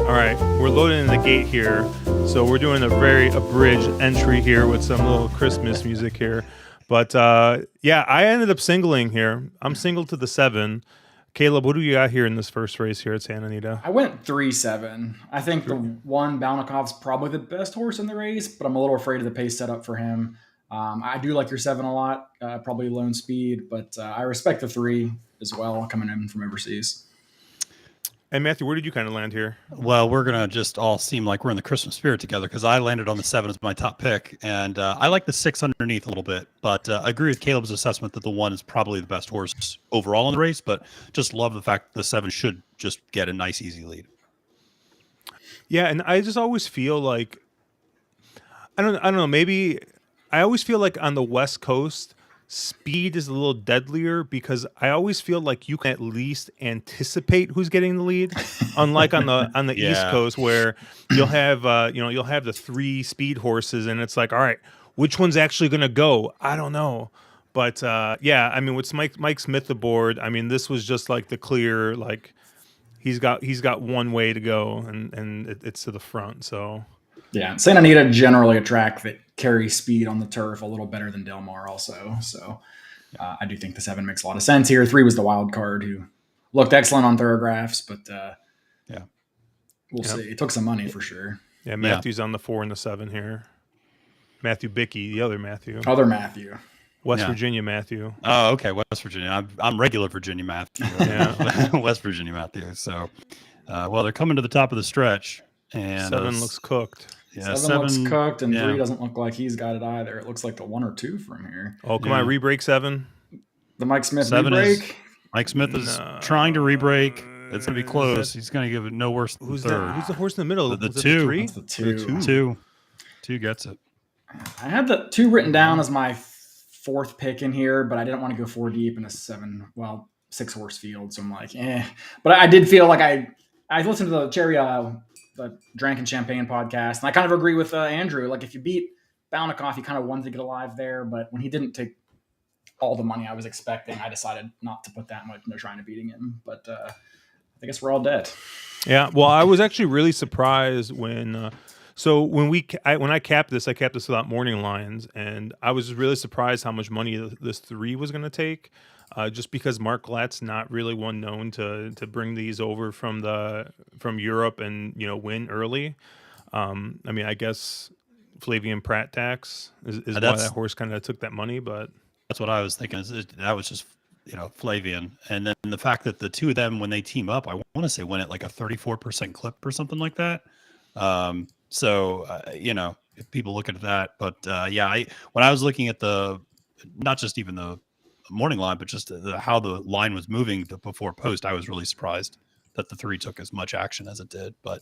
All right, we're loading in the gate here, so we're doing a very abridged entry here with some little Christmas music here. But yeah, I ended up singling here. I'm single to the 7. Caleb, what do you got here in this first race here at Santa Anita? I went 3-7. I think the one Balnikov's probably the best horse in the race, but I'm a little afraid of the pace setup for him. I do like your 7 a lot, probably lone speed, but I respect the 3 as well coming in from overseas. And Matthew, where did you kind of land here? Well, we're going to just all seem like we're in the Christmas spirit together because I landed on the 7 as my top pick. And I like the 6 underneath a little bit. But I agree with Caleb's assessment that the 1 is probably the best horse overall in the race. But just love the fact that the 7 should just get a nice, easy lead. Yeah, and I just always feel like, I don't know, maybe I always feel like on the West Coast, speed is a little deadlier because I always feel like you can at least anticipate who's getting the lead, unlike on the East Coast where you'll have you'll have the 3 speed horses and it's like, all right, which one's actually going to go? I don't know. But yeah, I mean, with Mike Smith aboard, I mean, this was just like the clear, like he's got one way to go and it's to the front. So yeah, Santa Anita generally a track that carries speed on the turf a little better than Del Mar also. So I do think the 7 makes a lot of sense here. 3 was the wild card who looked excellent on thoroughgraphs, but yeah, we'll see. It took some money for sure. Yeah, Matthew's on the 4 and the 7 here. Matthew Bickey, the other Matthew. West Virginia Matthew. Oh, okay, West Virginia. I'm regular Virginia Matthew. Yeah, West Virginia Matthew. So, well, they're coming to the top of the stretch, and 7 looks cooked. Yeah, 7 looks cooked, and 3 doesn't look like he's got it either. It looks like the 1 or 2 from here. Oh, come on, re-break 7. The Mike Smith 7 re-break. Mike Smith is trying to re-break. It's gonna be close. He's gonna give it no worse than third. Who's the horse in the middle? The 2. That's the 2. 2 gets it. I had the 2 written down as my 4th pick in here, but I didn't want to go 4 deep in a 6 horse field. So I'm like, But I did feel like I listened to the Drankin' Champagne podcast, and I kind of agree with Andrew. Like, if you beat Balnikov, you kind of wanted to get alive there, but when he didn't take all the money I was expecting, I decided not to put that much into trying to beating him. But I guess we're all dead. Yeah, well, I was actually really surprised when when I capped this without morning lines, and I was really surprised how much money this 3 was going to take. Just because Mark Glatt's not really one known to bring these over from Europe and win early. I mean, I guess Flavian Pratt tax is why that horse kind of took that money, but that's what I was thinking. That was just Flavian, and then the fact that the 2 of them when they team up, I want to say win at like a 34% clip or something like that. So if people look at that, but when I was looking at not just even the morning line, but just how the line was moving before post, I was really surprised that the 3 took as much action as it did. But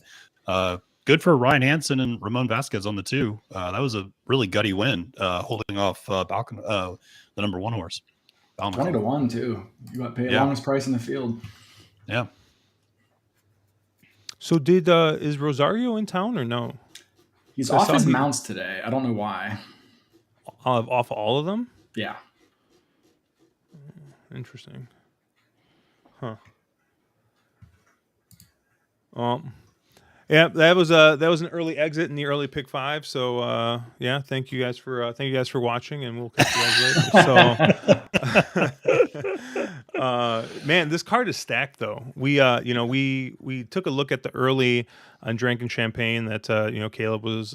good for Ryan Hansen and Ramon Vasquez on the 2. That was a really gutty win, holding off the number 1 horse. 20-1 too. You got paid longest price in the field. Yeah. So is Rosario in town or no? He's off his mounts today. I don't know why. Off all of them? Yeah. Interesting. Huh. Yeah, that was an early exit in the early pick 5. So thank you guys for watching, and we'll catch you guys later. So, man, this card is stacked though. We took a look at the early on Drankin' Champagne that Caleb was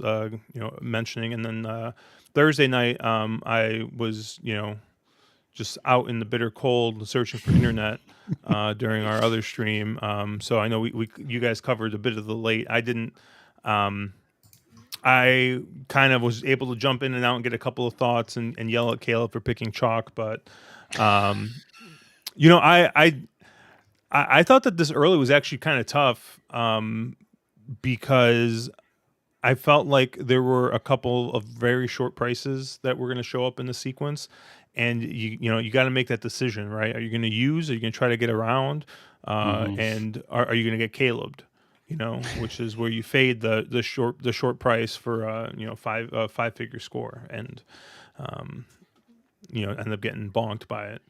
mentioning, and then Thursday night I was just out in the bitter cold searching for internet during our other stream. So I know you guys covered a bit of the late. I didn't. I kind of was able to jump in and out and get a couple of thoughts and yell at Caleb for picking chalk, but I thought that this early was actually kind of tough because I felt like there were a couple of very short prices that were going to show up in the sequence, and you got to make that decision, right? Are you going to use? Are you going to try to get around? And are you going to get Caleb'd? Which is where you fade the short price for 5-figure score and end up getting bonked by it.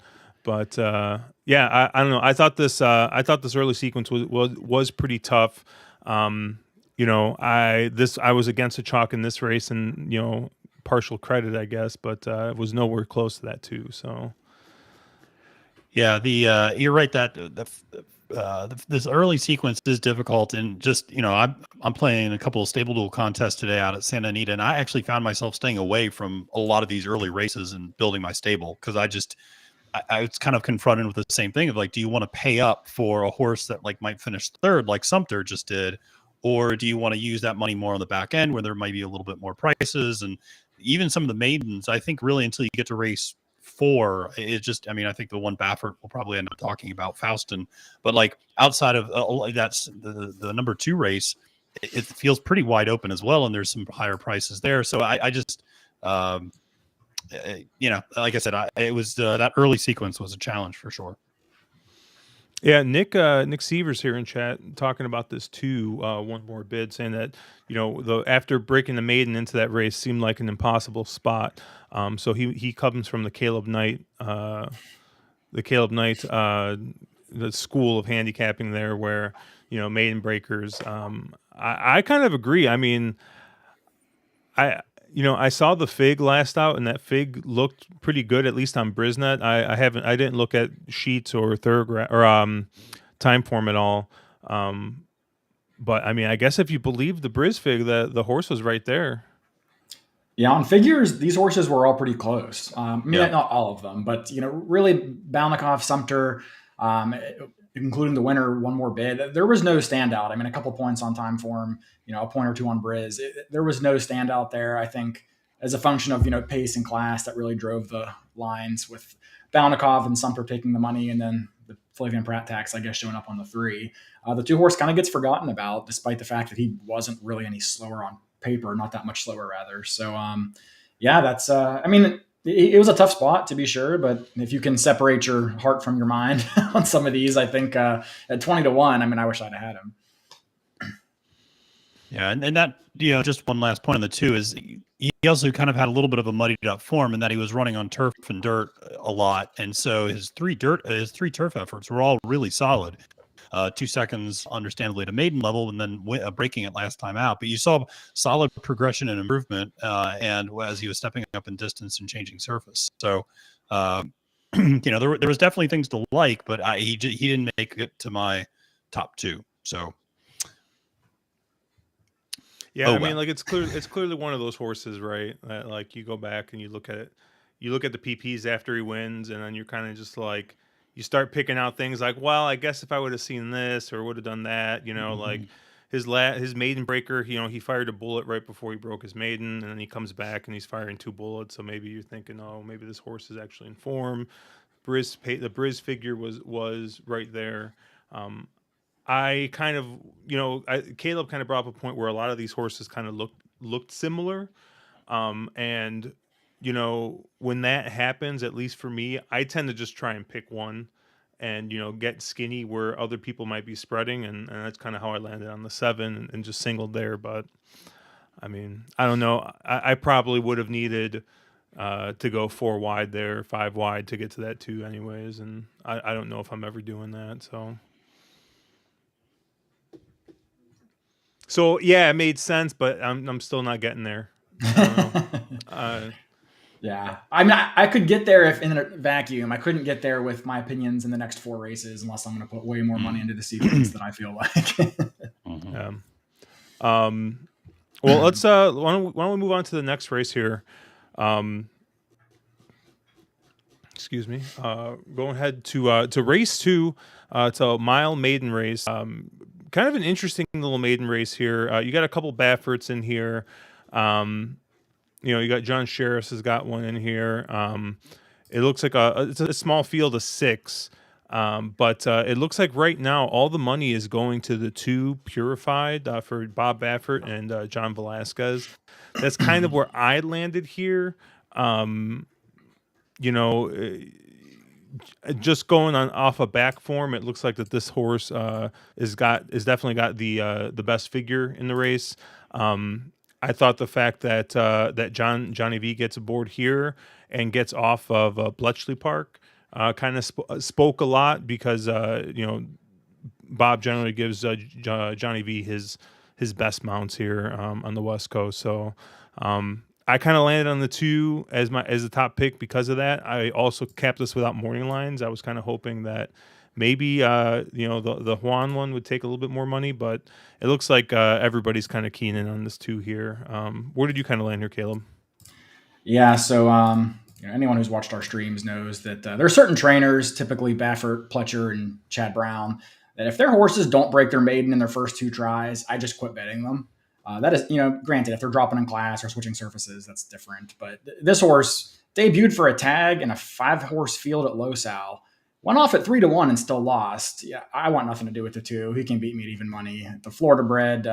But I don't know. I thought this early sequence was pretty tough. I was against a chalk in this race, and partial credit, I guess, but it was nowhere close to that too. So Yeah, you're right that this early sequence is difficult, and just I'm playing a couple of stable duel contests today out at Santa Anita, and I actually found myself staying away from a lot of these early races and building my stable because I was kind of confronted with the same thing of like, do you want to pay up for a horse that like might finish third, like Sumter just did, or do you want to use that money more on the back end where there might be a little bit more prices? And even some of the maidens, I think really until you get to race 4, it just, I mean, I think the one Baffert will probably end up talking about Faustin, but like outside of that's the number 2 race, it feels pretty wide open as well. And there's some higher prices there. So I just, like I said, it was that early sequence was a challenge for sure. yeah, Nick Sievers here in chat talking about this too. One more bid, saying that after breaking the maiden into that race seemed like an impossible spot. So he comes from the Caleb Knight, the school of handicapping there, where maiden breakers. I kind of agree. I mean, I saw the fig last out, and that fig looked pretty good, at least on Brisnet. I didn't look at sheets or thoroughgraph or time form at all. But I mean, I guess if you believe the Briz fig, the horse was right there. Yeah, on figures, these horses were all pretty close. Yeah. Not all of them, but really Balnikov, Sumter, including the winner, one more bid. There was no standout. I mean, a couple points on time form, a point or two on Briz. There was no standout there. I think as a function of pace and class that really drove the lines, with Balnikov and Sumter taking the money, and then the Flavian Pratt tax, I guess, showing up on the 3. The 2 horse kind of gets forgotten about, despite the fact that he wasn't really any slower on paper, not that much slower rather. So that's I mean, it was a tough spot to be sure, but if you can separate your heart from your mind on some of these, I think at 20-1, I mean, I wish I'd have had him. Yeah, and that just one last point on the 2 is he also kind of had a little bit of a muddied up form in that he was running on turf and dirt a lot, and so his three turf efforts were all really solid. 2 seconds, understandably, at a maiden level, and then breaking it last time out. But you saw solid progression and improvement, and as he was stepping up in distance and changing surface. So, there was definitely things to like, but he didn't make it to my top 2. So, yeah, I mean, like it's clearly one of those horses, right? That like you go back and you look at the PPs after he wins, and then you're kind of just like, you start picking out things like, well, I guess if I would have seen this or would have done that, like his maiden breaker, he fired a bullet right before he broke his maiden, and then he comes back and he's firing 2 bullets. So maybe you're thinking, oh, maybe this horse is actually in form. The Briz figure was right there. I kind of, Caleb kind of brought up a point where a lot of these horses kind of looked similar. And when that happens, at least for me, I tend to just try and pick one and, get skinny where other people might be spreading. And that's kind of how I landed on the 7 and just singled there. But I mean, I don't know. I probably would have needed to go 4 wide there, 5 wide to get to that 2 anyways. And I don't know if I'm ever doing that. So yeah, it made sense, but I'm still not getting there. I don't know. Yeah, I mean, I could get there if in a vacuum. I couldn't get there with my opinions in the next 4 races unless I'm going to put way more money into the sequence than I feel like. Well, let's why don't we move on to the next race here? Excuse me. Going ahead to race 2. It's a mile maiden race. Kind of an interesting little maiden race here. You got a couple Bafferts in here. You got John Sheriff's has got one in here. It looks like it's a small field of 6, but it looks like right now all the money is going to the 2 purified for Bob Baffert and John Velasquez. That's kind of where I landed here. Just going on off a back form, it looks like that this horse is definitely got the best figure in the race. I thought the fact that that Johnny V gets aboard here and gets off of Bletchley Park kind of spoke a lot, because Bob generally gives Johnny V his best mounts here on the West Coast. So I kind of landed on the 2 as the top pick because of that. I also capped this without morning lines. I was kind of hoping that maybe the Juan one would take a little bit more money, but it looks like everybody's kind of keen in on this 2 here. Where did you kind of land here, Caleb? Yeah, so anyone who's watched our streams knows that there are certain trainers, typically Baffert, Pletcher, and Chad Brown, that if their horses don't break their maiden in their first 2 tries, I just quit betting them. That is, granted, if they're dropping in class or switching surfaces, that's different. But this horse debuted for a tag in a 5-horse field at Losal, went off at 3-1 and still lost. Yeah, I want nothing to do with the 2. He can beat me at even money. The Florida bred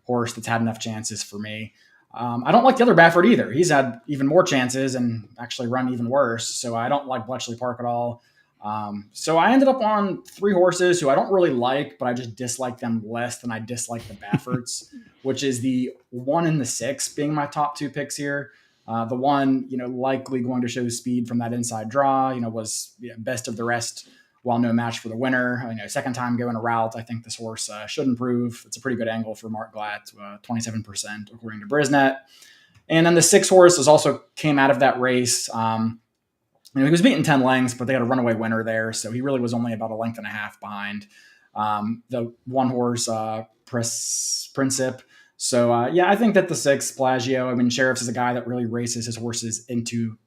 horse that's had enough chances for me. I don't like the other Baffert either. He's had even more chances and actually run even worse. So I don't like Bletchley Park at all. So I ended up on 3 horses who I don't really like, but I just dislike them less than I dislike the Bafferts, which is the 1 and the 6 being my top 2 picks here. The 1, likely going to show speed from that inside draw, was best of the rest while no match for the winner. Second time going a route, I think this horse should improve. It's a pretty good angle for Mark Glatt, 27% according to Brisnet. And then the 6 horse also came out of that race. He was beaten 10 lengths, but they had a runaway winner there, so he really was only about a length and a half behind the 1 horse Princip. So I think that the 6 Plagio, Sheriff's is a guy that really races his horses into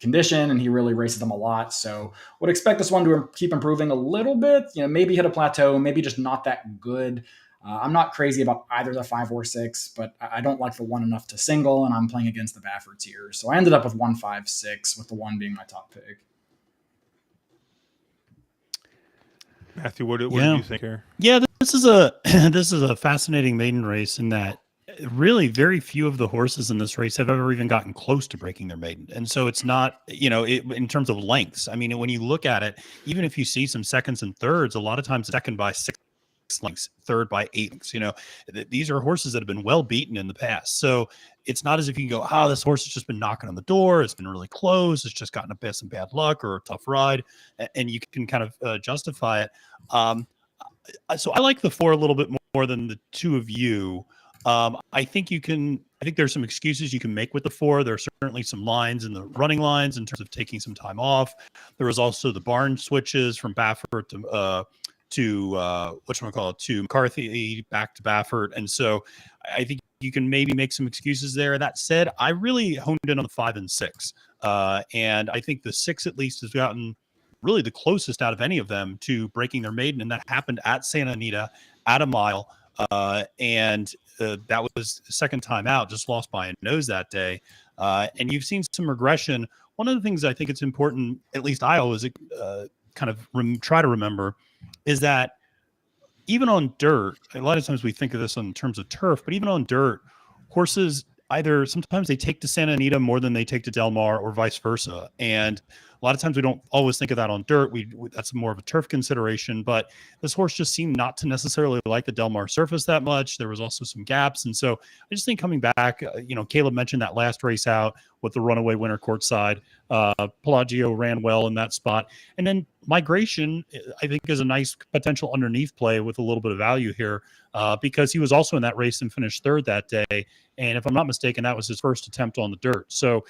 condition, and he really races them a lot. So would expect this one to keep improving a little bit. Maybe hit a plateau, maybe just not that good. I'm not crazy about either the 5 or 6, but I don't like the 1 enough to single, and I'm playing against the Bafferts here. So I ended up with 1, 5, 6, with the 1 being my top pick. Matthew, what do you think here? Yeah, this is a fascinating maiden race in that really very few of the horses in this race have ever even gotten close to breaking their maiden. And so it's not, in terms of lengths. When you look at it, even if you see some seconds and thirds, a lot of times second by 6 lengths, third by 8 lengths. These are horses that have been well beaten in the past. So it's not as if you can go, this horse has just been knocking on the door. It's been really close. It's just gotten some bad luck or a tough ride. And you can kind of justify it. So I like the 4 a little bit more than the 2 of you. I think there's some excuses you can make with the 4. There are certainly some lines in the running lines in terms of taking some time off. There was also the barn switches from Baffert to McCarthy back to Baffert. And so I think you can maybe make some excuses there. That said, I really honed in on the 5 and 6. And I think the 6 at least has gotten really the closest out of any of them to breaking their maiden. And that happened at Santa Anita at a mile. And that was the second time out, just lost by a nose that day. And you've seen some regression. One of the things I think it's important, at least I always kind of try to remember, is that even on dirt, a lot of times we think of this in terms of turf, but even on dirt, horses either sometimes they take to Santa Anita more than they take to Del Mar or vice versa. And a lot of times we don't always think of that on dirt. That's more of a turf consideration, but this horse just seemed not to necessarily like the Del Mar surface that much. There was also some gaps. And so I just think coming back, Caleb mentioned that last race out with the runaway winner courtside. Pelagio ran well in that spot. And then Migration, I think, is a nice potential underneath play with a little bit of value here because he was also in that race and finished 3rd that day. And if I'm not mistaken, that was his first attempt on the dirt. So,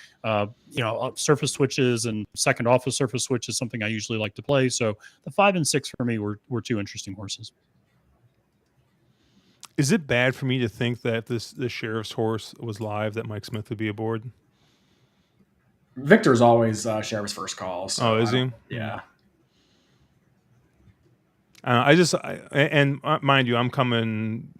surface switches and second off of surface switch is something I usually like to play. So the 5 and 6 for me were 2 interesting horses. Is it bad for me to think that the Sheriff's horse was live, that Mike Smith would be aboard? Victor's always Sheriff's first call. So is he? Yeah. And mind you, I'm coming.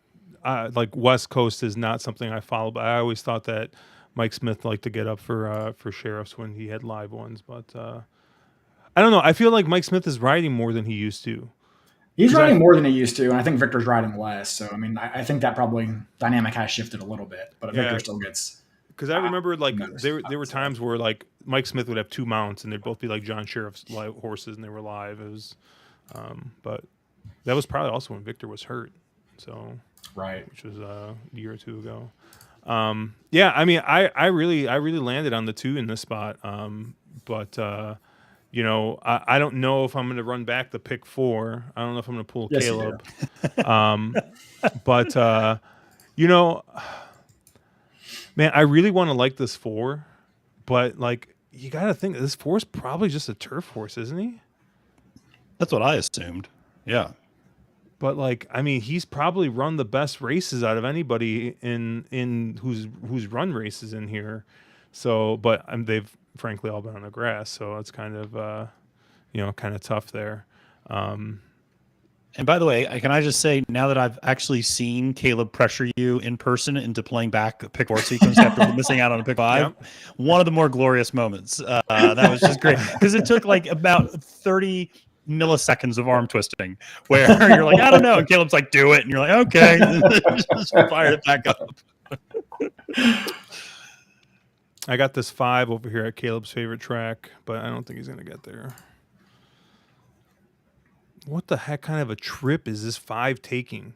Like West Coast is not something I follow, but I always thought that Mike Smith liked to get up for Sheriffs when he had live ones. But I don't know. I feel like Mike Smith is riding more than he used to. He's riding more than he used to, and I think Victor's riding less. So I think that probably dynamic has shifted a little bit, but Victor still gets. Because I remember there were times where like Mike Smith would have 2 mounts and they'd both be like John Sheriff's live horses and they were live. It was, but that was probably also when Victor was hurt. So. Right. Which was a year or 2 ago. I really landed on the 2 in this spot. But I don't know if I'm going to run back the pick 4. I don't know if I'm going to pull Yes, Caleb. But man, I really want to like this 4, but like you got to think this 4 is probably just a turf horse, isn't he? That's what I assumed. Yeah. But like, I mean, he's probably run the best races out of anybody in who's run races in here. So, but they've frankly all been on the grass, so it's kind of kind of tough there. And by the way, can I just say, now that I've actually seen Caleb pressure you in person into playing back a pick 4 sequence after missing out on a pick 5, one of the more glorious moments. That was just great because it took like about 30 milliseconds of arm twisting where you're like, I don't know. And Caleb's like, do it. And you're like, okay. Just fired it back up. I got this 5 over here at Caleb's favorite track, but I don't think he's going to get there. What the heck kind of a trip is this 5 taking?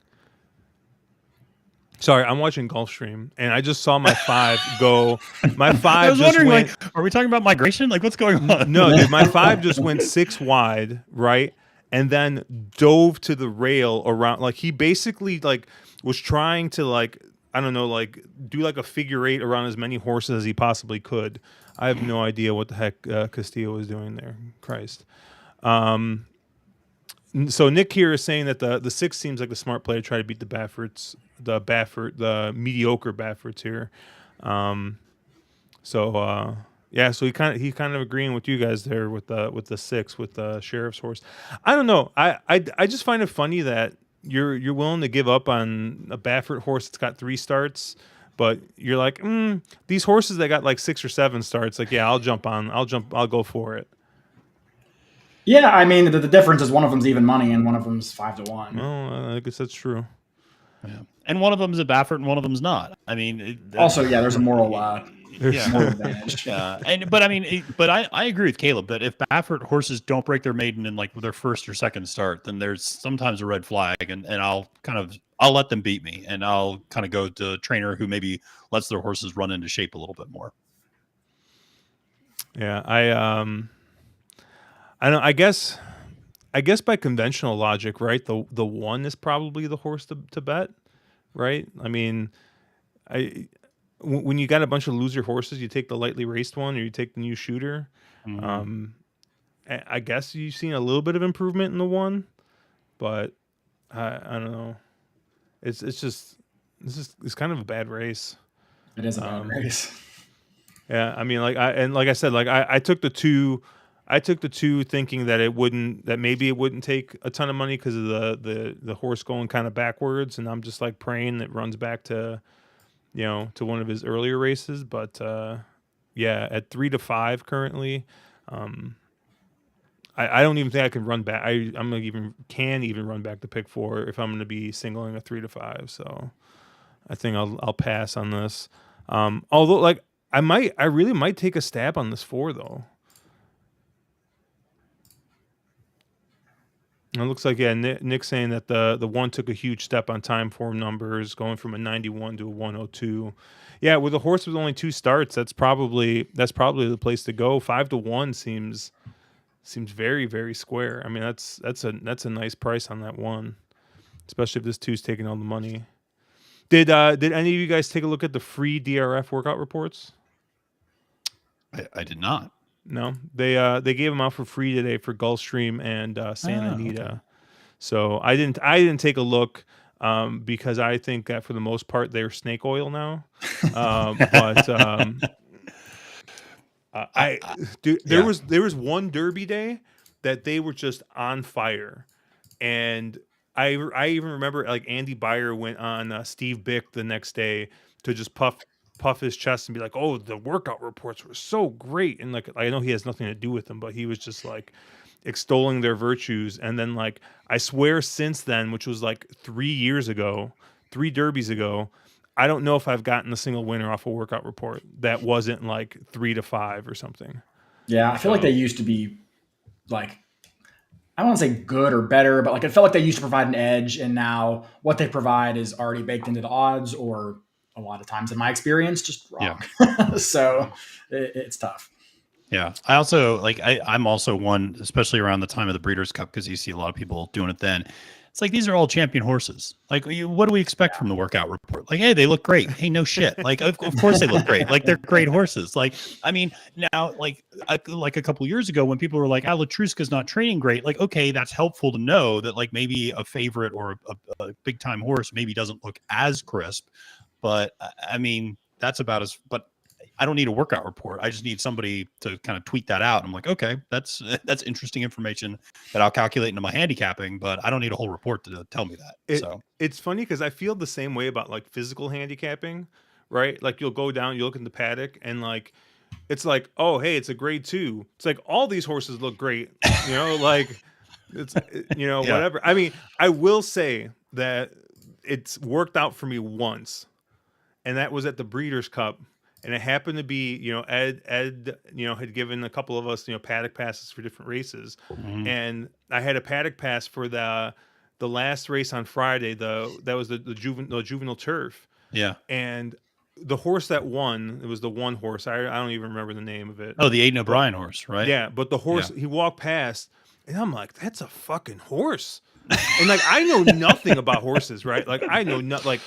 Sorry, I'm watching Gulfstream, and I just saw my 5 go. My 5 I was just wondering, went. like, are we talking about migration? Like, what's going on? No, dude, my 5 just went 6 wide, right, and then dove to the rail around. Like he basically like was trying to like I don't know like do like a figure 8 around as many horses as he possibly could. I have no idea what the heck Castillo was doing there. Christ. So Nick here is saying that the 6 seems like the smart play to try to beat the mediocre Bafferts here. So he kind of agreeing with you guys there with the 6 with the Sheriff's horse. I don't know. I just find it funny that you're willing to give up on a Baffert horse that's got 3 starts, but you're like, these horses that got like 6 or 7 starts, like I'll go for it. Yeah, I mean the difference is one of them's even money and one of them's 5-1. Well, I guess that's true. Yeah, and one of them's a Baffert and one of them's not. I mean, also, there's a moral moral advantage. But I agree with Caleb that if Baffert horses don't break their maiden in like their first or second start, then there's sometimes a red flag, and I'll let them beat me, and I'll kind of go to a trainer who maybe lets their horses run into shape a little bit more. Yeah, I don't. I guess by conventional logic, right? The 1 is probably the horse to bet, right? I mean, when you got a bunch of loser horses, you take the lightly raced one, or you take the new shooter. Mm-hmm. I guess you've seen a little bit of improvement in the 1, but I don't know. It's kind of a bad race. It is a bad race. Yeah, I mean, like I said, like I took the 2. I took the 2 thinking that maybe it wouldn't take a ton of money because of the horse going kind of backwards, and I'm just like praying it runs back to, to one of his earlier races. But at 3-5 currently, I don't even think I can run back. Can even run back to pick 4 if I'm going to be singling a 3-5. So I think I'll pass on this. Although like I really might take a stab on this 4 though. It looks like Nick's saying that the 1 took a huge step on time form numbers, going from a 91 to a 102. Yeah, with a horse with only 2 starts, that's probably the place to go. 5-1 seems very, very square. I mean, that's a nice price on that 1, especially if this 2's taking all the money. Did any of you guys take a look at the free DRF workout reports? I did not. No, they gave them out for free today for Gulfstream and Santa Anita. Okay. So I didn't take a look because I think that for the most part they're snake oil now. There was one Derby day that they were just on fire, and I even remember like Andy Beyer went on Steve Bick the next day to just puff his chest and be like, "Oh, the workout reports were so great," and like I know he has nothing to do with them, but he was just like extolling their virtues. And then like I swear since then, which was like 3 derbies ago, I don't know if I've gotten a single winner off a workout report that wasn't like 3-5 or something. Yeah, I feel like they used to be like, I don't want to say good or better, but like it felt like they used to provide an edge, and now what they provide is already baked into the odds, or a lot of times in my experience, just wrong. Yeah. So it's tough. Yeah. I also I'm also one, especially around the time of the Breeders' Cup, because you see a lot of people doing it then. It's like, these are all champion horses. Like, what do we expect from the workout report? Like, hey, they look great. Hey, no shit. Like, of course they look great. Like, they're great horses. Like, I mean, now, like a couple of years ago when people were like, Latruska's not training great. Like, okay, that's helpful to know that, like, maybe a favorite or a big time horse maybe doesn't look as crisp. But I mean, that's about as, but I don't need a workout report. I just need somebody to kind of tweet that out. I'm like, okay, that's interesting information that I'll calculate into my handicapping, but I don't need a whole report to tell me that. It's funny because I feel the same way about like physical handicapping, right? Like you'll go down, you look in the paddock, and like it's like, oh, hey, it's a grade 2. It's like all these horses look great, like it's Yeah. whatever. I mean, I will say that it's worked out for me once, and that was at the Breeders' Cup. And it happened to be, Ed, had given a couple of us, paddock passes for different races. Mhm. And I had a paddock pass for the last race on Friday. That was the juvenile turf. Yeah. And the horse that won, it was the one horse. I don't even remember the name of it. Oh, the Aiden O'Brien horse, right? Yeah, but the horse, he walked past, and I'm like, that's a fucking horse. And like, I know nothing about horses, right? Like, I know not like,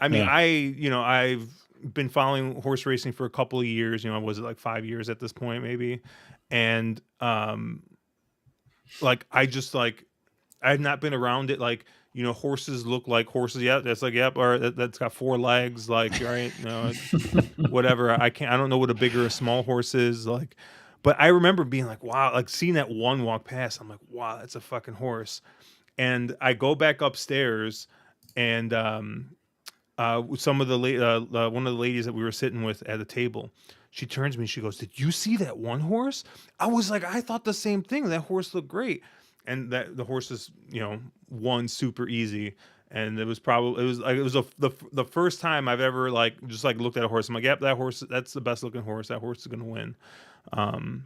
I mean, Yeah. I've been following horse racing for a couple of years. Was it like 5 years at this point, maybe? And like, I just like, I've not been around it. Like, horses look like horses. Yeah, that's like, yep, or that's got 4 legs. Like, right, whatever. I don't know what a big or a small horse is. Like, but I remember being like, wow, like seeing that one walk past. I'm like, wow, that's a fucking horse. And I go back upstairs, and some of the one of the ladies that we were sitting with at the table, she turns to me, she goes, did you see that one horse? I was like, I thought the same thing. That horse looked great. And that the horses, won super easy. And it was the first time I've ever like just like looked at a horse. I'm like, yep, that horse, that's the best looking horse. That horse is gonna win. And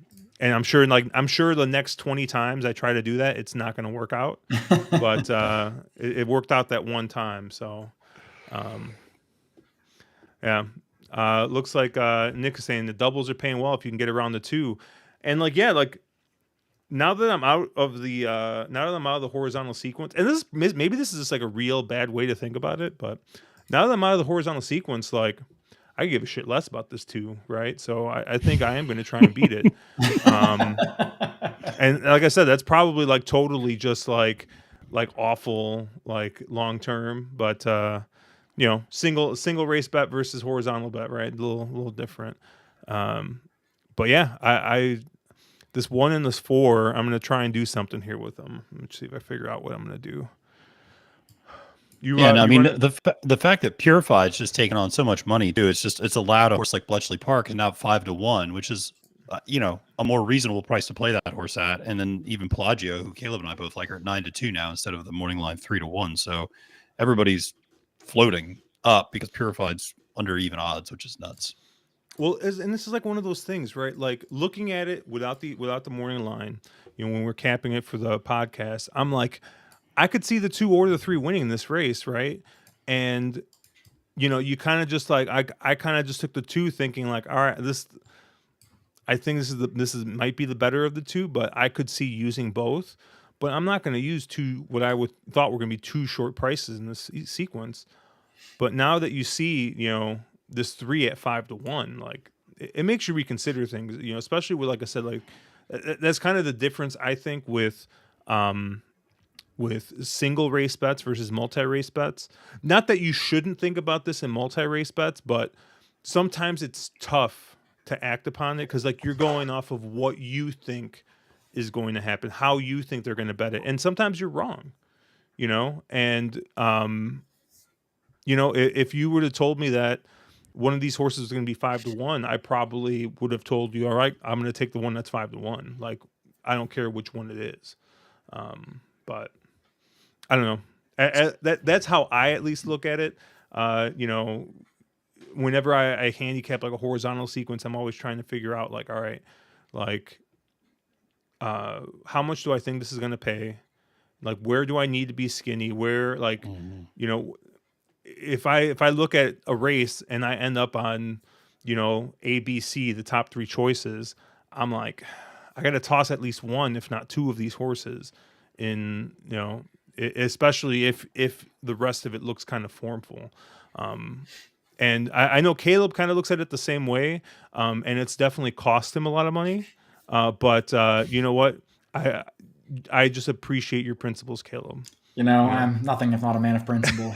I'm sure the next 20 times I try to do that, it's not gonna work out. But it worked out that one time. So yeah. Looks like Nick is saying the doubles are paying well if you can get around the 2. And like, yeah, like now that I'm out of the horizontal sequence, and maybe this is just like a real bad way to think about it, but now that I'm out of the horizontal sequence, like I give a shit less about this 2, right? So I think I am going to try and beat it. And like I said, that's probably like totally just like awful, like long term, but single race bet versus horizontal bet, right? A little different. But yeah, I this 1 and this 4, I'm gonna try and do something here with them. Let's see if I figure out what I'm gonna do. I mean, the fact that Purified's just taken on so much money too, it's allowed a horse like Bletchley Park and now 5-1, which is a more reasonable price to play that horse at. And then even Pelagio, who Caleb and I both like, are at 9-2 now instead of the morning line 3-1. So everybody's floating up because Purified's under even odds, which is nuts. Well, and this is like one of those things, right? Like looking at it without the morning line, when we're capping it for the podcast, I'm like, I could see the 2 or the 3 winning this race, right? And you kind of just like I kind of just took the 2, thinking like, all right, I think this might be the better of the 2, but I could see using both. But I'm not going to use 2 what I thought were going to be 2 short prices in this sequence. But now that you see, this 3 at 5-1, like it makes you reconsider things, especially with, like I said, like that's kind of the difference I think with single race bets versus multi-race bets. Not that you shouldn't think about this in multi-race bets, but sometimes it's tough to act upon it because like you're going off of what you think is going to happen, how you think they're going to bet it, and sometimes you're wrong, and if you would have told me that one of these horses was going to be 5-1, I probably would have told you, all right, I'm going to take the one that's 5-1. Like, I don't care which one it is. But I don't know. That's how I at least look at it. Whenever I handicap like a horizontal sequence, I'm always trying to figure out like, all right, like, how much do I think this is going to pay? Like, where do I need to be skinny? Where, like, if I look at a race and I end up on, A, B, C, the top 3 choices, I'm like, I got to toss at least one, if not two, of these horses, in especially if the rest of it looks kind of formful. And I know Caleb kind of looks at it the same way, and it's definitely cost him a lot of money. But you know what? I just appreciate your principles, Caleb. I'm nothing if not a man of principle.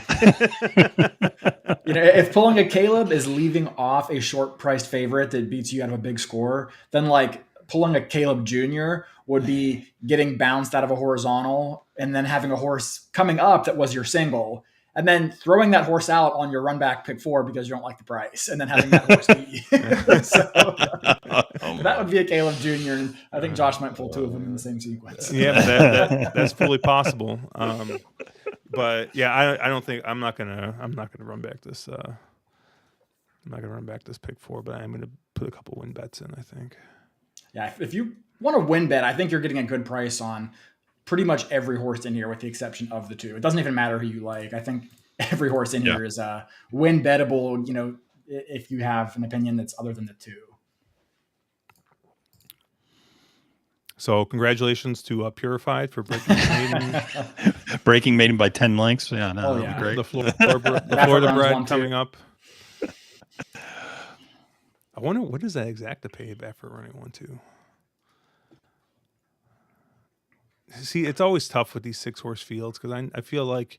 If pulling a Caleb is leaving off a short-priced favorite that beats you out of a big score, then like pulling a Caleb Jr. would be getting bounced out of a horizontal and then having a horse coming up that was your single, and then throwing that horse out on your run back pick 4 because you don't like the price, and then having that horse beat you. So that would be a Caleb Jr. And I think Josh might pull 2 of them in the same sequence. Yeah, that's fully possible. But yeah, I don't think I'm not gonna run back this. I'm not gonna run back this pick 4, but I am gonna put a couple win bets in, I think. Yeah, if you want to win bet, I think you're getting a good price on pretty much every horse in here with the exception of the 2. It doesn't even matter who you like. I think every horse in here is win bettable, if you have an opinion that's other than the 2. So congratulations to Purified for breaking maiden. Breaking maiden by 10 lengths. Yeah, no, Oh, that'd be great. The Florida Bred coming up. I wonder what does that exacta pay after running 1-2. See, it's always tough with these 6-horse fields because I feel like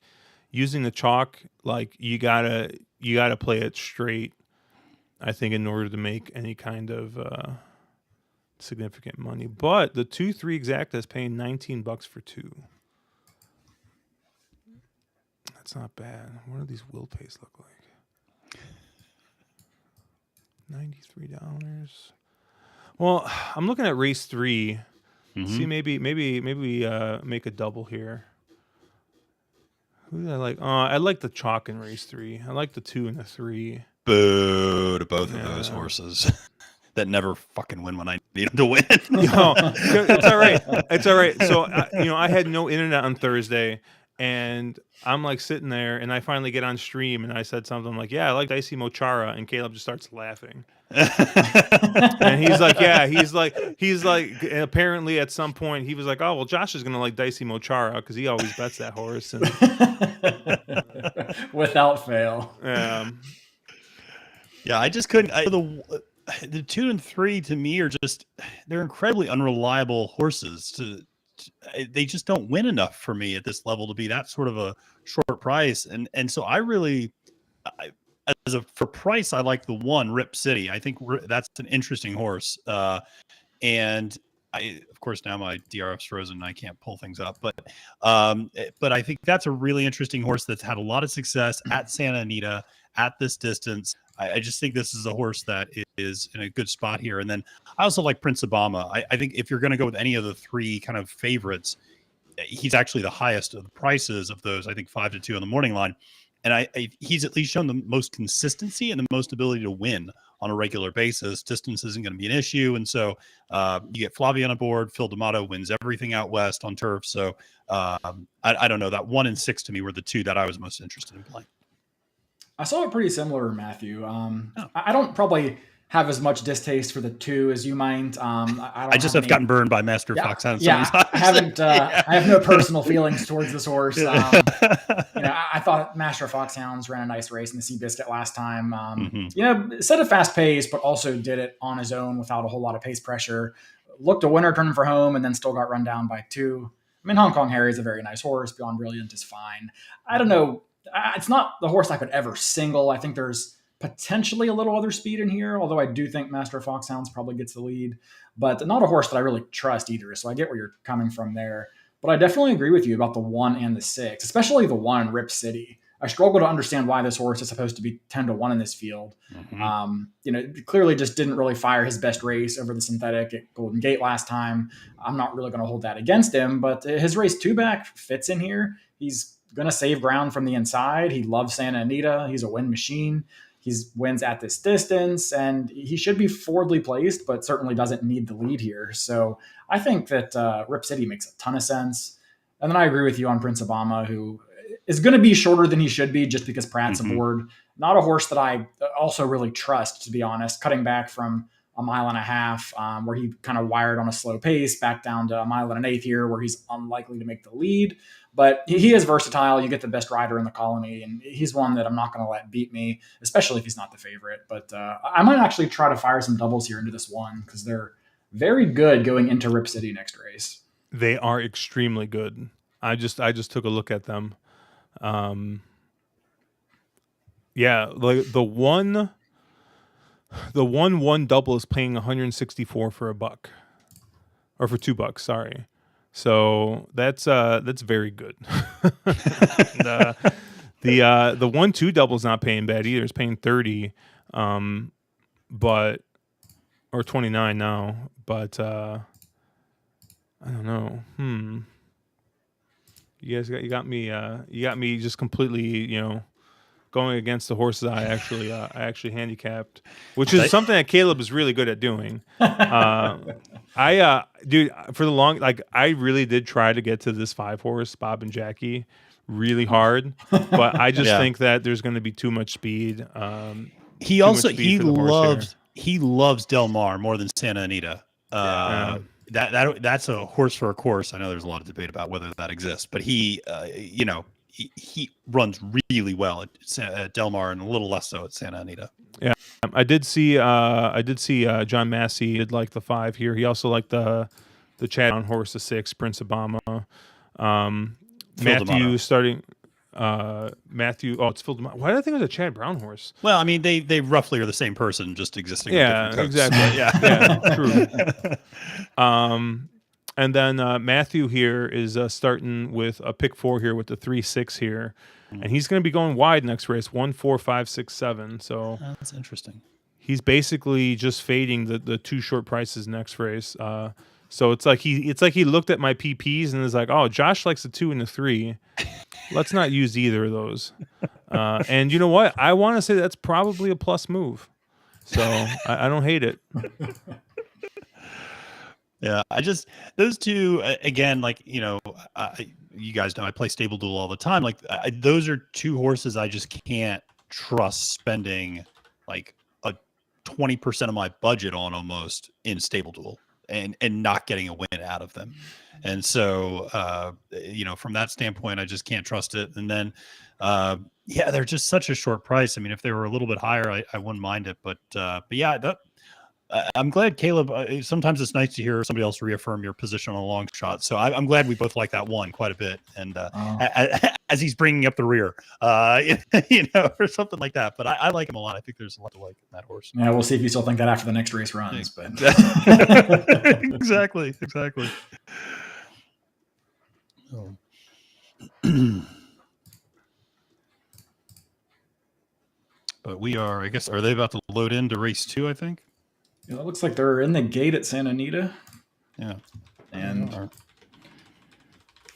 using the chalk, like you gotta play it straight. I think in order to make any kind of significant money, but the 2-3 exacta is paying $19 for 2. That's not bad. What do these will pays look like? $93. Well, I'm looking at race 3. See, maybe we make a double here. Who do I like? I like the chalk in race 3. I like the 2 and the 3. Boo to both of those horses that never fucking win when I need them to win. It's all right. It's all right. So I had no internet on Thursday, and I'm like sitting there, and I finally get on stream, and I said something like, "Yeah, I like Dicey Mochara," and Caleb just starts laughing. And he's like, and apparently at some point he was like, "Oh, well, Josh is gonna like Dicey Mochara because he always bets that horse." And, without fail. Yeah, I just couldn't. The 2 and 3 to me are they're incredibly unreliable horses. They just don't win enough for me at this level to be that sort of a short price. And so for price, I like the 1 Rip City. I think that's an interesting horse. And of course, now my DRF's frozen and I can't pull things up, but I think that's a really interesting horse that's had a lot of success at Santa Anita at this distance. I just think this is a horse that is in a good spot here. And then I also like Prince Obama. I think if you're going to go with any of the 3 kind of favorites, he's actually the highest of the prices of those, I think 5-2 on the morning line. And he's at least shown the most consistency and the most ability to win on a regular basis. Distance isn't going to be an issue. And so you get Flavia on board. Phil D'Amato wins everything out west on turf. So I don't know. That 1 and 6 to me were the 2 that I was most interested in playing. I saw it pretty similar, Matthew. I don't probably have as much distaste for the 2 as you might. I just have gotten burned by Master Fox Hound. I haven't. I have no personal feelings towards this horse. I thought Master Fox Hounds ran a nice race in the Seabiscuit last time. Set a fast pace, but also did it on his own without a whole lot of pace pressure. Looked a winner turning for home, and then still got run down by 2. I mean, Hong Kong Harry is a very nice horse. Beyond Brilliant is fine. I don't know. It's not the horse I could ever single. I think there's potentially a little other speed in here, although I do think Master Foxhounds probably gets the lead, but not a horse that I really trust either. So I get where you're coming from there, but I definitely agree with you about the 1 and the 6, especially the 1 Rip City. I struggle to understand why this horse is supposed to be 10-1 in this field. Clearly just didn't really fire his best race over the synthetic at Golden Gate last time. I'm not really going to hold that against him, but his race 2 back fits in here. He's going to save ground from the inside. He loves Santa Anita. He's a win machine. He wins at this distance, and he should be forwardly placed, but certainly doesn't need the lead here. So I think that Rip City makes a ton of sense. And then I agree with you on Prince Obama, who is going to be shorter than he should be just because Pratt's aboard. Not a horse that I also really trust, to be honest. Cutting back from a mile and a half, where he kind of wired on a slow pace back down to a mile and an eighth here, where he's unlikely to make the lead. But he is versatile. You get the best rider in the colony, and he's one that I'm not going to let beat me, especially if he's not the favorite. But I might actually try to fire some doubles here into this one because they're very good going into Rip City next race. They are extremely good. I just took a look at them. Yeah, like the one double is paying 164 for $1 or for $2. Sorry, so that's very good. the 1-2 double is not paying bad either. It's paying 30, but or 29 now. But I don't know. You guys got me just completely going against the horses I actually handicapped, which is something that Caleb is really good at doing. Dude, for the long, like I really did try to get to this 5-horse Bob and Jackie really hard, but I just think that there's going to be too much speed. He loves Del Mar more than Santa Anita. That's a horse for a course. I know there's a lot of debate about whether that exists, but he runs really well at Del Mar and a little less so at Santa Anita. Yeah, I did see John Massey did like the 5 here. He also liked the Chad on horse, the 6 Prince Obama. Matthew starting. Matthew. Oh, it's Phil DeMato. Why did I think it was a Chad Brown horse? Well, I mean, they roughly are the same person, just existing. Yeah, on different exactly. Yeah, true. And then Matthew here is starting with a pick 4 here with the 3-6 here, and he's going to be going wide next race 1, 4, 5, 6, 7. So that's interesting. He's basically just fading the 2 short prices next race. So it's like he looked at my PPs and is like, oh, Josh likes the 2 and the 3. Let's not use either of those. And you know what? I want to say that's probably a plus move. So I don't hate it. Yeah, those two again, like you guys know I play Stable Duel all the time. Like those are 2 horses I just can't trust spending like a 20% of my budget on almost in Stable Duel and not getting a win out of them. And so from that standpoint, I just can't trust it. And then they're just such a short price. I mean, if they were a little bit higher, I wouldn't mind it. But yeah, I'm glad, Caleb. Sometimes it's nice to hear somebody else reaffirm your position on a long shot. So I'm glad we both like that one quite a bit. And as he's bringing up the rear, or something like that. But I like him a lot. I think there's a lot to like in that horse. Yeah, we'll see if you still think that after the next race runs. But exactly. Oh. But we are, I guess, are they about to load into race 2? I think. Yeah, it looks like they're in the gate at Santa Anita. Yeah. And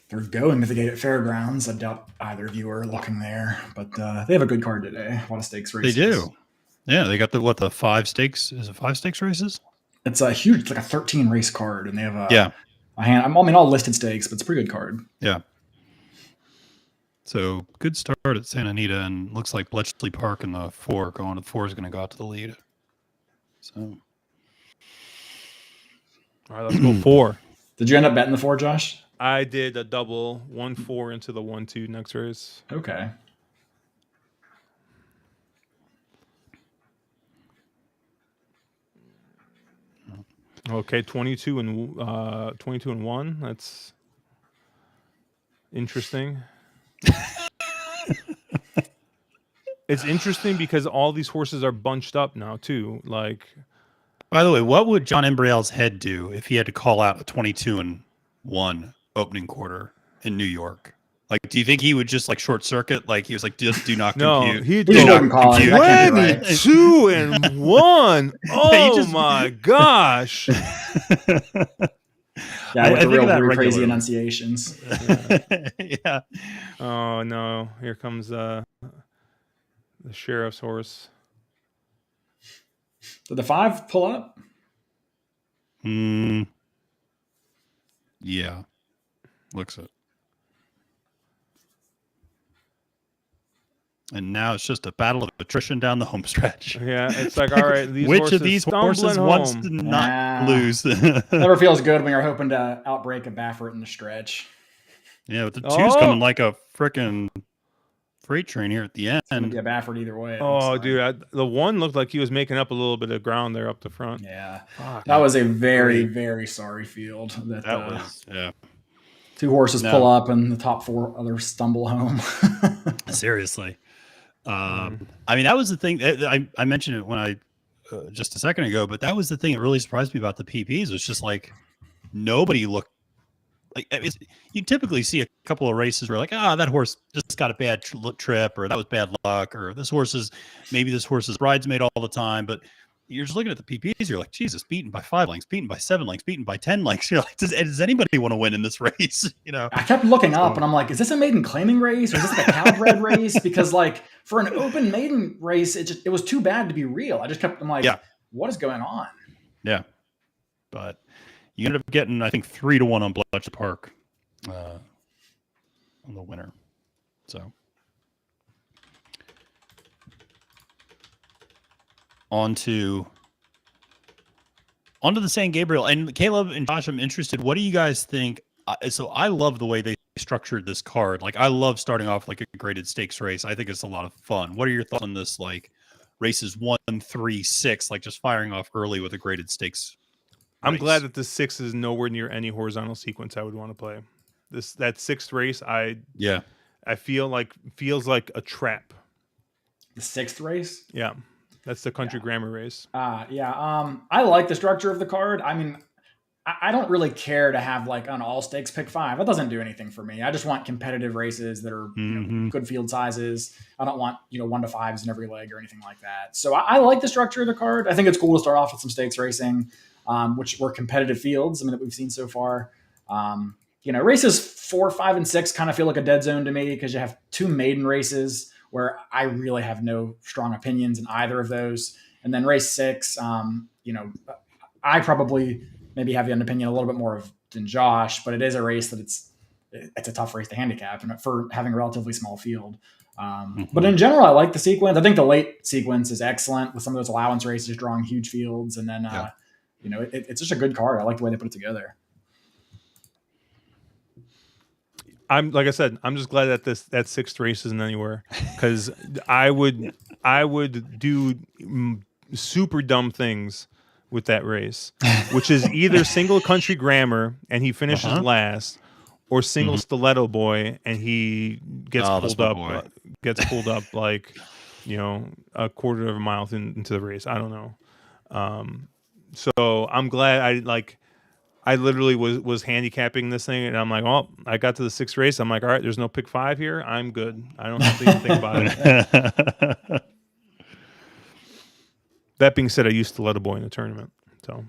they're going to the gate at Fairgrounds. I doubt either of you are looking there, but they have a good card today. A lot of stakes races. They do. Yeah, they got the 5 stakes. Is it 5 stakes races? It's a huge, it's like a 13 race card, and they have all listed stakes, but it's a pretty good card. Yeah. So good start at Santa Anita, and looks like Bletchley Park in the 4 going to the 4 is going to go out to the lead. So. All right, let's go 4. Did you end up betting the 4, Josh? I did a double 1-4 into the 1-2 next race. Okay. Okay, 22 and 1. That's interesting. It's interesting because all these horses are bunched up now too. Like, by the way, what would John Embriel's head do if he had to call out a 22-1 opening quarter in New York? Like, do you think he would just like short circuit? Like he was like, just do not compute. No, he'd go go 22-1. Oh my gosh. Yeah, with the real crazy enunciations. Yeah. Oh no! Here comes the sheriff's horse. Did the 5 pull up? Yeah. Looks it. And now it's just a battle of attrition down the home stretch. Yeah, it's like, all right, these Which horses of these stumbling horses home. wants to not lose? Never feels good when you're hoping to outbreak a Baffert in the stretch. Yeah, with the two's coming like a freaking freight train here at the end. It's going to be a Baffert either way. Oh, dude, the one looked like he was making up a little bit of ground there up the front. Yeah, that was a very, very sorry field. That was, yeah. 2 horses pull up and the top 4 others stumble home. Seriously. I mean, that was the thing. I mentioned it when I just a second ago, but that was the thing that really surprised me about the PPs. It was just like nobody looked like you typically see a couple of races where like, that horse just got a bad trip, or that was bad luck, or this horse is bridesmaid all the time. But you're just looking at the PPs, you're like, Jesus, beaten by 5 lengths, beaten by 7 lengths, beaten by 10 lengths. You're like, does anybody want to win in this race? You know, I kept looking up and I'm like, is this a maiden claiming race, or is this like a cow-bred race? Because like for an open maiden race, it was too bad to be real. I'm like, what is going on? Yeah, but you ended up getting, I think, 3-1 on Bletchley Park on the winner. So on to the San Gabriel. And Caleb and Josh, I'm interested. What do you guys think? So I love the way they structured this card. Like, I love starting off like a graded stakes race. I think it's a lot of fun. What are your thoughts on this? Like races 1, 3, 6, like just firing off early with a graded stakes. I'm glad that the 6 is nowhere near any horizontal sequence I would want to play. That 6th race, I feel like feels like a trap. The 6th race? Yeah. That's the country grammar race. I like the structure of the card. I mean, I don't really care to have like an all stakes pick 5. That doesn't do anything for me. I just want competitive races that are good field sizes. I don't want 1 to 5s in every leg or anything like that. So I like the structure of the card. I think it's cool to start off with some stakes racing, which were competitive fields. I mean, that we've seen so far. Races 4, 5, and 6 kind of feel like a dead zone to me because you have 2 maiden races where I really have no strong opinions in either of those. And then race 6, I probably maybe have an opinion a little bit more of than Josh, but it is a race that it's a tough race to handicap and for having a relatively small field. But in general, I like the sequence. I think the late sequence is excellent with some of those allowance races drawing huge fields. And then, it's just a good card. I like the way they put it together. Like I said, I'm just glad that that 6th race isn't anywhere, because I would do super dumb things with that race, which is either single country grammar and he finishes last, or single stiletto boy and he gets pulled up like a quarter of a mile into the race. I don't know. So I'm glad I literally was handicapping this thing, and I'm like, oh, I got to the 6th race. I'm like, all right, there's no pick 5 here. I'm good. I don't have to even think about it. That being said, I used to let a boy in the tournament. So,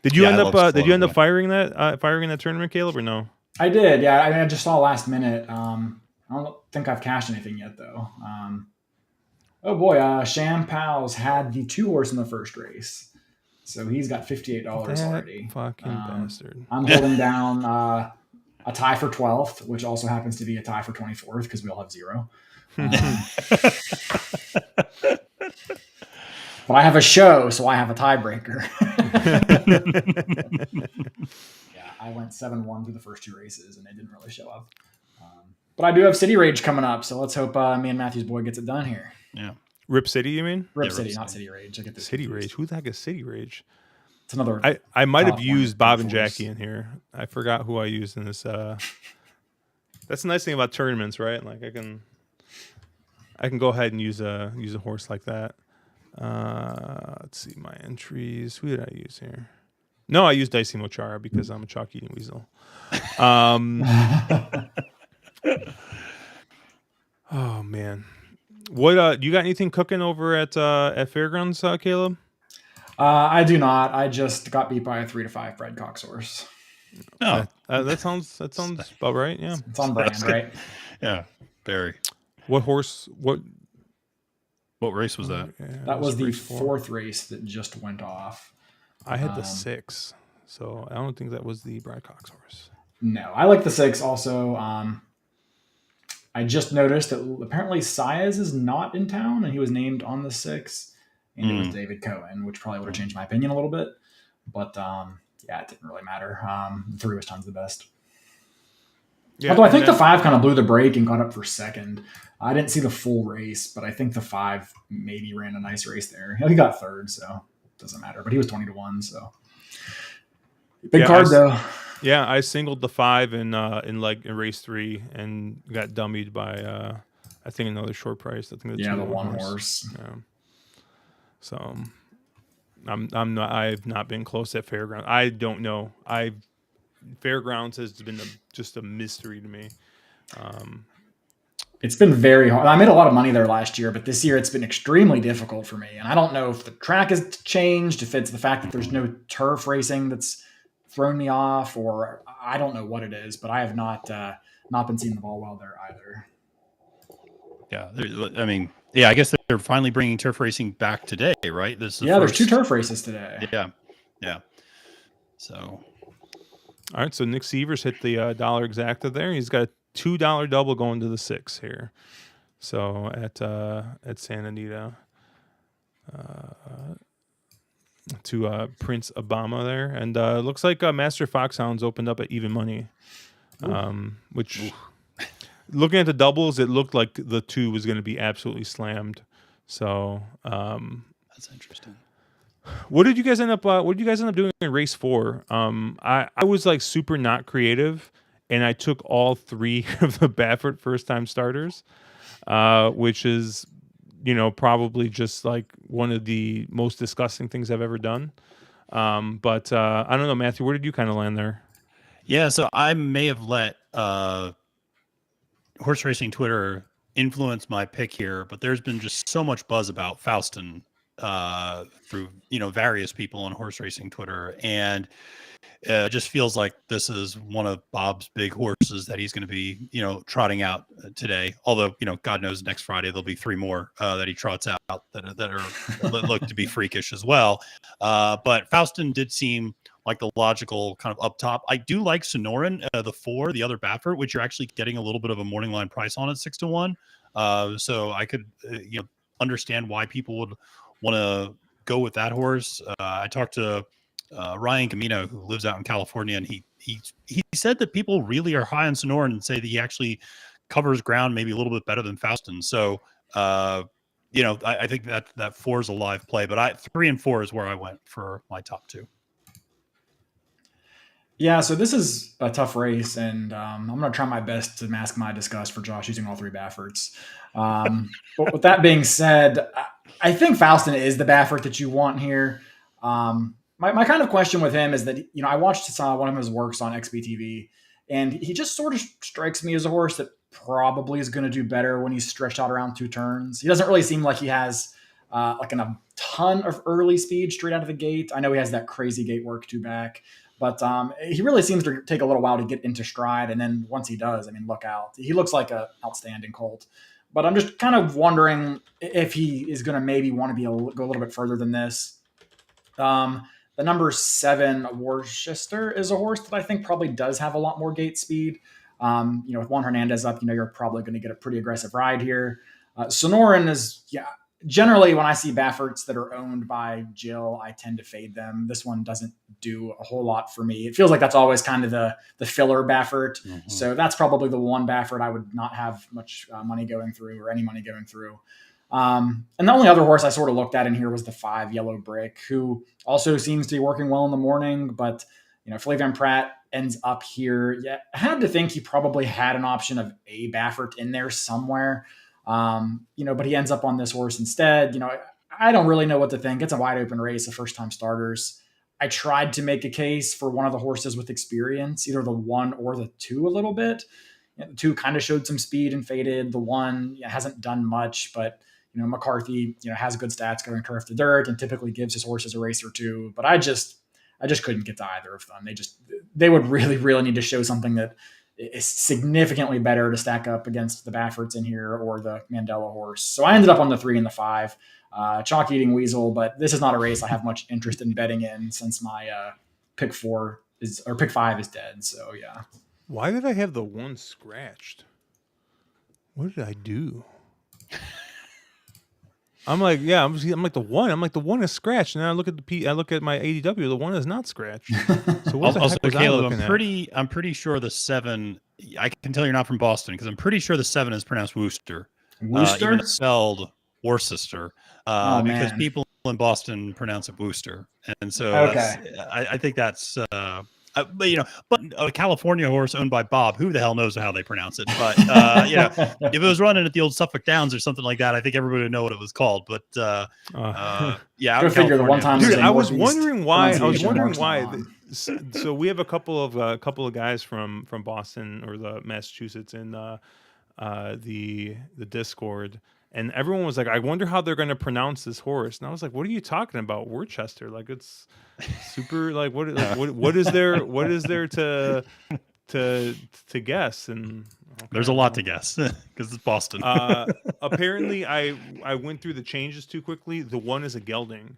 did you end up firing that tournament, Caleb, or no? I did. Yeah, I mean, I just saw last minute. I don't think I've cashed anything yet, though. Oh boy, Sham Pals had the 2 horse in the first race. So he's got $58 already. Fucking bastard. I'm holding down a tie for 12th, which also happens to be a tie for 24th because we all have 0. But I have a show, so I have a tiebreaker. Yeah, I went 7-1 through the first 2 races, and they didn't really show up. But I do have City Rage coming up, so let's hope me and Matthew's boy gets it done here. Yeah. Rip City, you mean? Rip City, not City Rage. I get this City confused. Rage. Who the heck is City Rage? It's another. I might have used Bob and Jackie in here. I forgot who I used in this. That's the nice thing about tournaments, right? Like I can go ahead and use a horse like that. Let's see my entries. Who did I use here? No, I used Dicey Mochara because I'm a chalk eating weasel. Oh man. What you got anything cooking over at Fairgrounds, Caleb? I do not. I just got beat by a 3 to 5 bred cox horse. Oh, that sounds about right. Yeah, it's on brand, right? Yeah, very. What horse? What race was that? Yeah, that was the 4th race that just went off. I had the 6, so I don't think that was the Brad Cox horse. No, I like the 6 also. I just noticed that apparently Saez is not in town, and he was named on the 6, and it was David Cohen, which probably would have changed my opinion a little bit. But yeah, it didn't really matter. The 3 was tons the best. Yeah, although I think the 5 kind of blew the break and got up for second. I didn't see the full race, but I think the 5 maybe ran a nice race there. He got third, so it doesn't matter. But he was 20-1, so big card though. Yeah, I singled the 5 in race 3 and got dummied by I think another short price. I think the 1 horse. Yeah. So I've not been close at Fairgrounds. I don't know. Fairgrounds has been just a mystery to me. It's been very hard. I made a lot of money there last year, but this year it's been extremely difficult for me. And I don't know if the track has changed, if it's the fact that there's no turf racing that's thrown me off, or I don't know what it is, but I have not been seeing the ball well there either. Yeah, I guess they're finally bringing turf racing back today, right? There's 2 turf races today. Yeah. So, all right. So Nick Sievers hit the dollar exacta there. He's got a $2 double going to the 6 here. So at Santa Anita, to Prince Obama there, and looks like Master Foxhounds opened up at even money, which. Looking at the doubles, it looked like the 2 was going to be absolutely slammed. So that's interesting. What did you guys end up doing in race 4? I was like super not creative, and I took all 3 of the Baffert first time starters, which is probably just like one of the most disgusting things I've ever done. But I don't know, Matthew, where did you kind of land there? Yeah, so I may have let horse racing Twitter influence my pick here, but there's been just so much buzz about Faustin through various people on horse racing Twitter, and it just feels like this is one of Bob's big horses that he's going to be trotting out today. Although God knows next Friday there'll be 3 more that he trots out that look to be freakish as well. But Faustin did seem like the logical kind of up top. I do like Sonoran, the 4, the other Baffert, which you're actually getting a little bit of a morning line price on at 6-1. So I could understand why people would want to go with that horse. I talked to Ryan Camino, who lives out in California, and he said that people really are high on Sonoran and say that he actually covers ground maybe a little bit better than Faustin. So I think that 4 is a live play, but 3 and 4 is where I went for my top 2. Yeah, so this is a tough race, and I'm going to try my best to mask my disgust for Josh using all 3 Bafferts. But with that being said, I think Faustin is the Baffert that you want here. My kind of question with him is that, I watched one of his works on XBTV, and he just sort of strikes me as a horse that probably is going to do better when he's stretched out around 2 turns. He doesn't really seem like he has a ton of early speed straight out of the gate. I know he has that crazy gate work 2 back. But he really seems to take a little while to get into stride. And then once he does, look out. He looks like an outstanding colt. But I'm just kind of wondering if he is going to maybe want to go a little bit further than this. The number 7, Worcester, is a horse that I think probably does have a lot more gate speed. With Juan Hernandez up, you're probably going to get a pretty aggressive ride here. Sonoran is, generally, when I see Bafferts that are owned by Jill, I tend to fade them. This one doesn't do a whole lot for me. It feels like that's always kind of the filler Baffert. Mm-hmm. So that's probably the one Baffert I would not have much money going through, or any money going through. And the only other horse I sort of looked at in here was the 5, Yellow Brick, who also seems to be working well in the morning. But, Flavian Pratt ends up here. Yeah, I had to think he probably had an option of a Baffert in there somewhere. But he ends up on this horse instead. I don't really know what to think. It's a wide open race of first time starters. I tried to make a case for one of the horses with experience, either the 1 or the 2 a little bit. The 2 kind of showed some speed and faded. The 1 hasn't done much, but McCarthy, has good stats going turf to dirt and typically gives his horses a race or 2. But I just couldn't get to either of them. They would really, really need to show something that is significantly better to stack up against the Bafferts in here or the Mandela horse. So I ended up on the 3 and the 5, chalk eating weasel, but this is not a race I have much interest in betting in since my pick 5 is dead. So yeah. Why did I have the 1 scratched? What did I do? I'm like, yeah, I'm like the one. I'm like the one is scratched, and then I look at I look at my ADW. The one is not scratched. So what the Also, heck was I Caleb, looking at? I'm pretty sure the 7. I can tell you're not from Boston because I'm pretty sure the 7 is pronounced Worcester, even though Worcester? it's spelled Worcester, Oh because man. people in Boston pronounce it Worcester, and so Okay. I think that's. But a California horse owned by Bob, who the hell knows how they pronounce it? But if it was running at the old Suffolk Downs or something like that, I think everybody would know what it was called. But Uh, yeah, out Go in figure. The one California, time Dude, there's a I was Northeast wondering why. I was pronunciation wondering mark's not why. on. So we have a couple of guys from Boston or the Massachusetts in the Discord, and everyone was like, "I wonder how they're going to pronounce this horse." And I was like, "What are you talking about, Worcester? Like it's super. Like what is there to guess?" And there's a lot to guess because it's Boston. apparently, I went through the changes too quickly. The one is a gelding,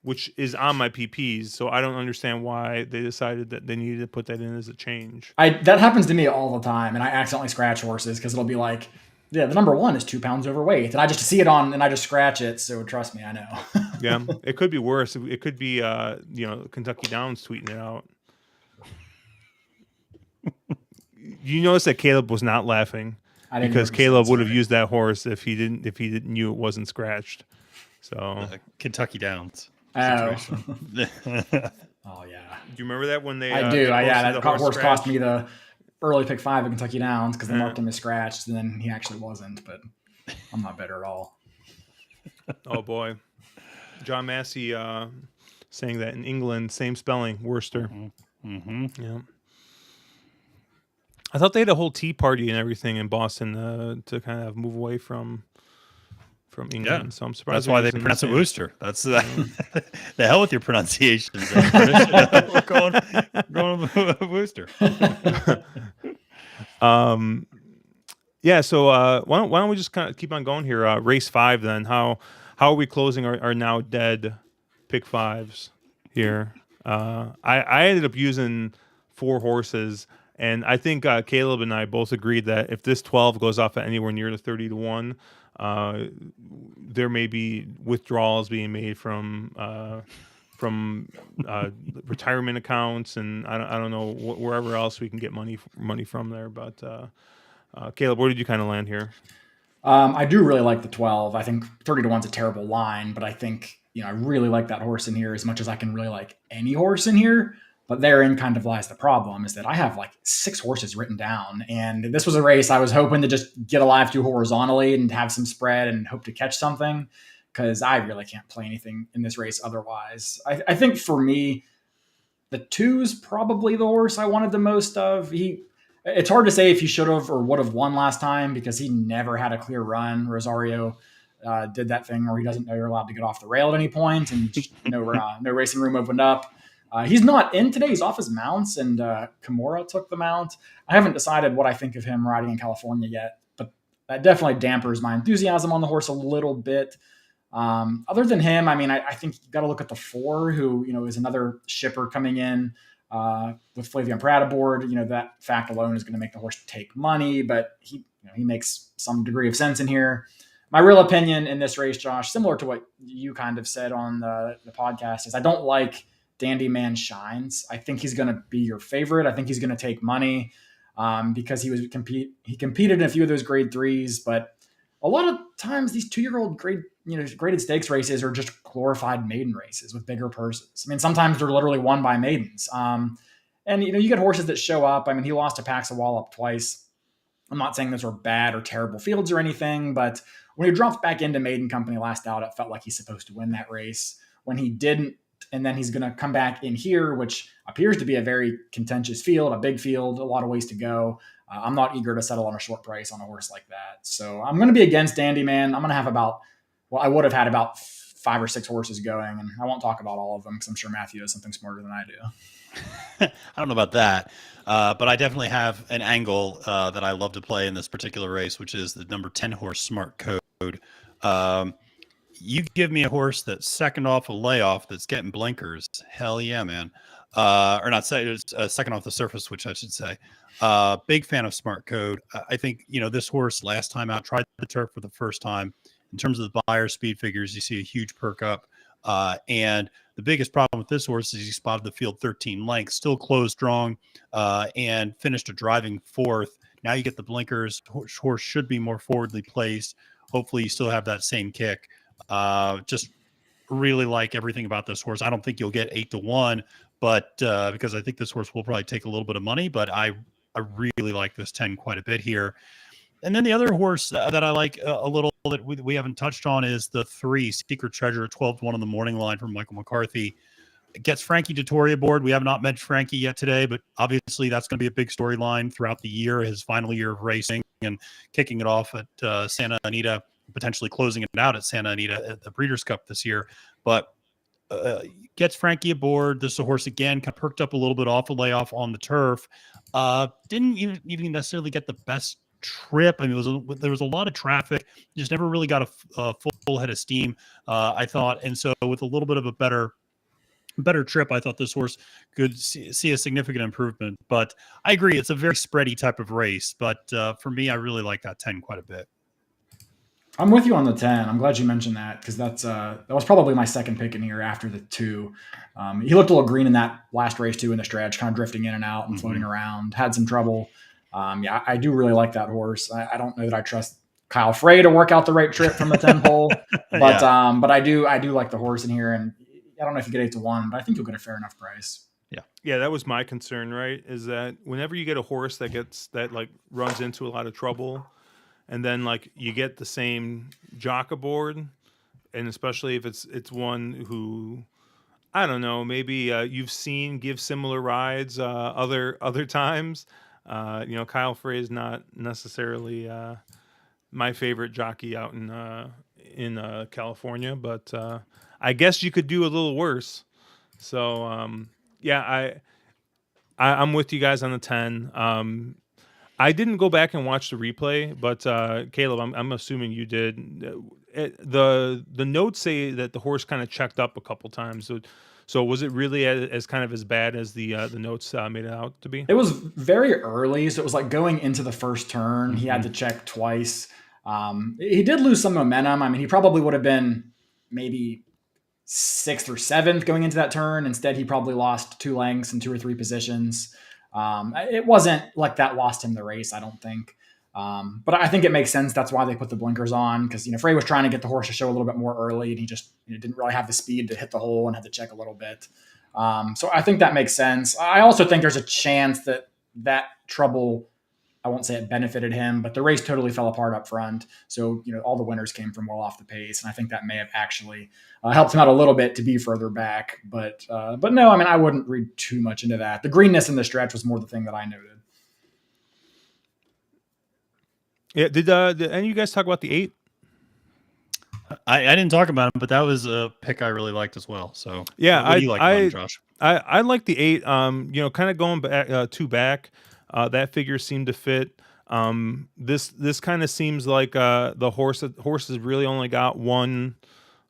which is on my PPs, so I don't understand why they decided that they needed to put that in as a change. That happens to me all the time, and I accidentally scratch horses because it'll be like, yeah, the number 1 is 2 pounds overweight, and I just see it on and I just scratch it. So trust me, I know. Yeah, it could be worse. It could be Kentucky Downs tweeting it out. You notice that Caleb was not laughing I didn't because hear what you Caleb said, would have sorry. used that horse if he didn't knew it wasn't scratched. So Kentucky Downs. Oh. Situation. Oh yeah, do you remember that when they? I do. They Yeah, posted that the horse cost me scratch? the early pick 5 at Kentucky Downs because they Yeah. marked him as scratched, and then he actually wasn't. But I'm not bitter at all. Oh boy, John Massey saying that in England, same spelling, Worcester. Mm-hmm. Yeah. I thought they had a whole tea party and everything in Boston to kind of move away from England. Yeah. So I'm surprised That's why they using the pronounce it same. Worcester. That's the hell with your pronunciations. We're going with Worcester. Yeah. So why don't we just kind of keep on going here? Race 5 then. How are we closing our now dead pick 5s here? I ended up using 4 horses. And I think Caleb and I both agreed that if this 12 goes off at anywhere near the 30-1, there may be withdrawals being made from retirement accounts, and I don't know wherever else we can get money from there. But Caleb, where did you kind of land here? I do really like the 12. I think 30-1's a terrible line, but I think I really like that horse in here as much as I can really like any horse in here. But therein kind of lies the problem, is that I have like 6 horses written down. And this was a race I was hoping to just get a live 2 horizontally and have some spread and hope to catch something, because I really can't play anything in this race otherwise. I think for me, the 2's probably the horse I wanted the most of. It's hard to say if he should have or would have won last time because he never had a clear run. Rosario did that thing where he doesn't know you're allowed to get off the rail at any point, and no racing room opened up. He's not in today. He's off his mounts, and Kimura took the mount. I haven't decided what I think of him riding in California yet, but that definitely dampers my enthusiasm on the horse a little bit. Other than him, I mean, I think you got to look at the 4, who is another shipper coming in with Flavian Pratt aboard. That fact alone is going to make the horse take money, but he makes some degree of sense in here. My real opinion in this race, Josh, similar to what you kind of said on the podcast, is I don't like Dandy Man Shines. I think he's going to be your favorite. I think he's going to take money because he competed in a few of those grade 3s, but a lot of times these 2-year-old graded stakes races are just glorified maiden races with bigger purses. I mean, sometimes they're literally won by maidens. And you get horses that show up. I mean, he lost to Pax Wallop twice. I'm not saying those are bad or terrible fields or anything, but when he dropped back into maiden company last out, it felt like he's supposed to win that race. When he didn't, and then he's going to come back in here, which appears to be a very contentious field, a big field, a lot of ways to go. I'm not eager to settle on a short price on a horse like that. So I'm going to be against Dandy Man. I'm going to have I would have had about 5 or 6 horses going, and I won't talk about all of them because I'm sure Matthew has something smarter than I do. I don't know about that, but I definitely have an angle that I love to play in this particular race, which is the number 10 horse Smart Code. You give me a horse that's second off a layoff that's getting blinkers. Hell yeah, man. or not second off the surface, which I should say. Big fan of Smart Code. I think, this horse last time out tried the turf for the first time. In terms of the Beyer speed figures, you see a huge perk up. And the biggest problem with this horse is he spotted the field 13 lengths, still closed strong, and finished a driving fourth. Now you get the blinkers. Horse should be more forwardly placed. Hopefully you still have that same kick. Just really like everything about this horse. I don't think you'll get 8-1, but because I think this horse will probably take a little bit of money, but I really like this 10 quite a bit here. And then the other horse that I like a little that we haven't touched on is the 3 Secret Treasure, 12-1 on the morning line from Michael McCarthy. It gets Frankie Dettori aboard. We have not mentioned Frankie yet today, but obviously that's going to be a big storyline throughout the year, his final year of racing and kicking it off at Santa Anita, potentially closing it out at Santa Anita at the Breeders' Cup this year. But gets Frankie aboard. This is a horse, again, kind of perked up a little bit off a layoff on the turf. Didn't even necessarily get the best trip. I mean, there was a lot of traffic. Just never really got a full head of steam, I thought. And so with a little bit of a better trip, I thought this horse could see a significant improvement. But I agree, it's a very spready type of race. But for me, I really like that 10 quite a bit. I'm with you on the 10. I'm glad you mentioned that because that was probably my second pick in here after the 2. He looked a little green in that last race too in the stretch, kind of drifting in and out and floating around. Had some trouble. Yeah, I do really like that horse. I don't know that I trust Kyle Frey to work out the right trip from the 10 hole, but but I do like the horse in here, and I don't know if you get 8-1, but I think you'll get a fair enough price. Yeah, that was my concern, right? Is that whenever you get a horse that like runs into a lot of trouble, and then like you get the same jock aboard, and especially if it's one who, I don't know, maybe you've seen give similar rides other times. Kyle Frey is not necessarily my favorite jockey out in California, but I guess you could do a little worse. So yeah, I'm with you guys on the 10. I didn't go back and watch the replay, but Caleb, I'm assuming you did. The notes say that the horse kind of checked up a couple times. So was it really as kind of as bad as the notes made it out to be? It was very early, so it was like going into the first turn. He had to check twice. He did lose some momentum. I mean, he probably would have been maybe 6th or 7th going into that turn. Instead, he probably lost 2 lengths and 2 or 3 positions. It wasn't like that lost him the race, I don't think. But I think it makes sense. That's why they put the blinkers on, because Frey was trying to get the horse to show a little bit more early, and he just didn't really have the speed to hit the hole and had to check a little bit. So I think that makes sense. I also think there's a chance that trouble, I won't say it benefited him, but the race totally fell apart up front. So, all the winners came from well off the pace. And I think that may have actually helped him out a little bit to be further back. But no, I mean, I wouldn't read too much into that. The greenness in the stretch was more the thing that I noted. Yeah. Did any of you guys talk about the 8? I didn't talk about him, but that was a pick I really liked as well. So yeah, what do you like about him, Josh? I like the 8. Kind of going back 2 back. That figure seemed to fit. This kind of seems like the horse has really only got one,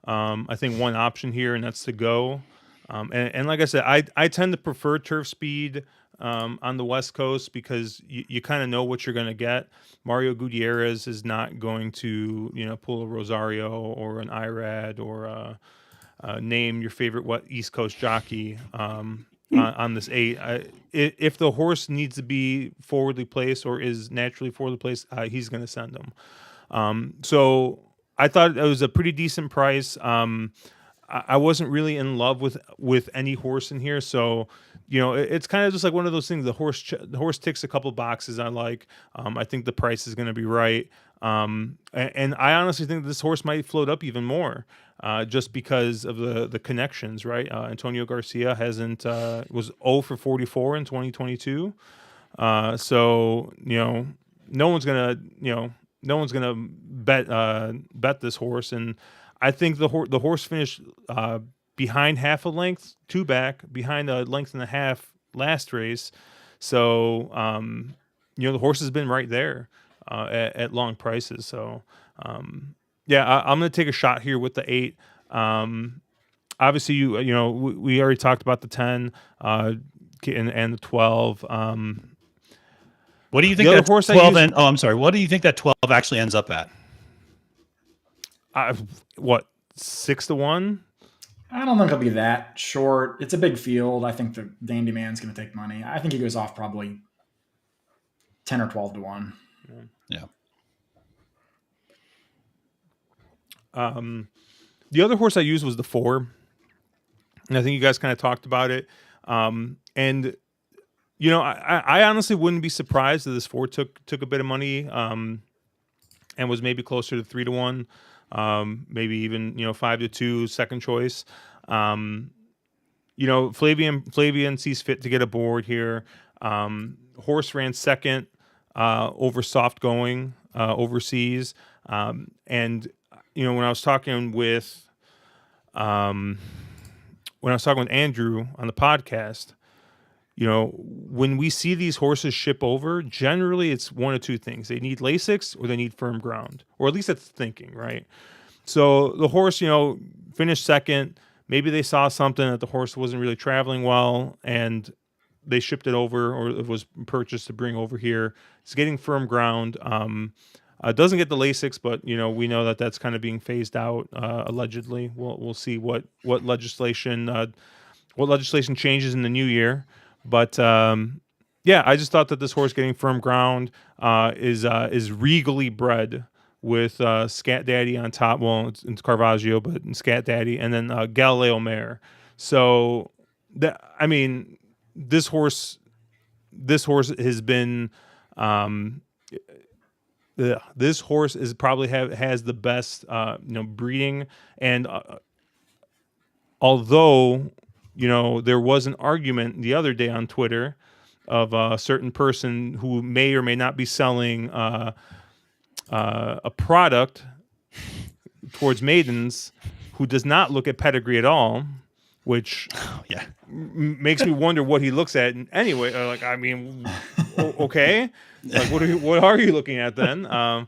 I think one option here, and that's to go. And like I said, I tend to prefer turf speed on the West Coast because you kind of know what you're going to get. Mario Gutierrez is not going to pull a Rosario or an Irad or name your favorite East Coast jockey. On this 8, if the horse needs to be forwardly placed or is naturally forwardly placed, he's going to send them. So I thought it was a pretty decent price. I wasn't really in love with any horse in here, so it's kind of just like one of those things. The horse ticks a couple boxes I like. I think the price is going to be right, and I honestly think this horse might float up even more. Just because of the connections, right? Antonio Garcia was 0 for 44 in 2022. So no one's gonna bet this horse, and I think the horse finished behind half a length, 2 back, behind a length and a half last race. So the horse has been right there at long prices. So. Yeah, I'm going to take a shot here with the 8. obviously, we already talked about the 10 and the 12. What do you think the other that horse 12 I used, I'm sorry. What do you think that 12 actually ends up at? what, 6-1? I don't think it'll be that short. It's a big field. I think the Dandy Man's going to take money. I think he goes off probably 10 or 12 to 1. Yeah. The other horse I used was the 4. And I think you guys kind of talked about it. And I honestly wouldn't be surprised if this 4 took a bit of money and was maybe closer to 3 to 1, maybe even 5 to 2, second choice. Flavian sees fit to get aboard here. Horse ran second over soft going overseas, and when I was talking with Andrew on the podcast. When we see these horses ship over, generally it's one of two things. They need Lasix or they need firm ground, or at least that's the thinking, right? So the horse, finished second. Maybe they saw something that the horse wasn't really traveling well and they shipped it over, or it was purchased to bring over here. It's getting firm ground. Doesn't get the Lasix, but we know that that's kind of being phased out allegedly. We'll see what legislation changes in the new year. But I just thought that this horse getting firm ground is regally bred with Scat Daddy on top. Well, it's Caravaggio, but Scat Daddy, and then Galileo Mare. So this horse has been. This horse is probably has the best breeding, and although there was an argument the other day on Twitter of a certain person who may or may not be selling a product towards maidens who does not look at pedigree at all, which makes me wonder what he looks at. Anyway, okay, what are you looking at then? I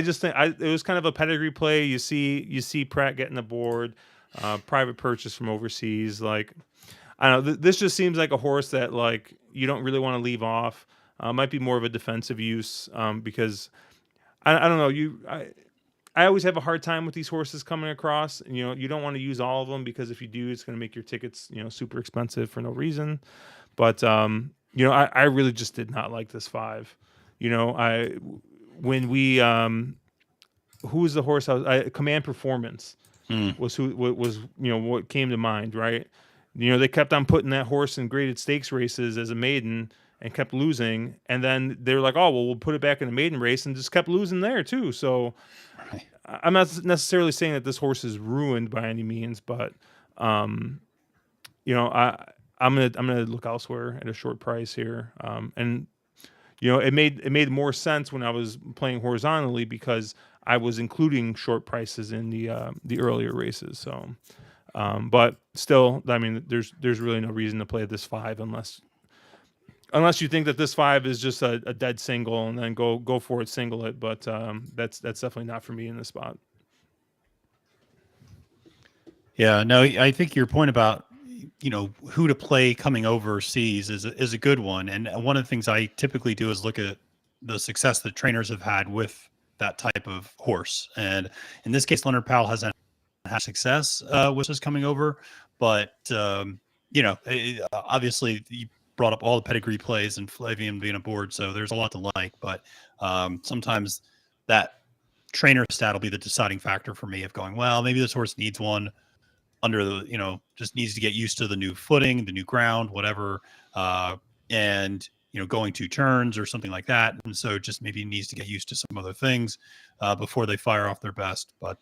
just think it was kind of a pedigree play. You see Pratt getting the board. Private purchase from overseas. I don't know. This just seems like a horse that you don't really want to leave off. Might be more of a defensive use because I don't know. I always have a hard time with these horses coming across. You don't want to use all of them because if you do, it's going to make your tickets super expensive for no reason. But I really just did not like this 5. When we who was the horse? Command Performance. Was what came to mind, right? They kept on putting that horse in graded stakes races as a maiden and kept losing, and then they're like, oh well, we'll put it back in a maiden race, and just kept losing there too. So Right. I'm not necessarily saying that this horse is ruined by any means, but I'm gonna look elsewhere at a short price here, and it made more sense when I was playing horizontally because I was including short prices in the earlier races. So, but still, there's really no reason to play this 5 unless you think that this 5 is just a dead single and then go for it, single it. But that's definitely not for me in this spot. Yeah, no, I think your point about who to play coming overseas is a good one. And one of the things I typically do is look at the success that trainers have had with that type of horse. And in this case, Leonard Powell hasn't had success with his coming over, but obviously you brought up all the pedigree plays and Flavian being aboard, so there's a lot to like. But sometimes that trainer stat will be the deciding factor for me of going, well, maybe this horse needs one under the, just needs to get used to the new footing, the new ground, whatever, and going 2 turns or something like that. And so just maybe needs to get used to some other things before they fire off their best. But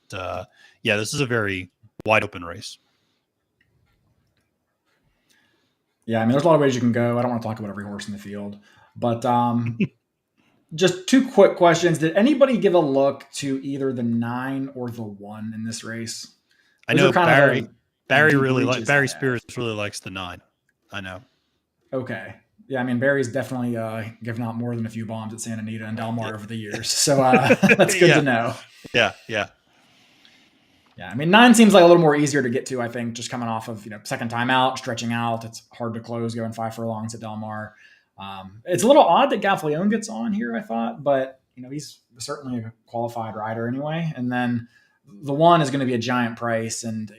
this is a very wide open race. Yeah, there's a lot of ways you can go. I don't want to talk about every horse in the field, but just 2 quick questions. Did anybody give a look to either the 9 or the 1 in this race? I know Barry Barry Spears really likes the 9. I know. Okay. Yeah, Barry's definitely given out more than a few bombs at Santa Anita and Del Mar over the years. So that's good to know. Yeah. Yeah, I mean 9 seems like a little more easier to get to. I think just coming off of second time out, stretching out, it's hard to close going 5 furlongs at Del Mar. It's a little odd that Gaffalione gets on here, I thought, but he's certainly a qualified rider anyway. And then the 1 is going to be a giant price, and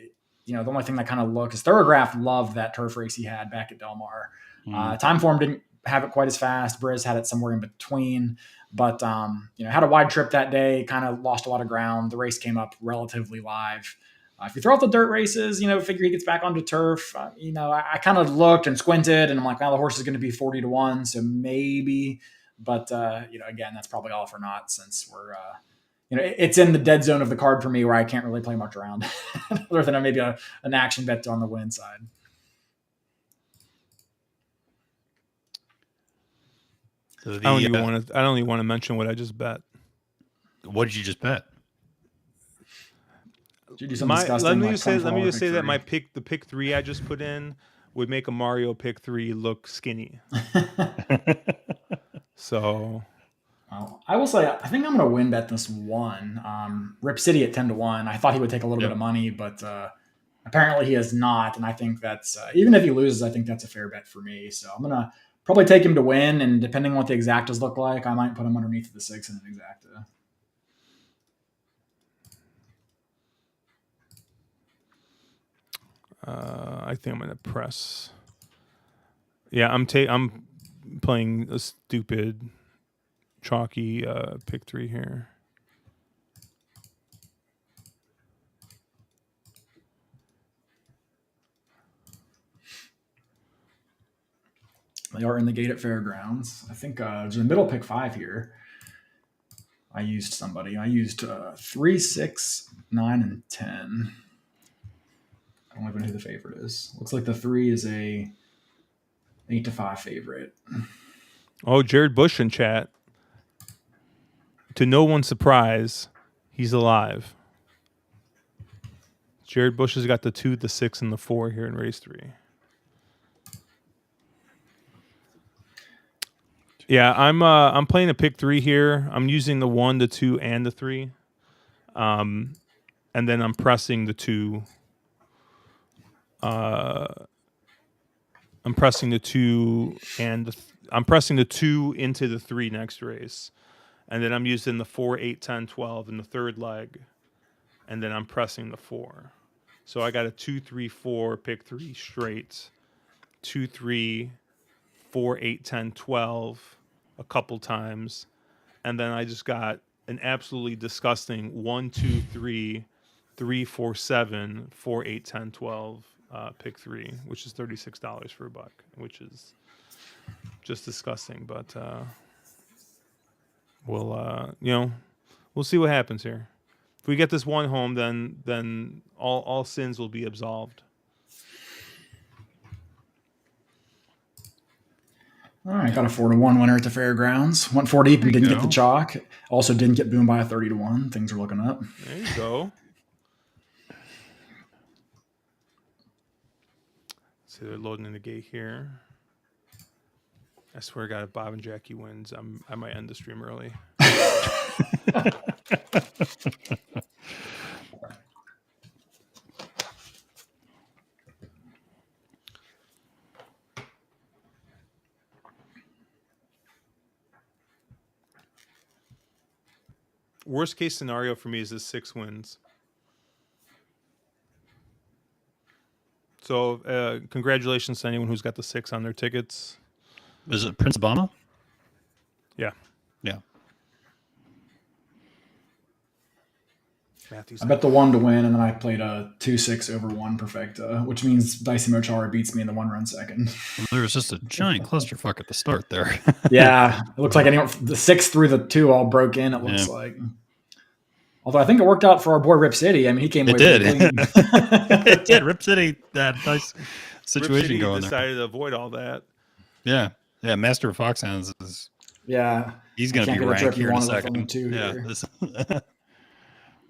the only thing that kind of look is Thoroughgraph loved that turf race he had back at Del Mar. Timeform didn't have it quite as fast. Briz had it somewhere in between. But, had a wide trip that day, kind of lost a lot of ground. The race came up relatively live. If you throw out the dirt races, figure he gets back onto turf. I kind of looked and squinted, and I'm like, well, the horse is going to be 40-1, so maybe. But, again, that's probably all for naught since we're, it's in the dead zone of the card for me where I can't really play much around other than maybe an action bet on the win side. So I don't even want to mention what I just bet. What did you just bet? Did you do something disgusting? Let me just say that the pick 3 I just put in would make a Mario pick 3 look skinny. So, well, I will say I think I'm going to win bet this one. Rip City at 10-1. I thought he would take a little bit of money, but apparently he has not. And I think that's even if he loses, I think that's a fair bet for me. So I'm going to probably take him to win, and depending on what the exactas look like, I might put him underneath the 6 in an exacta. I think I'm going to press. Yeah, I'm playing a stupid, chalky pick 3 here. They are in the gate at Fairgrounds. I think there's a middle pick 5 here. I used 3, 6, 9, and 10. I don't even know who the favorite is. Looks like the 3 is a 8-5 favorite. Oh, Jared Bush in chat. To no one's surprise, he's alive. Jared Bush has got the 2, the 6, and the 4 here in race 3. Yeah, I'm playing a pick 3 here. I'm using the 1, the 2, and the 3. And then I'm pressing the 2. I'm pressing the 2 and I'm pressing the 2 into the 3 next race. And then I'm using the 4, 8, 10, 12 in the third leg. And then I'm pressing the 4. So I got a 2, 3, 4, pick 3 straight. 2, 3, 4, 8, 10, 12 a couple times. And then I just got an absolutely disgusting 1, 2, 3, 3, 4, 7, 4, 8, 10, 12 pick 3, which is $36 for $1, which is just disgusting. But we'll see what happens here. If we get this one home, then all sins will be absolved. All right, got a 4-1 winner at the Fairgrounds. Went 4 deep and didn't get the chalk. Also didn't get boomed by a 30-1. Things are looking up. There you go. See, they're loading in the gate here. I swear to God, if Bob and Jackie wins, I might end the stream early. Worst case scenario for me is this 6 wins. So congratulations to anyone who's got the 6 on their tickets. Is it Prince Obama? Yeah. Yeah. I bet the 1 to win, and then I played a 2-6 over 1 perfecta, which means Dicey Mochara beats me in the 1-run second. Well, there was just a giant clusterfuck at the start there. Yeah, it looks like the 6 through the 2 all broke in. It looks like. Although I think it worked out for our boy Rip City. I mean, he came. It did. It did. Rip City had a nice situation Rip City going decided to avoid all that. Yeah. Yeah. Master of Foxhounds is. Yeah. He's going to be ranked here in a second. Yeah.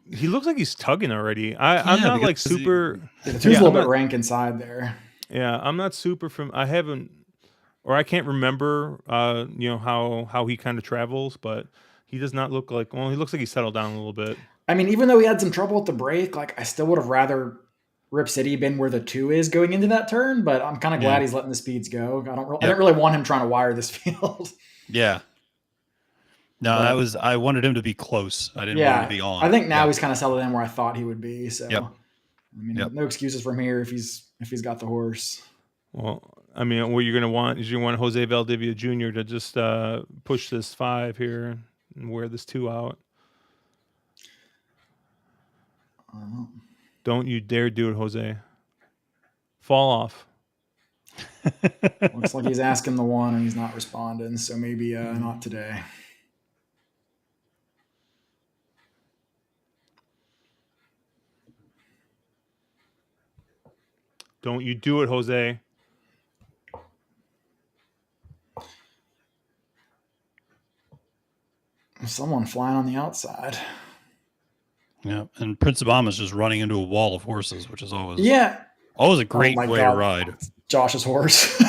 He looks like he's tugging already. I'm not like super. The 2's a little bit rank inside there. Yeah, I'm not super I can't remember. How he kind of travels, but he does not look like. Well, he looks like he's settled down a little bit. I mean, even though he had some trouble at the break, like I still would have rather Rip City been where the 2 is going into that turn, but I'm kind of glad Yeah. he's letting the speeds go. I Yep. didn't really want him trying to wire this field. Yeah. No, But I wanted him to be close. I didn't want him to yeah, be on. I think now Yeah. he's kind of settled in where I thought he would be. So Yep. I mean, Yep. no excuses from here if he's got the horse. Well, I mean, what you're going to want is you want Jose Valdivia Jr. to just push this 5 here and wear this 2 out. Don't you dare do it, Jose. Fall off. Looks like he's asking the 1 and he's not responding. So maybe not today. Don't you do it, Jose. Someone flying on the outside. Yeah. And Prince Obama's just running into a wall of horses, which is always a great my way God. to ride. Josh's horse.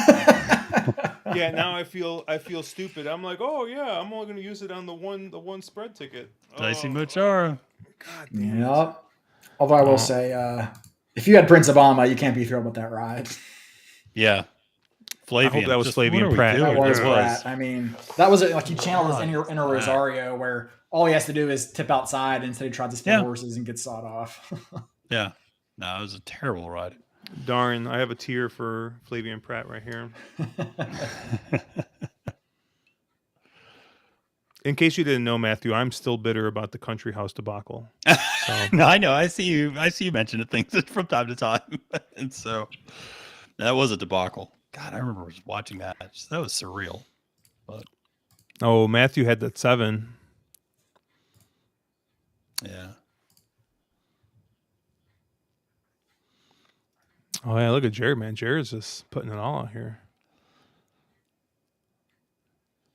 Yeah, now I feel stupid. I'm like, oh yeah, I'm only going to use it on the one spread ticket. Dicey Mochara. God damn. Yep. Although I will say, if you had Prince Obama, you can't be thrilled with that ride. Yeah. Flavian. I hope that was Just, Flavian what are we Pratt. doing? That was It Pratt. I mean, that was like he channeled his God, inner Rosario, where all he has to do is tip outside, and instead he tries to spin horses and gets sawed off. Yeah. No, it was a terrible ride. Darn, I have a tear for Flavian Pratt right here. In case you didn't know, Matthew, I'm still bitter about the country house debacle. So. No, I know. I see you mention things from time to time. And so that was a debacle. God, I remember watching that. That was surreal. But Oh, Matthew had that 7. yeah. Oh yeah, look at Jared, man. Jared's just putting it all out here.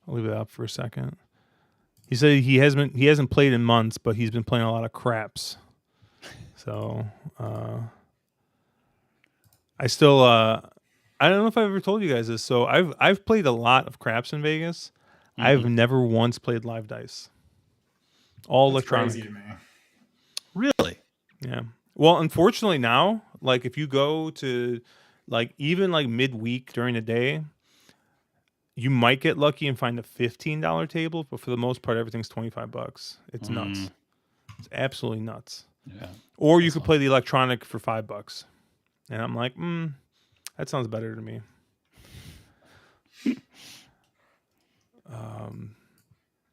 I'll leave it up for a second. He said he hasn't played in months, but he's been playing a lot of craps. So I still I don't know if I've ever told you guys this. So I've played a lot of craps in Vegas. Mm-hmm. I've never once played live dice. All That's electronic. crazy to me. Really? Yeah. Well, unfortunately now, like if you go to like even like midweek during the day, you might get lucky and find a $15 table, but for the most part, everything's $25. It's nuts. It's absolutely nuts. Yeah. Or you could play the electronic for $5. And I'm like, that sounds better to me.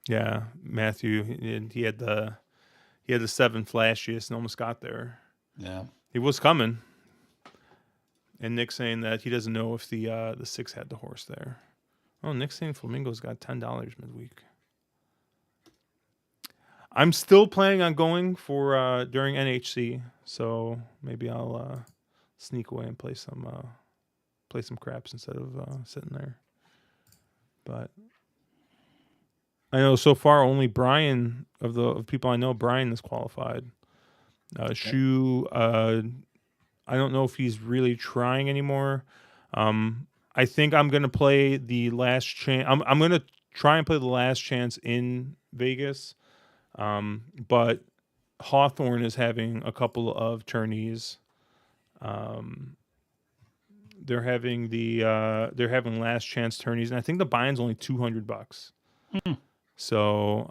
Yeah, Matthew, he had the 7 flashiest and almost got there. Yeah. He was coming. And Nick's saying that he doesn't know if the 6 had the horse there. Oh, Nick's saying Flamingo's got $10 midweek. I'm still planning on going for during NHC, so maybe I'll sneak away and play some craps instead of sitting there. But I know so far only Brian of people I know, Brian is qualified. Shu, I don't know if he's really trying anymore. I think I'm gonna play the last chance. I'm gonna try and play the last chance in Vegas. But Hawthorne is having a couple of tourneys. They're having last chance tourneys, and I think the buy-in's only $200. So,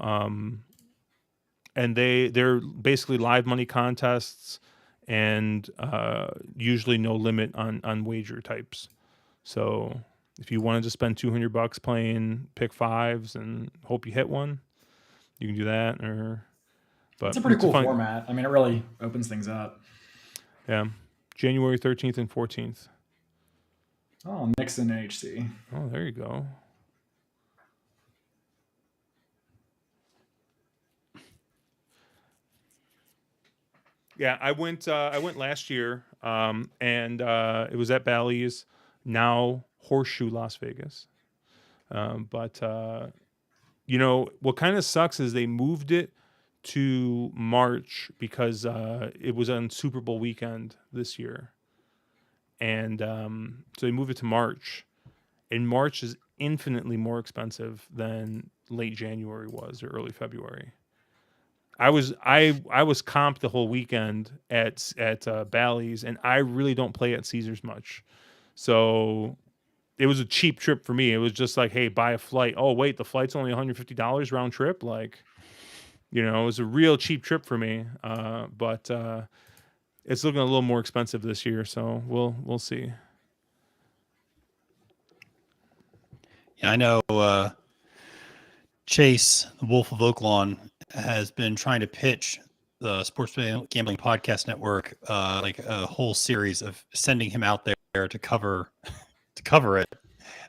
and they're basically live money contests, and usually no limit on wager types. So, if you wanted to spend $200 playing pick 5s and hope you hit one, you can do that. But it's a pretty cool format. I mean, it really opens things up. Yeah, January 13th and 14th. Oh, Nixon HC. Oh, there you go. Yeah, I went last year, and it was at Bally's, now Horseshoe Las Vegas. But you know what kind of sucks is they moved it to March because it was on Super Bowl weekend this year, and so they moved it to March, and March is infinitely more expensive than late January was or early February. I was comped the whole weekend at Bally's, and I really don't play at Caesars much, so it was a cheap trip for me. It was just like, hey, buy a flight. Oh wait, the flight's only $150 round trip. Like, it was a real cheap trip for me. But it's looking a little more expensive this year, so we'll see. Yeah, I know. Chase, the Wolf of Oaklawn, has been trying to pitch the Sports Gambling Podcast Network like a whole series of sending him out there to cover it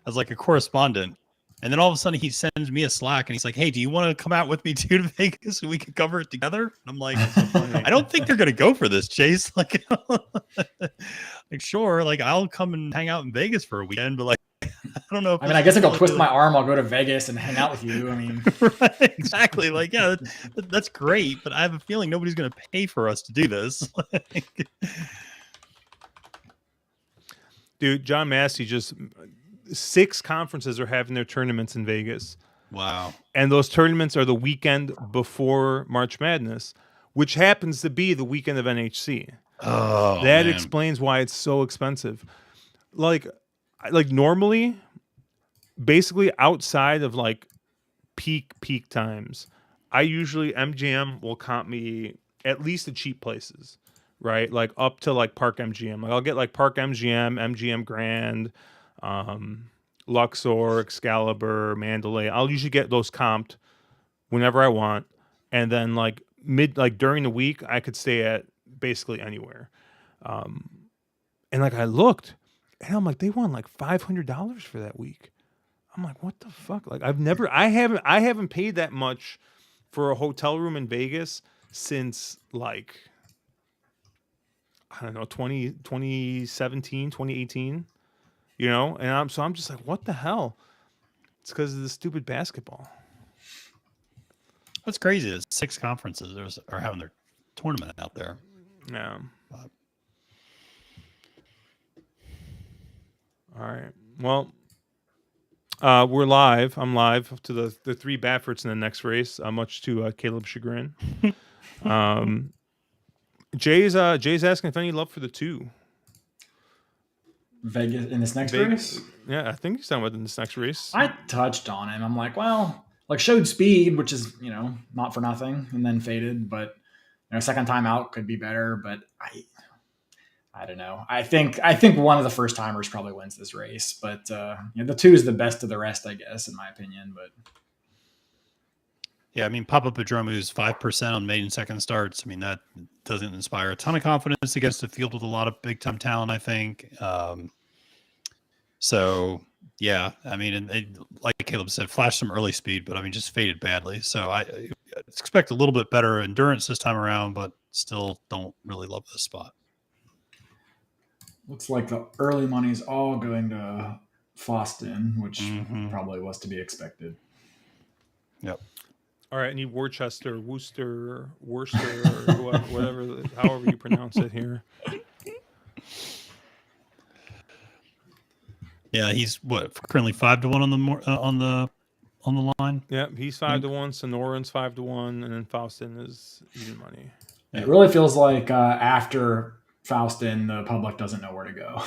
as like a correspondent. And then all of a sudden he sends me a Slack and he's like, hey, do you want to come out with me too to Vegas so we can cover it together? And I'm like, I don't think they're going to go for this, Chase. Like, like, sure, like I'll come and hang out in Vegas for a weekend, but like, I don't know. I guess if I'll twist my arm, I'll go to Vegas and hang out with you. I mean, right, exactly. Like, yeah, that's great, but I have a feeling nobody's going to pay for us to do this. Dude, John Massey, just 6 conferences are having their tournaments in Vegas. Wow. And those tournaments are the weekend before March Madness, which happens to be the weekend of NHC. Oh, that man. explains why it's so expensive. Like normally, basically outside of like peak times, I usually MGM will comp me at least the cheap places, right? Like up to like Park MGM. Like I'll get like Park MGM, MGM Grand, Luxor, Excalibur, Mandalay. I'll usually get those comped whenever I want, and then like during the week, I could stay at basically anywhere. And like I looked, and I'm like, they want like $500 for that week. I'm like, what the fuck? Like I haven't paid that much for a hotel room in Vegas since like, I don't know, 2017, 2018, and I'm just like, what the hell? It's because of the stupid basketball. What's crazy is 6 conferences are having their tournament out there. Yeah. All right. Well, we're live. I'm live to the 3 Bafferts in the next race, much to Caleb's chagrin. Jay's asking if any love for the 2. Vegas in this next Vegas. race? Yeah, I think he's talking about in this next race. I touched on him. I'm like, well, like showed speed, which is, not for nothing, and then faded. But, second time out could be better. But I don't know. I think one of the first timers probably wins this race. But, the 2 is the best of the rest, I guess, in my opinion. But yeah, I mean, Papa Padromu's 5% on maiden second starts. I mean, that doesn't inspire a ton of confidence against a field with a lot of big time talent, I think. So yeah, I mean, and like Caleb said, flashed some early speed, but I mean, just faded badly. So I expect a little bit better endurance this time around, but still don't really love this spot. looks like the early money's all going to Foston, which probably was to be expected. Yep. All right, I need Worcester, or whatever, however you pronounce it here. Yeah, he's currently 5-1 on the line. Yeah, he's 5-1. Sonoran's 5-1, and then Faustin is even money. It really feels like after Faustin, the public doesn't know where to go.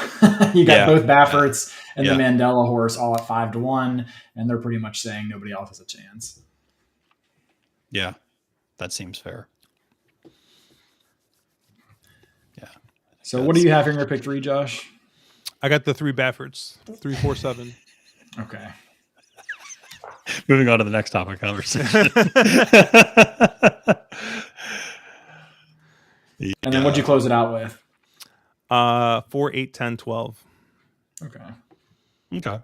You got both Bafferts and the Mandela horse all at 5-1, and they're pretty much saying nobody else has a chance. Yeah, that seems fair. Yeah. So what do you have in your pick 3, Josh? I got the 3 Bafferts, 3, 4, 7. Okay. Moving on to the next topic conversation. And then what'd you close it out with? 4, 8, 10, 12. Okay.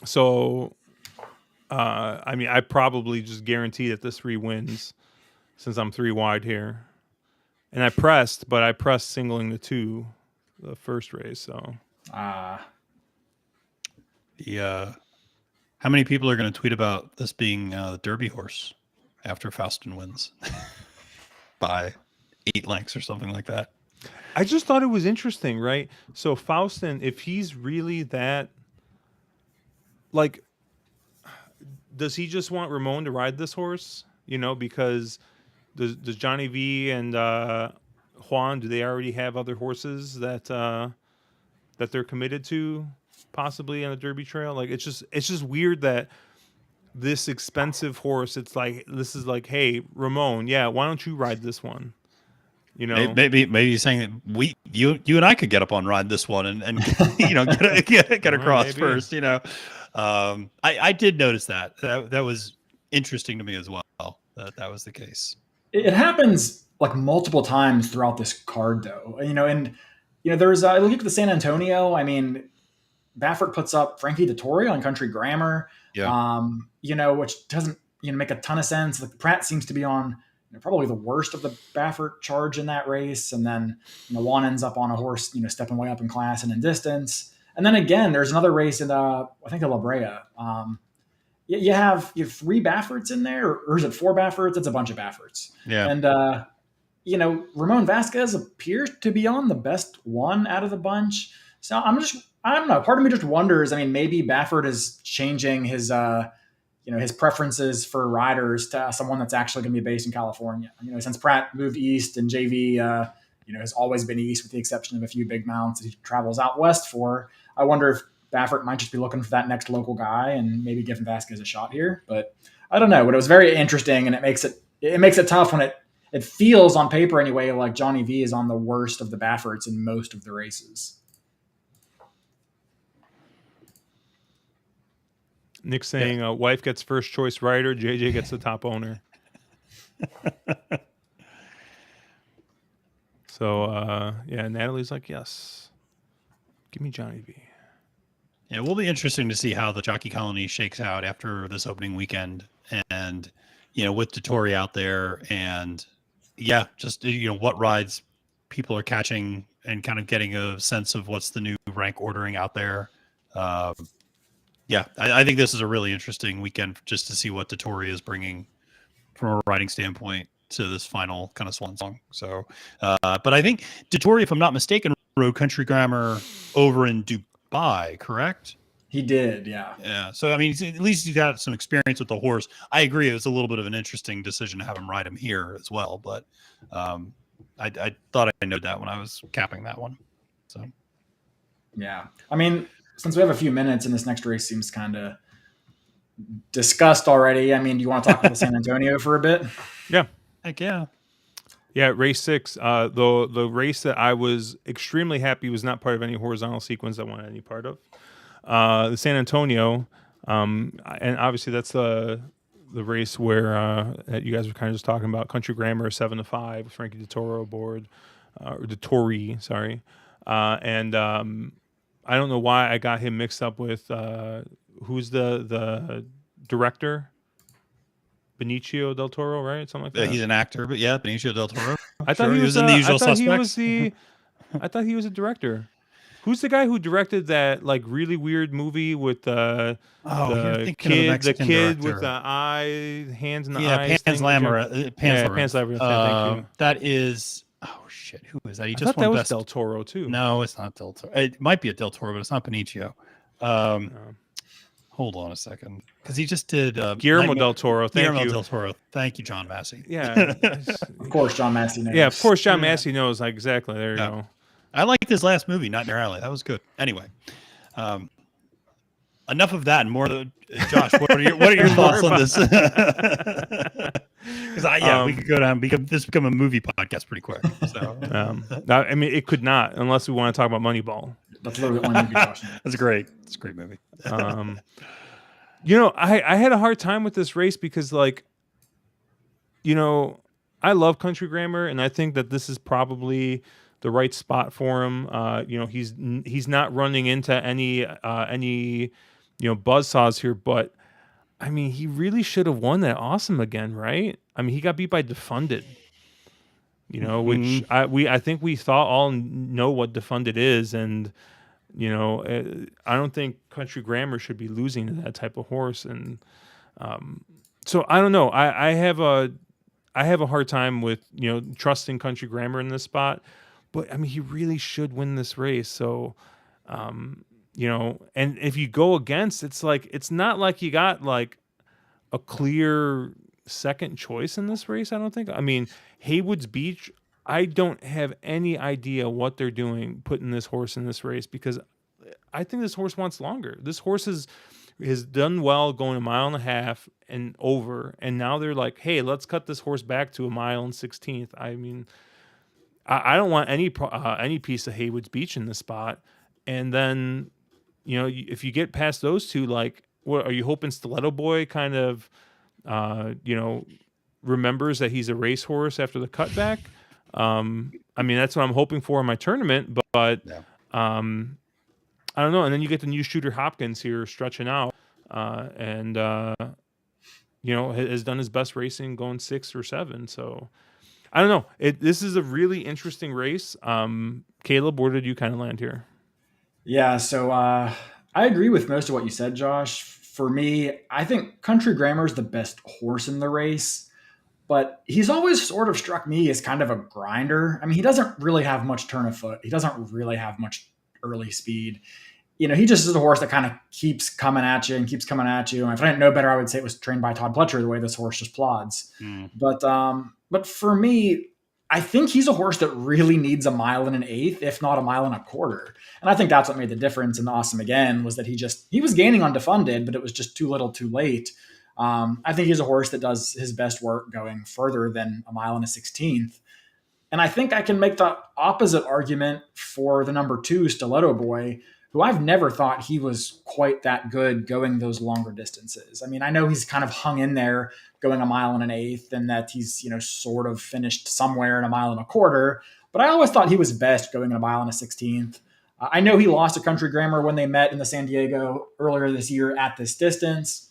So, I mean, I probably just guarantee that this 3 wins since I'm 3 wide here. And I pressed singling the 2 the first race. So, yeah. How many people are going to tweet about this being the Derby horse after Faustin wins by 8 lengths or something like that? I just thought it was interesting, right? So Faustin, if he's really that, like, does he just want Ramon to ride this horse? because does Johnny V and Juan, do they already have other horses that they're committed to, possibly on the Derby Trail? Like it's just weird that this expensive horse, it's like this is like, hey, Ramon, yeah, why don't you ride this one? Maybe he's saying that you and I could get up on ride this one and get across maybe. first. I did notice that was interesting to me as well. That was the case. It happens like multiple times throughout this card, though. There's look at the San Antonio. I mean, Baffert puts up Frankie Dettori on Country Grammar. Yeah. Which doesn't make a ton of sense. Like Pratt seems to be on probably the worst of the Baffert charge in that race, and then Juan ends up on a horse stepping way up in class and in distance. And then again, there's another race in I think the La Brea. You have 3 Bafferts in there, or is it 4 Bafferts? It's a bunch of Bafferts. Yeah. And Ramon Vasquez appears to be on the best one out of the bunch. So I don't know. Part of me just wonders. I mean, maybe Baffert is changing his his preferences for riders to someone that's actually going to be based in California. Since Pratt moved east and JV, has always been east with the exception of a few big mounts that he travels out west for. I wonder if Baffert might just be looking for that next local guy and maybe giving Vasquez a shot here. But I don't know. But it was very interesting, and it makes it tough when it feels on paper anyway like Johnny V is on the worst of the Bafferts in most of the races. Nick saying, wife gets first choice rider, JJ gets the top owner. So, Natalie's like, yes. Give me Johnny V. Yeah, it will be interesting to see how the jockey colony shakes out after this opening weekend. And, with Dettori out there and, just, what rides people are catching and kind of getting a sense of what's the new rank ordering out there. I think this is a really interesting weekend just to see what Dettori is bringing from a riding standpoint to this final kind of swan song. So, but I think Dettori, if I'm not mistaken, rode Country Grammar over in Dubai, correct? He did, yeah. Yeah. So, I mean, at least he's got some experience with the horse. I agree. It was a little bit of an interesting decision to have him ride him here as well. But I thought I noted that when I was capping that one. So, yeah. I mean, since we have a few minutes and this next race seems kind of discussed already, I mean, do you want to talk about the San Antonio for a bit? Yeah. Heck yeah. Yeah, race 6. The race that I was extremely happy was not part of any horizontal sequence I wanted any part of. The San Antonio, and obviously that's the race where that you guys were kind of just talking about. Country Grammar 7-5 with Frankie Dettori aboard, or Dettori, sorry, and I don't know why I got him mixed up with who's the director. Benicio del Toro, right? Something like that. He's an actor, but yeah, Benicio del Toro. I thought he was in The Usual Suspects. I thought he was a director. Who's the guy who directed that like really weird movie with the kid with the hands in the eyes? Pan's Labyrinth. Pan's Labyrinth. Thank you. That is. Oh shit! Who is that? He I thought that was Del Toro too. No, it's not Del Toro. It might be a Del Toro, but it's not Benicio. Hold on a second, because he just did Guillermo del Toro. Guillermo del Toro. Thank you, John Massey. Yeah, of course, John Massey knows. Yeah, of course, John Massey knows. Like exactly. There you go. I liked his last movie, Not in Your Alley. That was good. Anyway, enough of that and more. Josh, what are your thoughts on this? Because we could go down. This become a movie podcast pretty quick. So, I mean, it could not unless we want to talk about Moneyball. That's literally one movie. That's great. It's a great movie. I had a hard time with this race because, like, I love Country Grammar, and I think that this is probably the right spot for him. He's not running into any buzzsaws here, but I mean, he really should have won that Awesome again, right? I mean, he got beat by Defunded. Which I think we all know what Defunded is, and I don't think Country Grammar should be losing to that type of horse, and so I don't know. I have a hard time with trusting Country Grammar in this spot, but I mean he really should win this race. So and if you go against, it's like it's not like you got like a clear second choice in this race, I don't think. I mean, Haywood's Beach, I don't have any idea what they're doing putting this horse in this race, because I think this horse wants longer. This horse has done well going a mile and a half and over, and now they're like, hey, let's cut this horse back to a mile and 16th. I mean, I don't want any piece of Haywood's Beach in this spot. And then, if you get past those two, like, what are you hoping Stiletto Boy kind of, remembers that he's a racehorse after the cutback? I mean, that's what I'm hoping for in my tournament, but Yeah. I don't know. And then you get the new Shooter Hopkins here stretching out, and has done his best racing going 6 or 7. So I don't know. This is a really interesting race. Caleb, where did you kind of land here? Yeah, so I agree with most of what you said, Josh. For me, I think Country Grammar is the best horse in the race, but he's always sort of struck me as kind of a grinder. I mean, he doesn't really have much turn of foot. He doesn't really have much early speed. He just is a horse that kind of keeps coming at you and keeps coming at you. And if I didn't know better, I would say it was trained by Todd Pletcher, the way this horse just plods. But for me, I think he's a horse that really needs a mile and an eighth, if not a mile and a quarter. And I think that's what made the difference in the Awesome Again, was that he was gaining on defunded, but it was just too little too late. I think he's a horse that does his best work going further than a mile and a 16th. And I think I can make the opposite argument for the number 2, Stiletto Boy, who I've never thought he was quite that good going those longer distances. I mean, I know he's kind of hung in there going a mile and an eighth, and that he's, sort of finished somewhere in a mile and a quarter, but I always thought he was best going in a mile and a 16th. I know he lost to Country Grammar when they met in the San Diego earlier this year at this distance,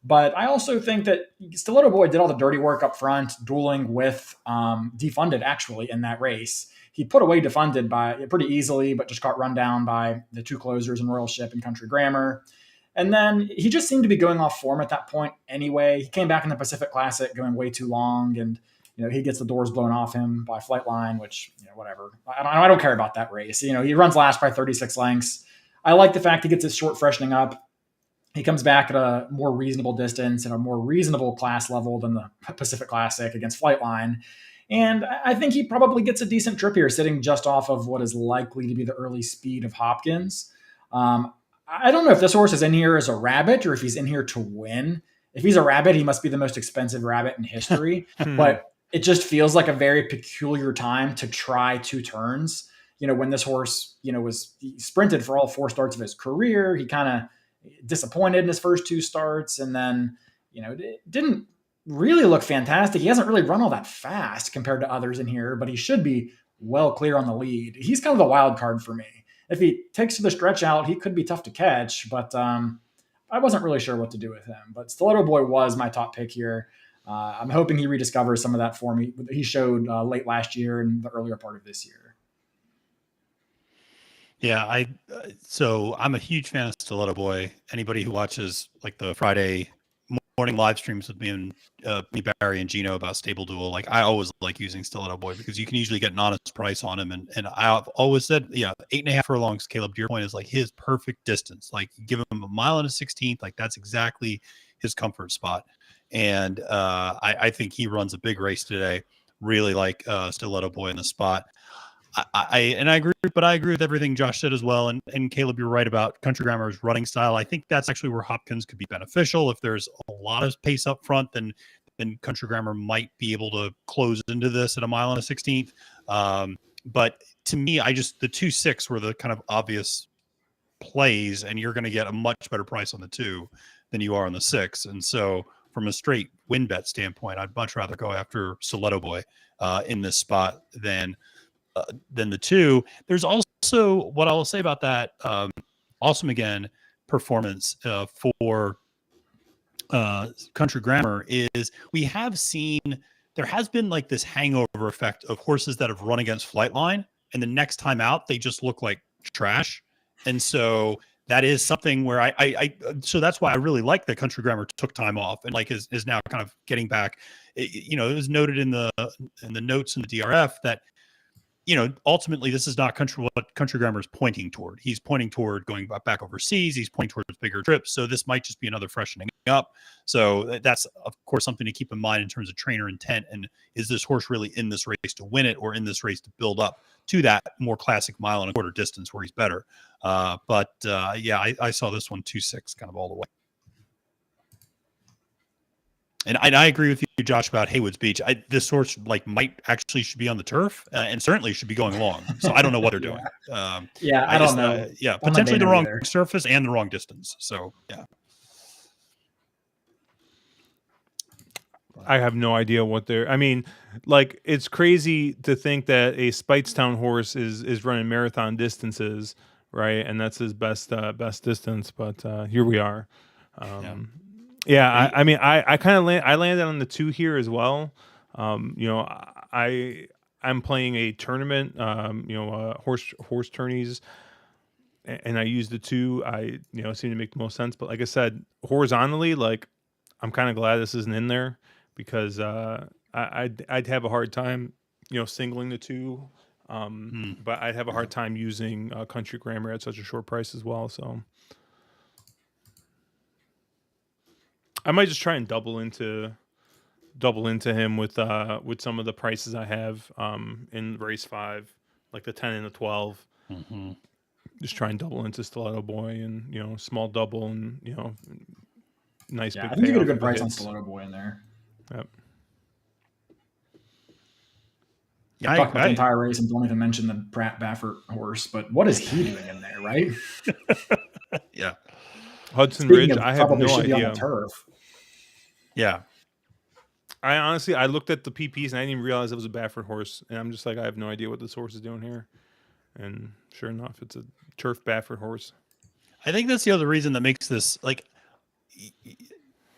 but I also think that Stiletto Boy did all the dirty work up front, dueling with Defunded actually in that race. He put away Defunded pretty easily, but just got run down by the 2 closers in Royal Ship and Country Grammar. And then he just seemed to be going off form at that point anyway. He came back in the Pacific Classic going way too long, and he gets the doors blown off him by Flightline, which, whatever. I don't care about that race. He runs last by 36 lengths. I like the fact he gets his short freshening up. He comes back at a more reasonable distance and a more reasonable class level than the Pacific Classic against Flightline. And I think he probably gets a decent trip here, sitting just off of what is likely to be the early speed of Hopkins. I don't know if this horse is in here as a rabbit or if he's in here to win. If he's a rabbit, he must be the most expensive rabbit in history. But it just feels like a very peculiar time to try 2 turns. When this horse, he sprinted for all 4 starts of his career. He kind of disappointed in his first 2 starts, and then, it didn't really look fantastic. He hasn't really run all that fast compared to others in here, but he should be well clear on the lead. He's kind of the wild card for me. If he takes to the stretch out, he could be tough to catch, but I wasn't really sure what to do with him. But Stiletto Boy was my top pick here. I'm hoping he rediscovers some of that form he showed late last year and the earlier part of this year. Yeah, so I'm a huge fan of Stiletto Boy. Anybody who watches like the Friday morning live streams with me and me, Barry, and Gino about Stable Duel, like I always like using Stiletto Boy because you can usually get an honest price on him. And I've always said, 8.5 furlongs, Caleb, to your point, is like his perfect distance. Like you give him a mile and a 16th, like that's exactly his comfort spot. And I think he runs a big race today. Really like Stiletto Boy in the spot. I agree, but I agree with everything Josh said as well. And Caleb, you're right about Country Grammar's running style. I think that's actually where Hopkins could be beneficial. If there's a lot of pace up front, then Country Grammar might be able to close into this at a mile and a 16th. But to me, the 2-6 were the kind of obvious plays, and you're going to get a much better price on the 2 than you are on the 6. And so from a straight win bet standpoint, I'd much rather go after Stiletto Boy in this spot than the 2. There's also what I'll say about that Awesome Again performance for Country Grammar is we have seen there has been like this hangover effect of horses that have run against Flightline, and the next time out they just look like trash. And so that is something where so that's why I really like that Country Grammar took time off and like is now kind of getting back. It was noted in the notes in the DRF that ultimately this is not what Country Grammar is pointing toward. He's pointing toward going back overseas. He's pointing towards bigger trips. So this might just be another freshening up. So that's, of course, something to keep in mind in terms of trainer intent. And is this horse really in this race to win it, or in this race to build up to that more classic 1.25 mile distance where he's better? I saw this one 2-6 kind of all the way. And I agree with you, Josh, about Haywood's Beach. This horse might actually should be on the turf, and certainly should be going long. So I don't know what they're doing. I don't know. Potentially the wrong surface and the wrong distance. So yeah. I have no idea what they're. I mean, it's crazy to think that a Speightstown horse is running marathon distances, right? And that's his best distance. But here we are. I mean, I kind of landed on the 2 here as well. I'm playing a tournament, horse tourneys, and I use the 2. Seem to make the most sense. But like I said, horizontally, I'm kind of glad this isn't in there, because I'd have a hard time, singling the 2. But I'd have a hard time using Country Grammar at such a short price as well. So I might just try and double into him with some of the prices I have in race 5, like the 10 and the 12. Mm-hmm. Just try and double into Stiletto Boy, and small double, and nice big. I think you get a good price on Stiletto Boy in there. Yep. Yeah, I talked about the entire race and don't even mention the Pratt Baffert horse, but what is he doing in there, right? Yeah. Hudson Ridge, I have no idea. Be on the turf. Yeah. I looked at the PPs and I didn't even realize it was a Baffert horse, and I'm just like, I have no idea what this horse is doing here. And sure enough, it's a turf Baffert horse. I think that's the other reason that makes this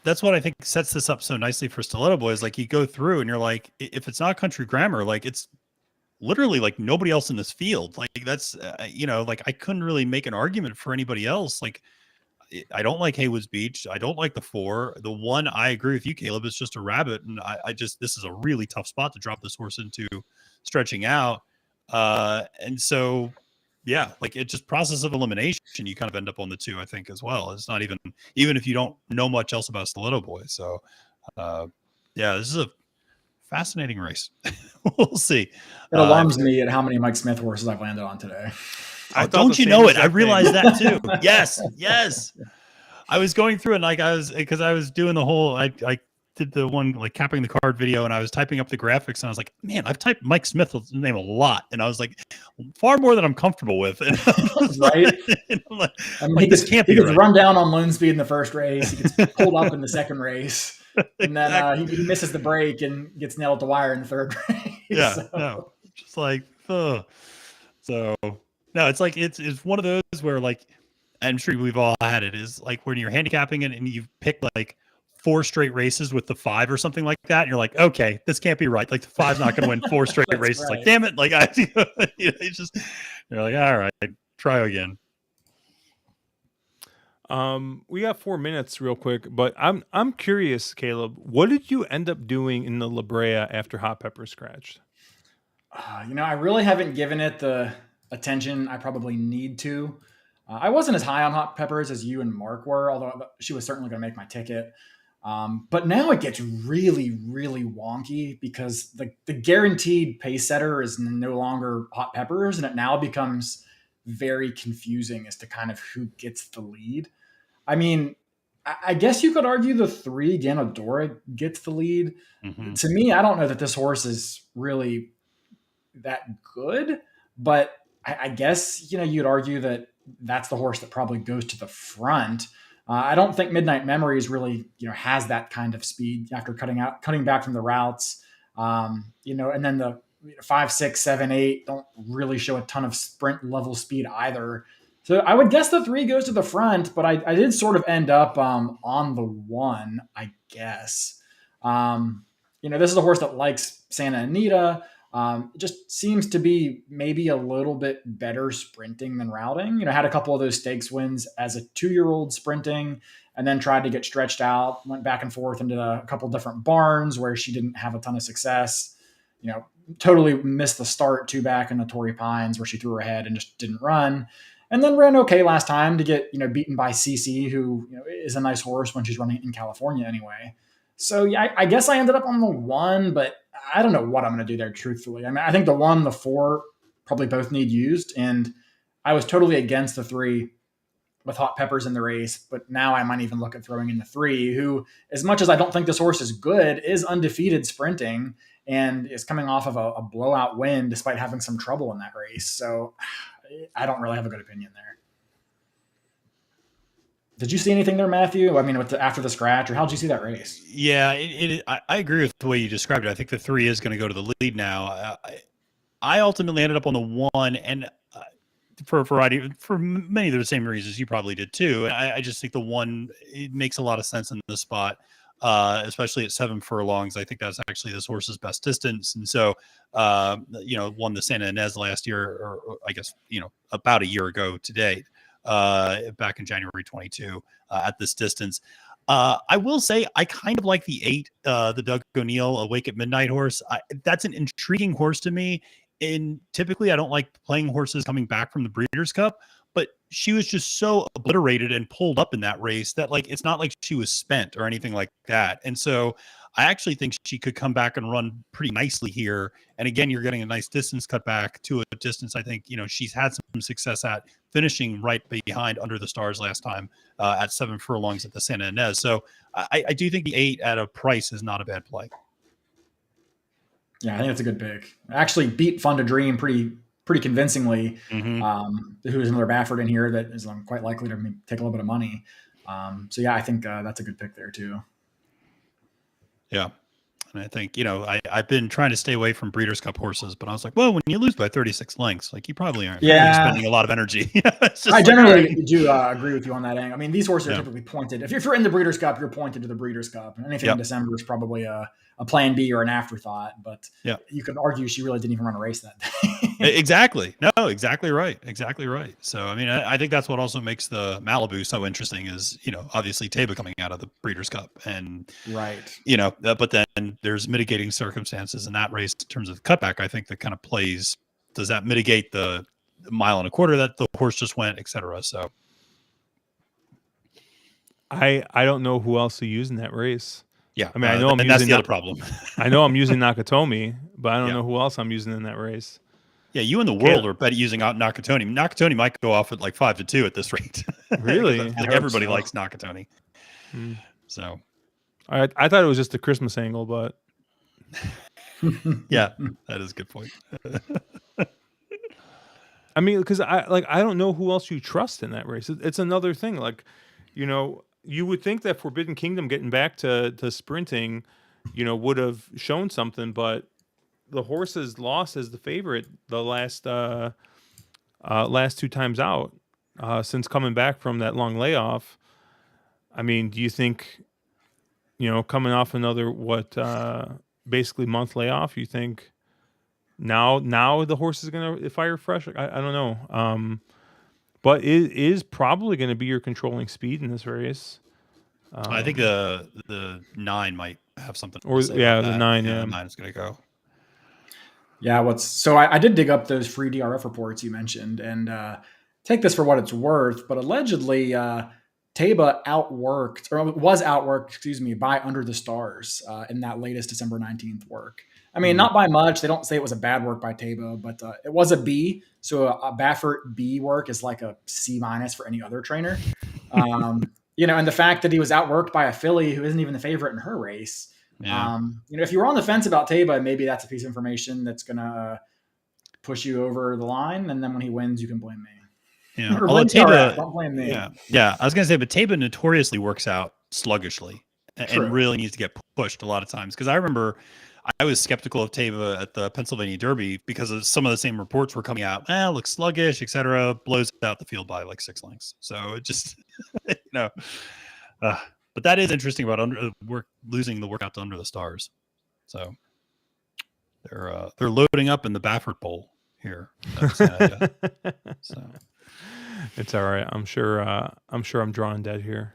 that's what I think sets this up so nicely for Stiletto Boy, is you go through and you're like, if it's not Country Grammar, it's literally nobody else in this field. That's, I couldn't really make an argument for anybody else. I don't like Haywood's Beach. I don't like the 4. The 1, I agree with you, Caleb, it's just a rabbit. And this is a really tough spot to drop this horse into stretching out. And so, yeah, it's just process of elimination. You kind of end up on the 2, I think, as well. It's not even if you don't know much else about Stiletto Boy. So, this is a fascinating race. We'll see. It alarms me at how many Mike Smith horses I've landed on today. Don't you know it? I realized that too. Yes. I was going through it, because I was doing the whole, I did the one capping the card video, and I was typing up the graphics, and I was like, man, I've typed Mike Smith's name a lot, and I was like, far more than I'm comfortable with. And right? He gets run down on loan speed in the first race. He gets pulled up in the second race, and then he misses the break and gets nailed to wire in the third race. Yeah, no, just so no, it's it's one of those where I'm sure we've all had it, is when you're handicapping it and you've picked 4 straight races with the 5 or something like that, and you're like, okay, this can't be right. The 5's not going to win 4 straight races. Right. Damn it! It's just, you're like, all right, try again. We got 4 minutes real quick, but I'm curious, Caleb, what did you end up doing in the La Brea after Hot Pepper scratched? I really haven't given it the attention I probably need to. I wasn't as high on Hot Peppers as you and Mark were, although she was certainly going to make my ticket. But now it gets really, really wonky, because the guaranteed pace setter is no longer Hot Peppers, and it now becomes very confusing as to kind of who gets the lead. I mean, I guess you could argue the 3 Ganadora gets the lead. Mm-hmm. To me, I don't know that this horse is really that good, but I guess, you'd argue that that's the horse that probably goes to the front. I don't think Midnight Memories really, has that kind of speed after cutting back from the routes. And then the 5, 6, 7, 8 don't really show a ton of sprint level speed either. So I would guess the 3 goes to the front, but I did sort of end up on the 1, I guess. This is a horse that likes Santa Anita. It just seems to be maybe a little bit better sprinting than routing. Had a couple of those stakes wins as a 2-year-old sprinting, and then tried to get stretched out, went back and forth into a couple different barns where she didn't have a ton of success. Totally missed the start 2 back in the Torrey Pines where she threw her head and just didn't run. and then ran okay last time to get beaten by CC, who is a nice horse when she's running in California anyway. So yeah, I guess I ended up on the 1, but I don't know what I'm going to do there. Truthfully, I mean, I think the 1, the 4 probably both need used, and I was totally against the 3 with Hot Peppers in the race, but now I might even look at throwing in the 3, who, as much as I don't think this horse is good, is undefeated sprinting and is coming off of a blowout win despite having some trouble in that race. So I don't really have a good opinion there. Did you see anything there, Matthew? I mean, after the scratch, or how did you see that race? Yeah, I agree with the way you described it. I think the 3 is going to go to the lead now. I ultimately ended up on the 1, and for a variety, for many of the same reasons you probably did too. I just think the 1, it makes a lot of sense in the spot, especially at 7 furlongs. I think that's actually this horse's best distance, and so won the Santa Anita last year, or I guess about a year ago today. Back in January 22 at this distance. I will say I kind of like the 8, the Doug O'Neill Awake at Midnight horse. That's an intriguing horse to me. And typically I don't like playing horses coming back from the Breeders' Cup, but she was just so obliterated and pulled up in that race that it's not like she was spent or anything like that. And so I actually think she could come back and run pretty nicely here. And again, you're getting a nice distance cut back to a distance I think, she's had some success at finishing right behind Under the Stars last time at 7 furlongs at the Santa Anita. So I do think the 8 at a price is not a bad play. Yeah, I think that's a good pick. Actually beat Fun to Dream pretty convincingly. Mm-hmm. Who is another Baffert in here that is quite likely to take a little bit of money. So yeah, I think that's a good pick there too. Yeah. And I think, I've been trying to stay away from Breeders' Cup horses, but I was like, well, when you lose by 36 lengths, you probably aren't spending a lot of energy. I generally do agree with you on that angle. I mean, these horses are typically pointed. If you're in the Breeders' Cup, you're pointed to the Breeders' Cup. And anything in December is probably a plan B or an afterthought. But you could argue she really didn't even run a race that day. Exactly. No, exactly right. Exactly right. So, I mean, I think that's what also makes the Malibu so interesting is, obviously Taba coming out of the Breeders' Cup and, right. But then there's mitigating circumstances in that race in terms of cutback. I think that kind of plays, does that mitigate the 1.25 miles that the horse just went, et cetera. So I don't know who else to use in that race. Yeah, I mean, I know I'm using that's the other problem. I know I'm using Nakatomi, but I don't know who else I'm using in that race. Yeah, you in the world are betting using Nakatomi. Nakatomi might go off at 5-2 at this rate. Really? Everybody likes Nakatomi. So I thought it was just a Christmas angle, but yeah, that is a good point. I mean, because I don't know who else you trust in that race. It's another thing. You would think that Forbidden Kingdom getting back to sprinting, would have shown something, but the horse has lost as the favorite the last 2 times out since coming back from that long layoff. I mean, do you think, coming off another basically month layoff, you think now the horse is going to fire fresh? I don't know. But it is probably going to be your controlling speed in this race. I think the 9 might have something. The 9. Yeah, the 9 is going to go. Yeah. So I did dig up those free DRF reports you mentioned, and take this for what it's worth. But allegedly, Taba was outworked, by Under the Stars in that latest December 19th work. I mean, not by much. They don't say it was a bad work by Taba, but it was a B. So a Baffert B work is like a C- for any other trainer. And the fact that he was outworked by a filly who isn't even the favorite in her race. Yeah. If you were on the fence about Taba, maybe that's a piece of information that's going to push you over the line. And then when he wins, you can blame me. Yeah. Although Taba, don't blame me. Yeah. I was going to say, but Taba notoriously works out sluggishly and really needs to get pushed a lot of times. Because I remember I was skeptical of Taba at the Pennsylvania Derby because of some of the same reports were coming out. Looks sluggish, etc. Blows out the field by 6 lengths. So it just, but that is interesting about losing the workout to Under the Stars. So they're loading up in the Baffert Bowl here. So it's all right. I'm sure I'm drawing dead here.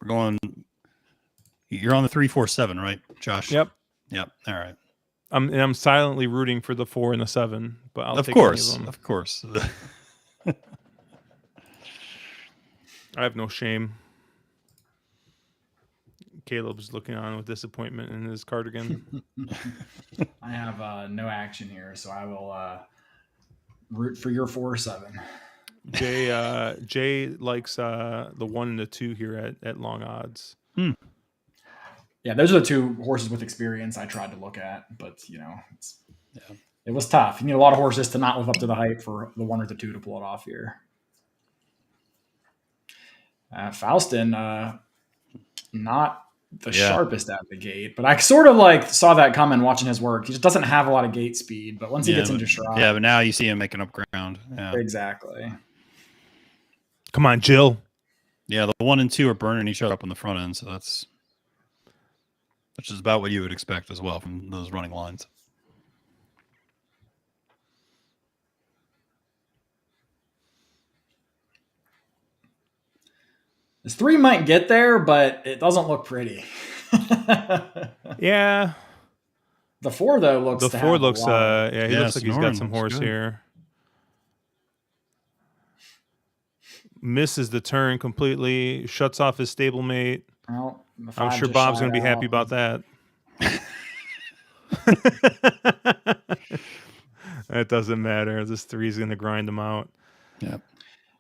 We're going. You're on the 3-4-7, right, Josh? Yep. All right. I'm silently rooting for the 4 and the 7, but I'll Of take course, any of them. of course. I have no shame. Caleb's looking on with disappointment in his cardigan. I have no action here, so I will root for your 4-7. Jay likes the 1 and the 2 here at long odds. Yeah, those are the two horses with experience I tried to look at, but it was tough. You need a lot of horses to not live up to the hype for the 1 or the 2 to pull it off here. Faustin, not the sharpest out of the gate, but I sort of like saw that coming watching his work. He just doesn't have a lot of gate speed, but once he gets into stride. Yeah, but now you see him making up ground. Yeah. Exactly. Come on, Jill. Yeah, the 1 and 2 are burning each other up on the front end, so that's which is about what you would expect as well from those running lines. This 3 might get there, but it doesn't look pretty. Yeah. The 4 though looks. The 4 looks. He looks like he's got some horse good here. Misses the turn completely. Shuts off his stablemate. Well, I'm sure Bob's going to be happy about that. It doesn't matter. This 3 is going to grind him out. Yep.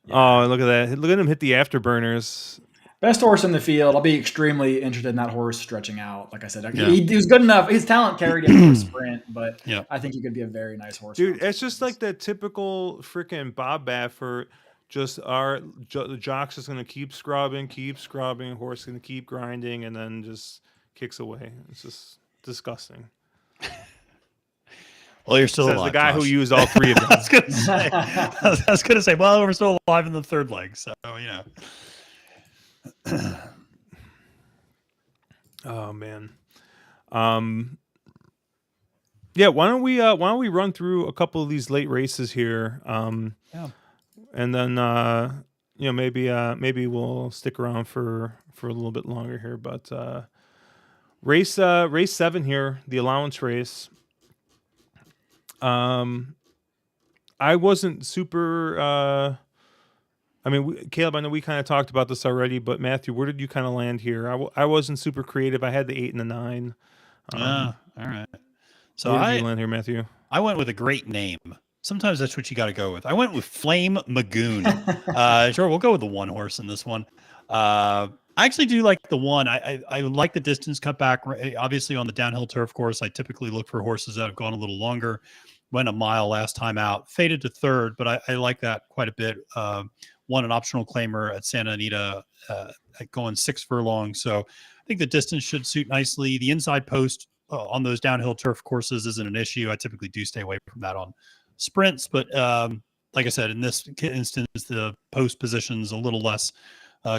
Yeah. Oh, look at that. Look at him hit the afterburners. Best horse in the field. I'll be extremely interested in that horse stretching out. Like I said, he was good enough. His talent carried him for a sprint, but I think he could be a very nice horse. Dude, it's just like that typical freaking Bob Baffert. Just the jock's just going to keep scrubbing. Horse going to keep grinding, and then just kicks away. It's just disgusting. Well, you're still alive, the guy Josh. who used all 3 of them. I was gonna say, well, we're still alive in the 3rd leg, so Oh man. Yeah, why don't we run through a couple of these late races here? And then maybe we'll stick around for a little bit longer here, but race 7 here, the allowance race. I wasn't super. Caleb, I know we kind of talked about this already, but Matthew, where did you kind of land here? I wasn't super creative. I had the 8 and the 9. All right. So where did you land here, Matthew? I went with a great name. Sometimes that's what you got to go with. I went with Flame Magoon. Sure, we'll go with the 1 horse in this one. I actually do like the 1. I like the distance cut back. Obviously, on the downhill turf course, I typically look for horses that have gone a little longer. Went a mile last time out. Faded to 3rd, but I like that quite a bit. Won an optional claimer at Santa Anita going 6 furlongs. So I think the distance should suit nicely. The inside post on those downhill turf courses isn't an issue. I typically do stay away from that on sprints, but like I said, in this instance, the post position is a little less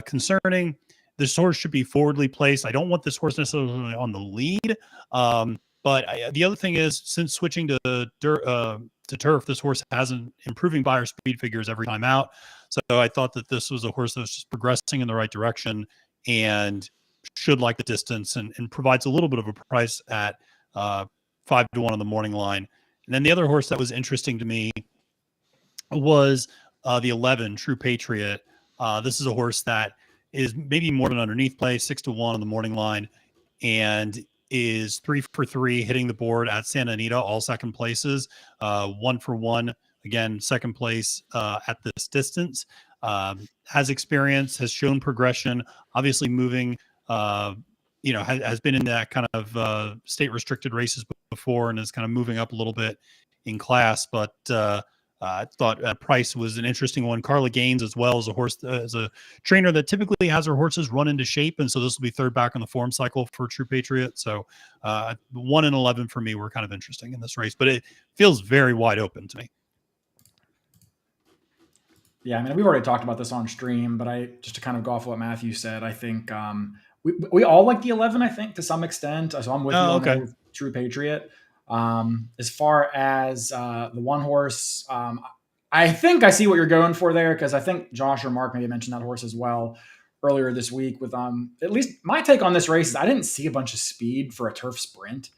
concerning. This horse should be forwardly placed. I don't want this horse necessarily on the lead, but the other thing is, since switching to turf, this horse hasn't improving by her speed figures every time out. So I thought that this was a horse that was just progressing in the right direction and should like the distance and provides a little bit of a price at 5-1 on the morning line. And then the other horse that was interesting to me was the 11 True Patriot. This is a horse that is maybe more of an underneath play, 6-1 on the morning line, and is 3 for 3 hitting the board at Santa Anita, all second places, 1 for 1 again, second place at this distance. Has experience, has shown progression, obviously moving. Has been in that kind of state restricted races before and is kind of moving up a little bit in class. But I thought Price was an interesting one. Carla Gaines as well as a trainer that typically has her horses run into shape. And so this will be 3rd back on the form cycle for True Patriot. So 1 and 11 for me were kind of interesting in this race, but it feels very wide open to me. Yeah, we've already talked about this on stream, but just to kind of go off what Matthew said, I think we all like the 11, I think, to some extent. So I'm with you on that with True Patriot. As far as the 1 horse, I think I see what you're going for there, because I think Josh or Mark maybe mentioned that horse as well earlier this week. With at least my take on this race is I didn't see a bunch of speed for a turf sprint.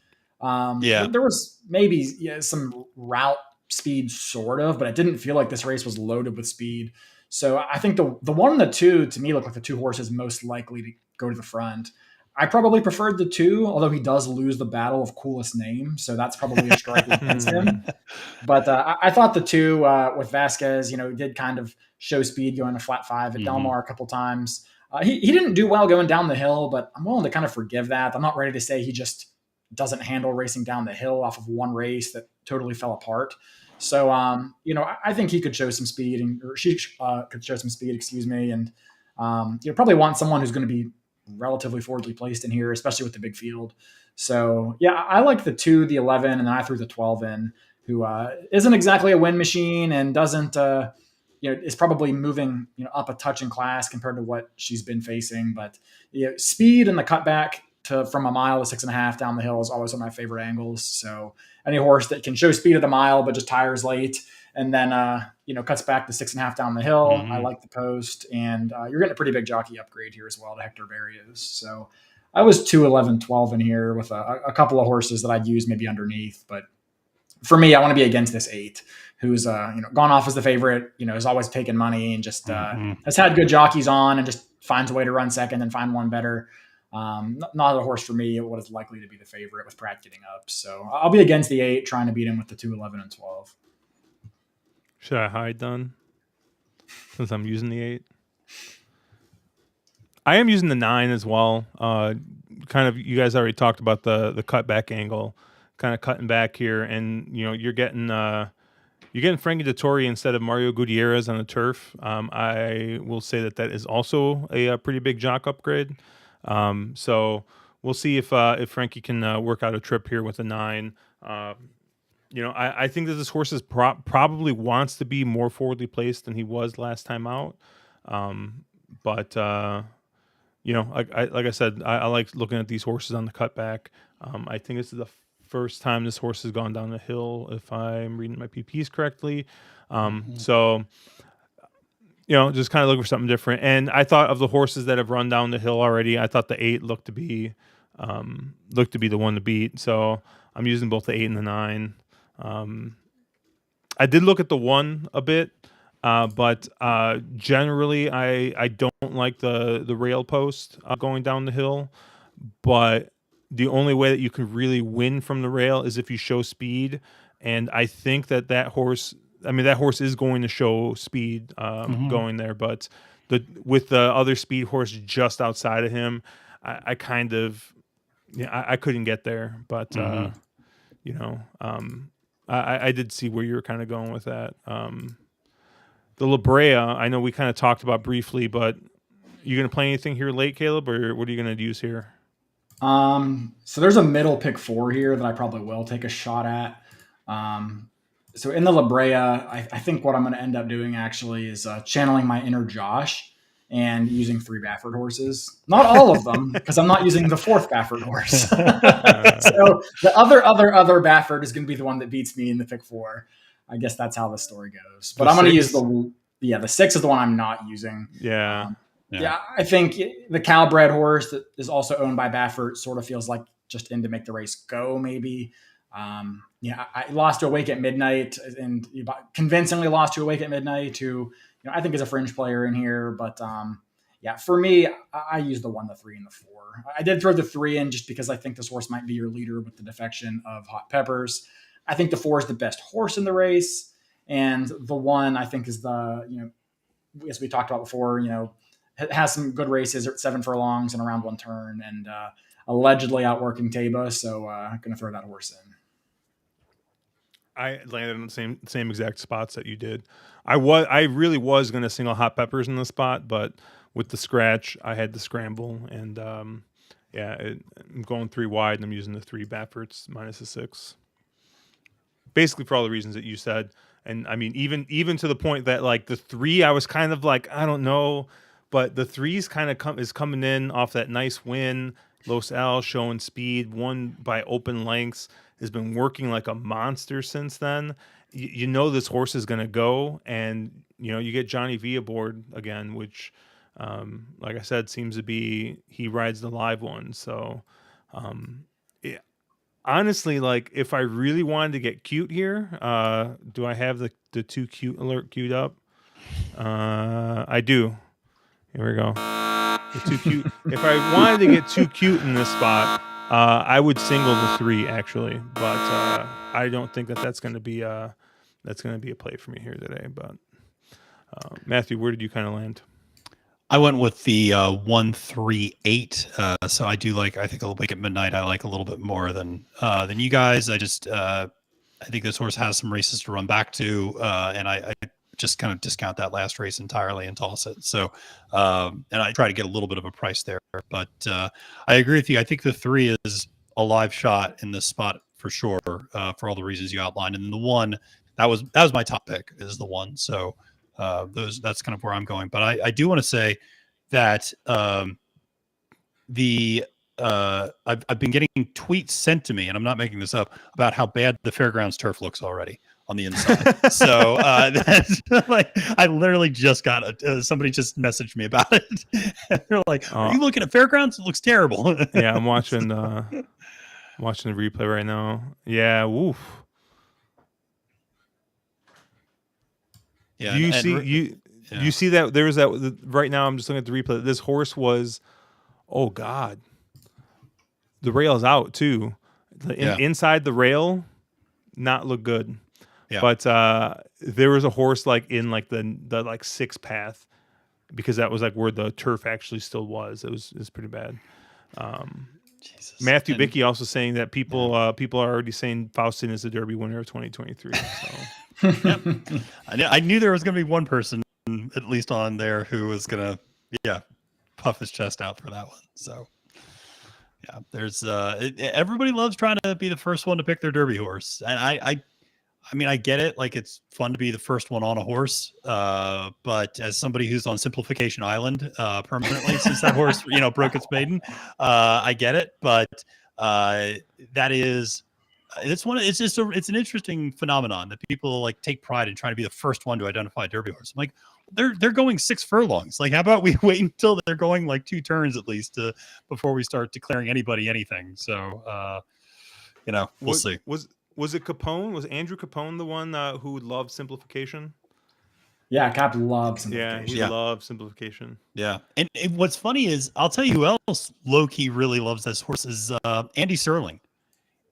Yeah. There was maybe some route speed sort of, but it didn't feel like this race was loaded with speed. So I think the 1 and the 2 to me look like the 2 horses most likely to go to the front. I probably preferred the 2, although he does lose the battle of coolest name, so that's probably a strike against him. But I thought the 2 with Vasquez, did kind of show speed going to flat 5 at Del Mar a couple times. He didn't do well going down the hill, but I'm willing to kind of forgive that. I'm not ready to say he just doesn't handle racing down the hill off of one race that totally fell apart. So, I think he could show some speed, or she could show some speed, excuse me. And you probably want someone who's going to be relatively forwardly placed in here, especially with the big field. So, yeah, I like the 2, the 11, and then I threw the 12 in, who isn't exactly a win machine and doesn't, is probably moving, up a touch in class compared to what she's been facing. But speed and the cutback from a mile to 6.5 down the hill is always one of my favorite angles. So any horse that can show speed at the mile but just tires late and then cuts back to 6.5 down the hill, I like the post. And you're getting a pretty big jockey upgrade here as well to Hector Barrios. So I was 2, 11, 12 in here with a couple of horses that I'd use maybe underneath. But for me, I want to be against this 8, who's gone off as the favorite, has always taken money and just has had good jockeys on and just finds a way to run second and find one better. Not a horse for me. What is likely to be the favorite with Pratt getting up. So I'll be against the 8, trying to beat him with the 2, 11, and 12. Should I hide then? Since I'm using the 8. I am using the 9 as well. Kind of, you guys already talked about the cutback angle, kind of cutting back here, and you're getting Frankie Dettori instead of Mario Gutierrez on the turf. I will say that is also a pretty big jock upgrade. So we'll see if Frankie can work out a trip here with a 9. I think that this horse is probably wants to be more forwardly placed than he was last time out. But like I said, I like looking at these horses on the cutback. I think this is the first time this horse has gone down the hill, if I'm reading my PPs correctly. So, just kind of looking for something different. And I thought of the horses that have run down the hill already, I thought the 8 looked to be the one to beat. So I'm using both the 8 and the 9. I did look at the 1 a bit, but generally I don't like the rail post going down the hill. But the only way that you can really win from the rail is if you show speed. And I think that horse is going to show speed going there. But with the other speed horse just outside of him, I kind of, I couldn't get there. But, I did see where you were kind of going with that. The La Brea, I know we kind of talked about briefly, but you going to play anything here late, Caleb, or what are you going to use here? So there's a middle pick 4 here that I probably will take a shot at. So in the La Brea, I think what I'm going to end up doing actually is channeling my inner Josh and using 3 Baffert horses. Not all of them, because I'm not using the 4th Baffert horse. So the other Baffert is going to be the one that beats me in the pick 4. I guess that's how the story goes. But I'm going to use the 6 is the one I'm not using. Yeah. Yeah, I think the Calbred horse that is also owned by Baffert sort of feels like just in to make the race go, maybe. I lost to Awake at Midnight and convincingly lost to Awake at Midnight, who I think is a fringe player in here. But for me, I use the 1, the 3, and the 4. I did throw the 3 in just because I think this horse might be your leader with the defection of Hot Peppers. I think the 4 is the best horse in the race, and the 1 I think is the as we talked about before, has some good races at 7 furlongs and around 1 turn, and allegedly outworking Taba. So I'm going to throw that horse in. I landed in the same exact spots that you did. I really was going to single Hot Peppers in the spot, but with the scratch, I had to scramble, and I'm going 3 wide, and I'm using the 3 Bafferts minus the 6. Basically, for all the reasons that you said, and I mean, even to the point that like the 3, I was kind of like, I don't know. But the 3's kind of is coming in off that nice win. Los Al showing speed, won by open lengths, has been working like a monster since then. This horse is going to go, and you get Johnny V aboard again, which, like I said, seems to be he rides the live one. So, honestly, like if I really wanted to get cute here, do I have the too cute alert queued up? I do. Here we go. The too cute. If I wanted to get too cute in this spot, I would single the 3 actually, but I don't think that's going to be a play for me here today. But Matthew, where did you kind of land? I went with the 1-3-8. So I do like. I think a little bit at midnight. I like a little bit more than you guys. I think this horse has some races to run back to, and I just kind of discount that last race entirely and toss it. So, and I try to get a little bit of a price there. But I agree with you. I think the 3 is a live shot in this spot for sure, for all the reasons you outlined. And the 1 that was my top pick is the 1. So. That's kind of where I'm going, but I do want to say that I've been getting tweets sent to me, and I'm not making this up, about how bad the fairgrounds turf looks already on the inside. So that's like I literally just got somebody just messaged me about it. They're like, "Are you looking at fairgrounds? It looks terrible." Yeah, I'm watching the replay right now. Yeah, woof. Yeah, you see that there was that right now. I'm just looking at the replay. This horse was, oh god, the rail's out too. Inside the rail, not look good. Yeah. But there was a horse like in like the like 6th path, because that was like where the turf actually still was. It was pretty bad. Jesus. Matthew Bickey also saying that people are already saying Faustin is the Derby winner of 2023. So. Yep. I knew there was going to be one person at least on there who was going to puff his chest out for that one. So yeah, there's everybody loves trying to be the first one to pick their Derby horse, and I mean I get it, like it's fun to be the first one on a horse, but as somebody who's on Simplification Island permanently since that horse broke its maiden, I get it, but that is. It's an interesting phenomenon that people like take pride in trying to be the first one to identify a Derby horse. I'm like, they're going 6 furlongs. Like, how about we wait until they're going like 2 turns at least before we start declaring anybody anything? So, we'll see. Was it Capone? Was Andrew Capone the one who loved Simplification? Yeah, Cap loves Simplification. Yeah, he loves Simplification. Yeah, and what's funny is I'll tell you who else low key really loves this horse is Andy Serling.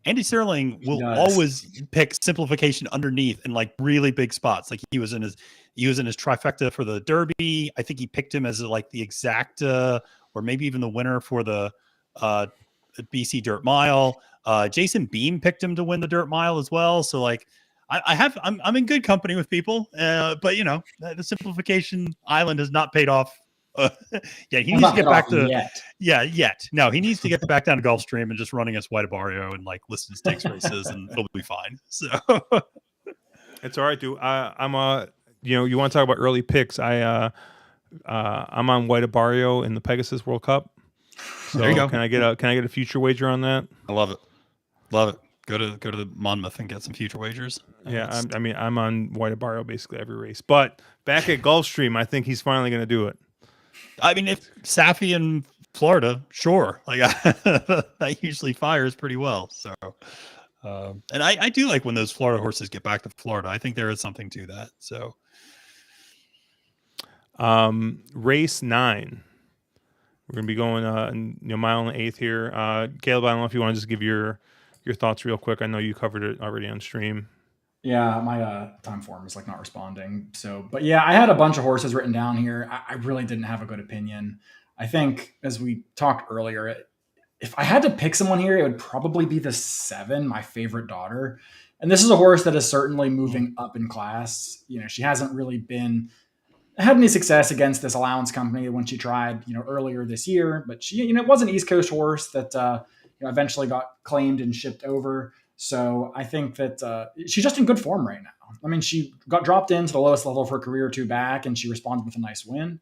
Andy Serling will always pick Simplification underneath in like really big spots. Like he was in his trifecta for the Derby. I think he picked him as like the exact or maybe even the winner for the BC Dirt Mile. Jason Beam picked him to win the Dirt Mile as well. So like I'm in good company with people, but the Simplification Island has not paid off. He needs to get back to yet. No, he needs to get back down to Gulfstream and just running us White Barrio and like listed stakes races, and it'll be fine. So it's all right, dude. I'm you want to talk about early picks? I'm on White Barrio in the Pegasus World Cup. So there you go. Can I get a future wager on that? I love it. Go to the Monmouth and get some future wagers. Yeah, I'm on White Barrio basically every race. But back at Gulfstream, I think he's finally going to do it. I mean, if Safi in Florida, sure. Like that usually fires pretty well. So, and I do like when those Florida horses get back to Florida. I think there is something to that. So, race 9, we're gonna be going mile and 1/8 here. Caleb, I don't know if you want to just give your thoughts real quick. I know you covered it already on stream. Yeah, my time form is like not responding. So, but yeah, I had a bunch of horses written down here. I really didn't have a good opinion. I think as we talked earlier, if I had to pick someone here, it would probably be the 7, my favorite daughter. And this is a horse that is certainly moving up in class. She hasn't really had any success against this allowance company when she tried, earlier this year, but she, it was an East Coast horse that, eventually got claimed and shipped over. So I think that she's just in good form right now. I mean, she got dropped into the lowest level of her career 2 back, and she responded with a nice win.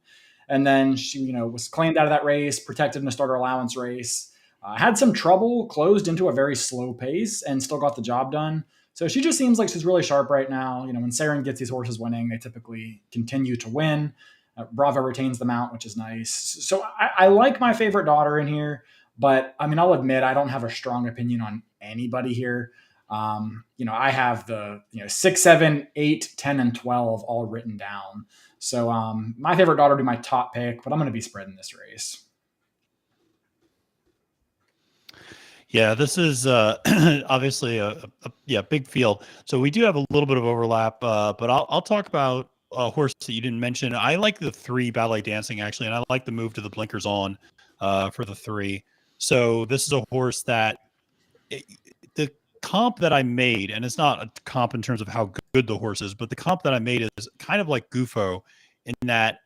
And then she, was claimed out of that race, protected in a starter allowance race, had some trouble, closed into a very slow pace, and still got the job done. So she just seems like she's really sharp right now. When Saren gets these horses winning, they typically continue to win. Bravo retains the mount, which is nice. So I like my favorite daughter in here. But I mean, I'll admit I don't have a strong opinion on anybody here. I have the 6, 7, 8, 10, and 12 all written down. So my favorite daughter will be my top pick, but I'm going to be spreading this race. Yeah, this is obviously a big field. So we do have a little bit of overlap, but I'll talk about a horse that you didn't mention. I like the 3 Ballet Dancing actually, and I like the move to the blinkers on for the 3. So this is a horse that the comp that I made, and it's not a comp in terms of how good the horse is, but the comp that I made is kind of like Gufo in that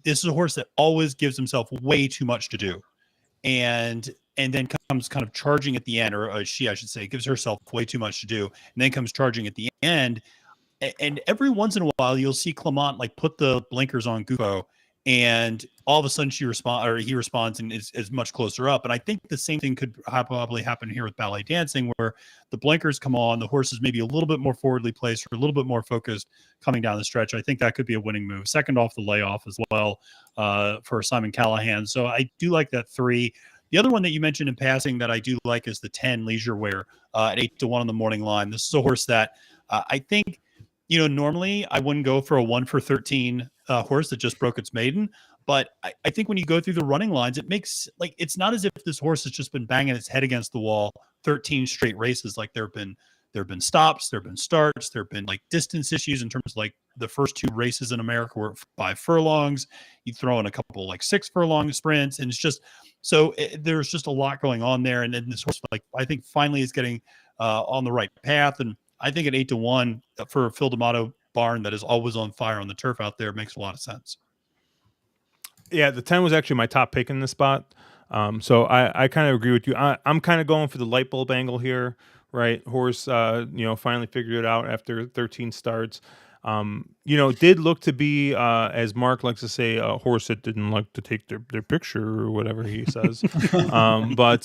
this is a horse that always gives himself way too much to do. And then comes kind of charging at the end, or I should say, gives herself way too much to do, and then comes charging at the end. And every once in a while, you'll see Clement like put the blinkers on Gufo, and all of a sudden he responds and is much closer up. And I think the same thing could probably happen here with Ballet Dancing, where the blinkers come on, the horse is maybe a little bit more forwardly placed or a little bit more focused coming down the stretch. I think that could be a winning move. Second off the layoff as well for Simon Callahan. So I do like that 3. The other one that you mentioned in passing that I do like is the 10 Leisure Wear at 8-1 on the morning line. This is a horse that I think, normally I wouldn't go for a 1 for 13 horse that just broke its maiden. But I think when you go through the running lines, it makes it's not as if this horse has just been banging its head against the wall 13 straight races. Like there have been stops, there have been starts, there have been distance issues in terms of the first 2 races in America were 5 furlongs. You throw in a couple 6 furlong sprints, and it's just so there's just a lot going on there. And then this horse, I think, finally is getting on the right path. And I think at 8-1 for a Phil D'Amato barn that is always on fire on the turf out there makes a lot of sense. Yeah, the 10 was actually my top pick in this spot. So I kind of agree with you. I'm kind of going for the light bulb angle here, right? Horse, finally figured it out after 13 starts. Did look to be, as Mark likes to say, a horse that didn't like to take their picture or whatever he says. But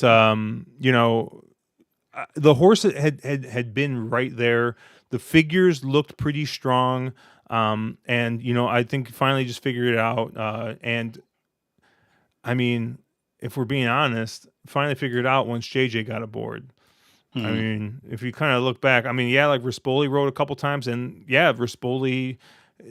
the horse had been right there. The figures looked pretty strong. And I think finally just figured it out. And I mean, if we're being honest, finally figured it out once JJ got aboard. I mean, if you kind of look back, Rispoli rode a couple times, and Rispoli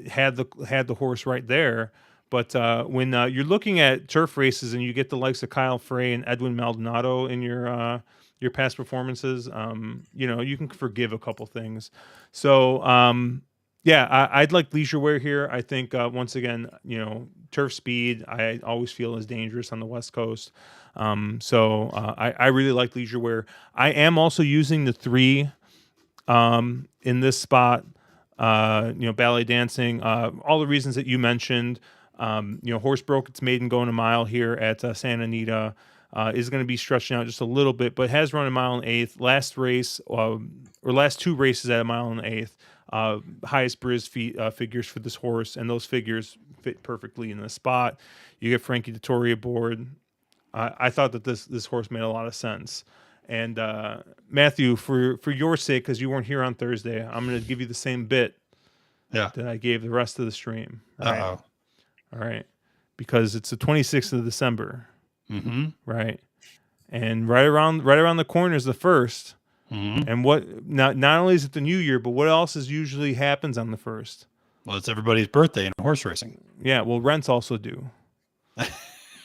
had the horse right there. But when you're looking at turf races and you get the likes of Kyle Frey and Edwin Maldonado in your past performances, you can forgive a couple things. So I'd like Leisure Wear here. I think once again, turf speed I always feel is dangerous on the West Coast. I really like Leisure Wear. I am also using the 3 in this spot. Ballet Dancing, all the reasons that you mentioned. Horse broke its maiden going a mile here at Santa Anita. Is going to be stretching out just a little bit, but has run a mile and 1/8. Last race or last 2 races at a mile and 1/8. Highest Briz figures for this horse, and those figures fit perfectly in the spot. You get Frankie Dettori aboard. I thought that this horse made a lot of sense. And Matthew, for your sake, because you weren't here on Thursday, I'm going to give you the same bit that I gave the rest of the stream. Right? All right. Because it's the 26th of December. Mm-hmm. Right. And right around the corner is the 1st. Mm-hmm. And not only is it the new year, but what else usually happens on the 1st? Well, it's everybody's birthday in horse racing. Yeah. Well, rents also do.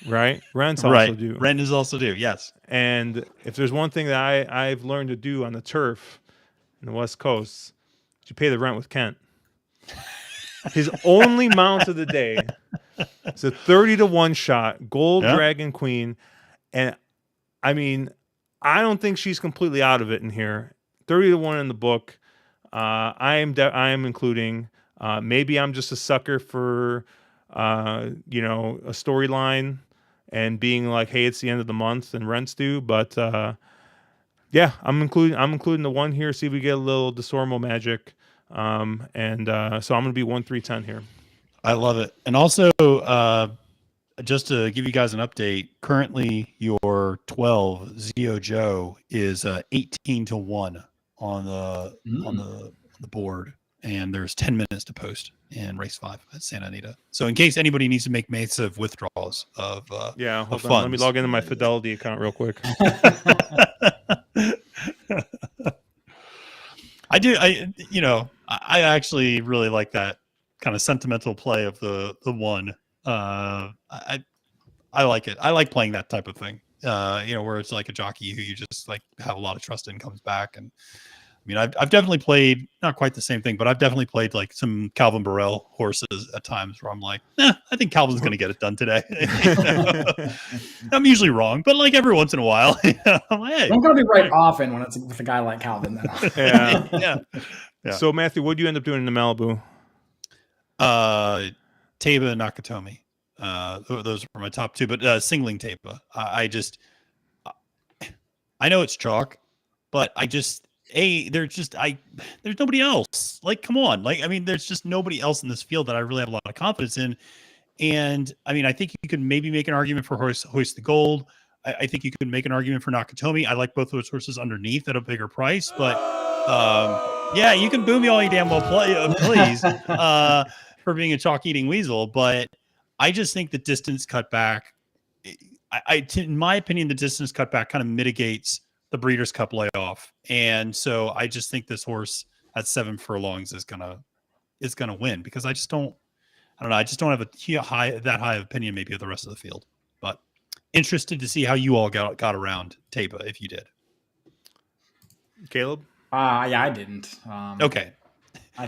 Right? Rents also do. Rent is also due, yes. And if there's one thing that I've learned to do on the turf in the West Coast, you pay the rent with Kent. His only mount of the day is a 30-1 shot, Gold Dragon Queen. And I mean, I don't think she's completely out of it in here. 30-1 in the book. I am including. Maybe I'm just a sucker for a storyline and being like, hey, it's the end of the month and rent's due. But I'm including the 1 here. See if we get a little DeSormo magic. So I'm gonna be 1-3-10 here. I love it. And also, just to give you guys an update, currently your 12 Zio Joe is 18-1 on the board, and there's 10 minutes to post in race 5 at Santa Anita. So in case anybody needs to make massive withdrawals of hold on, funds. let me log into my Fidelity account real quick. I do. I actually really like that kind of sentimental play of the one. I like it. I like playing that type of thing. Where it's like a jockey who you just like have a lot of trust in comes back. And I mean, I've definitely played not quite the same thing, but I've definitely played like some Calvin Burrell horses at times where I'm like, I think Calvin's going to get it done today. I'm usually wrong, but like every once in a while, I'm like, hey, I'm going to be right often when it's with a guy like Calvin. Though. Yeah. Yeah. So Matthew, what do you end up doing in the Malibu? Taiba and Nakatomi. Those are my top two, but singling Taiba. I know it's chalk, but there's nobody else. Like, come on. Like, I mean, there's just nobody else in this field that I really have a lot of confidence in. And I mean, I think you could maybe make an argument for Hoist the Gold. I think you could make an argument for Nakatomi. I like both those horses underneath at a bigger price, but yeah, you can boo me all you damn well please for being a chalk eating weasel. But I just think the distance cut back, in my opinion, the distance cut back kind of mitigates the Breeders' Cup layoff. And so I just think this horse at 7 furlongs is gonna win because I don't know. I just don't have that high of opinion maybe of the rest of the field. But interested to see how you all got around Taiba if you did. Caleb? Yeah, I didn't. Okay.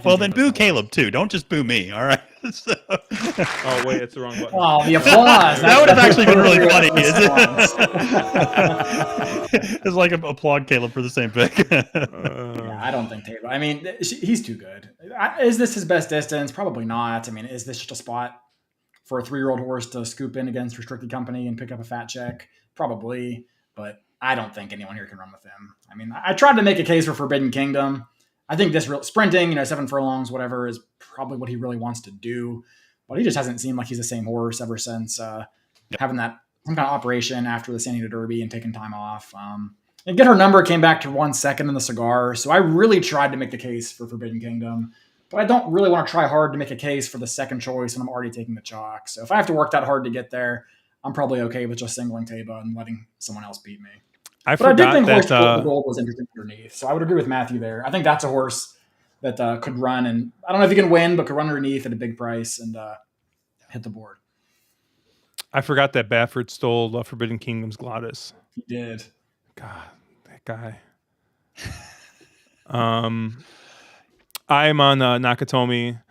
Well, then boo Caleb too. Don't just boo me. All right. Oh wait, it's the wrong button. Oh, the applause. That would have actually been really funny. It's like applaud Caleb for the same pick. Yeah, I don't think Taiba. I mean, he's too good. Is this his best distance? Probably not. I mean, is this just a spot for a 3-year-old horse to scoop in against restricted company and pick up a fat check? Probably, but I don't think anyone here can run with him. I mean, I tried to make a case for Forbidden Kingdom. I think this sprinting, 7 furlongs, whatever, is probably what he really wants to do. But he just hasn't seemed like he's the same horse ever since having that some kind of operation after the Santa Anita Derby and taking time off. And Get Her Number came back to 1 second in the cigar. So I really tried to make the case for Forbidden Kingdom. But I don't really want to try hard to make a case for the second choice when I'm already taking the chalk. So if I have to work that hard to get there, I'm probably okay with just singling Taiba and letting someone else beat me. I did think Hoist the Gold was interesting underneath. So I would agree with Matthew there. I think that's a horse that could run. And I don't know if he can win, but could run underneath at a big price and hit the board. I forgot that Baffert stole Forbidden Kingdom's Glottis. He did. God, that guy. I'm on Nakatomi.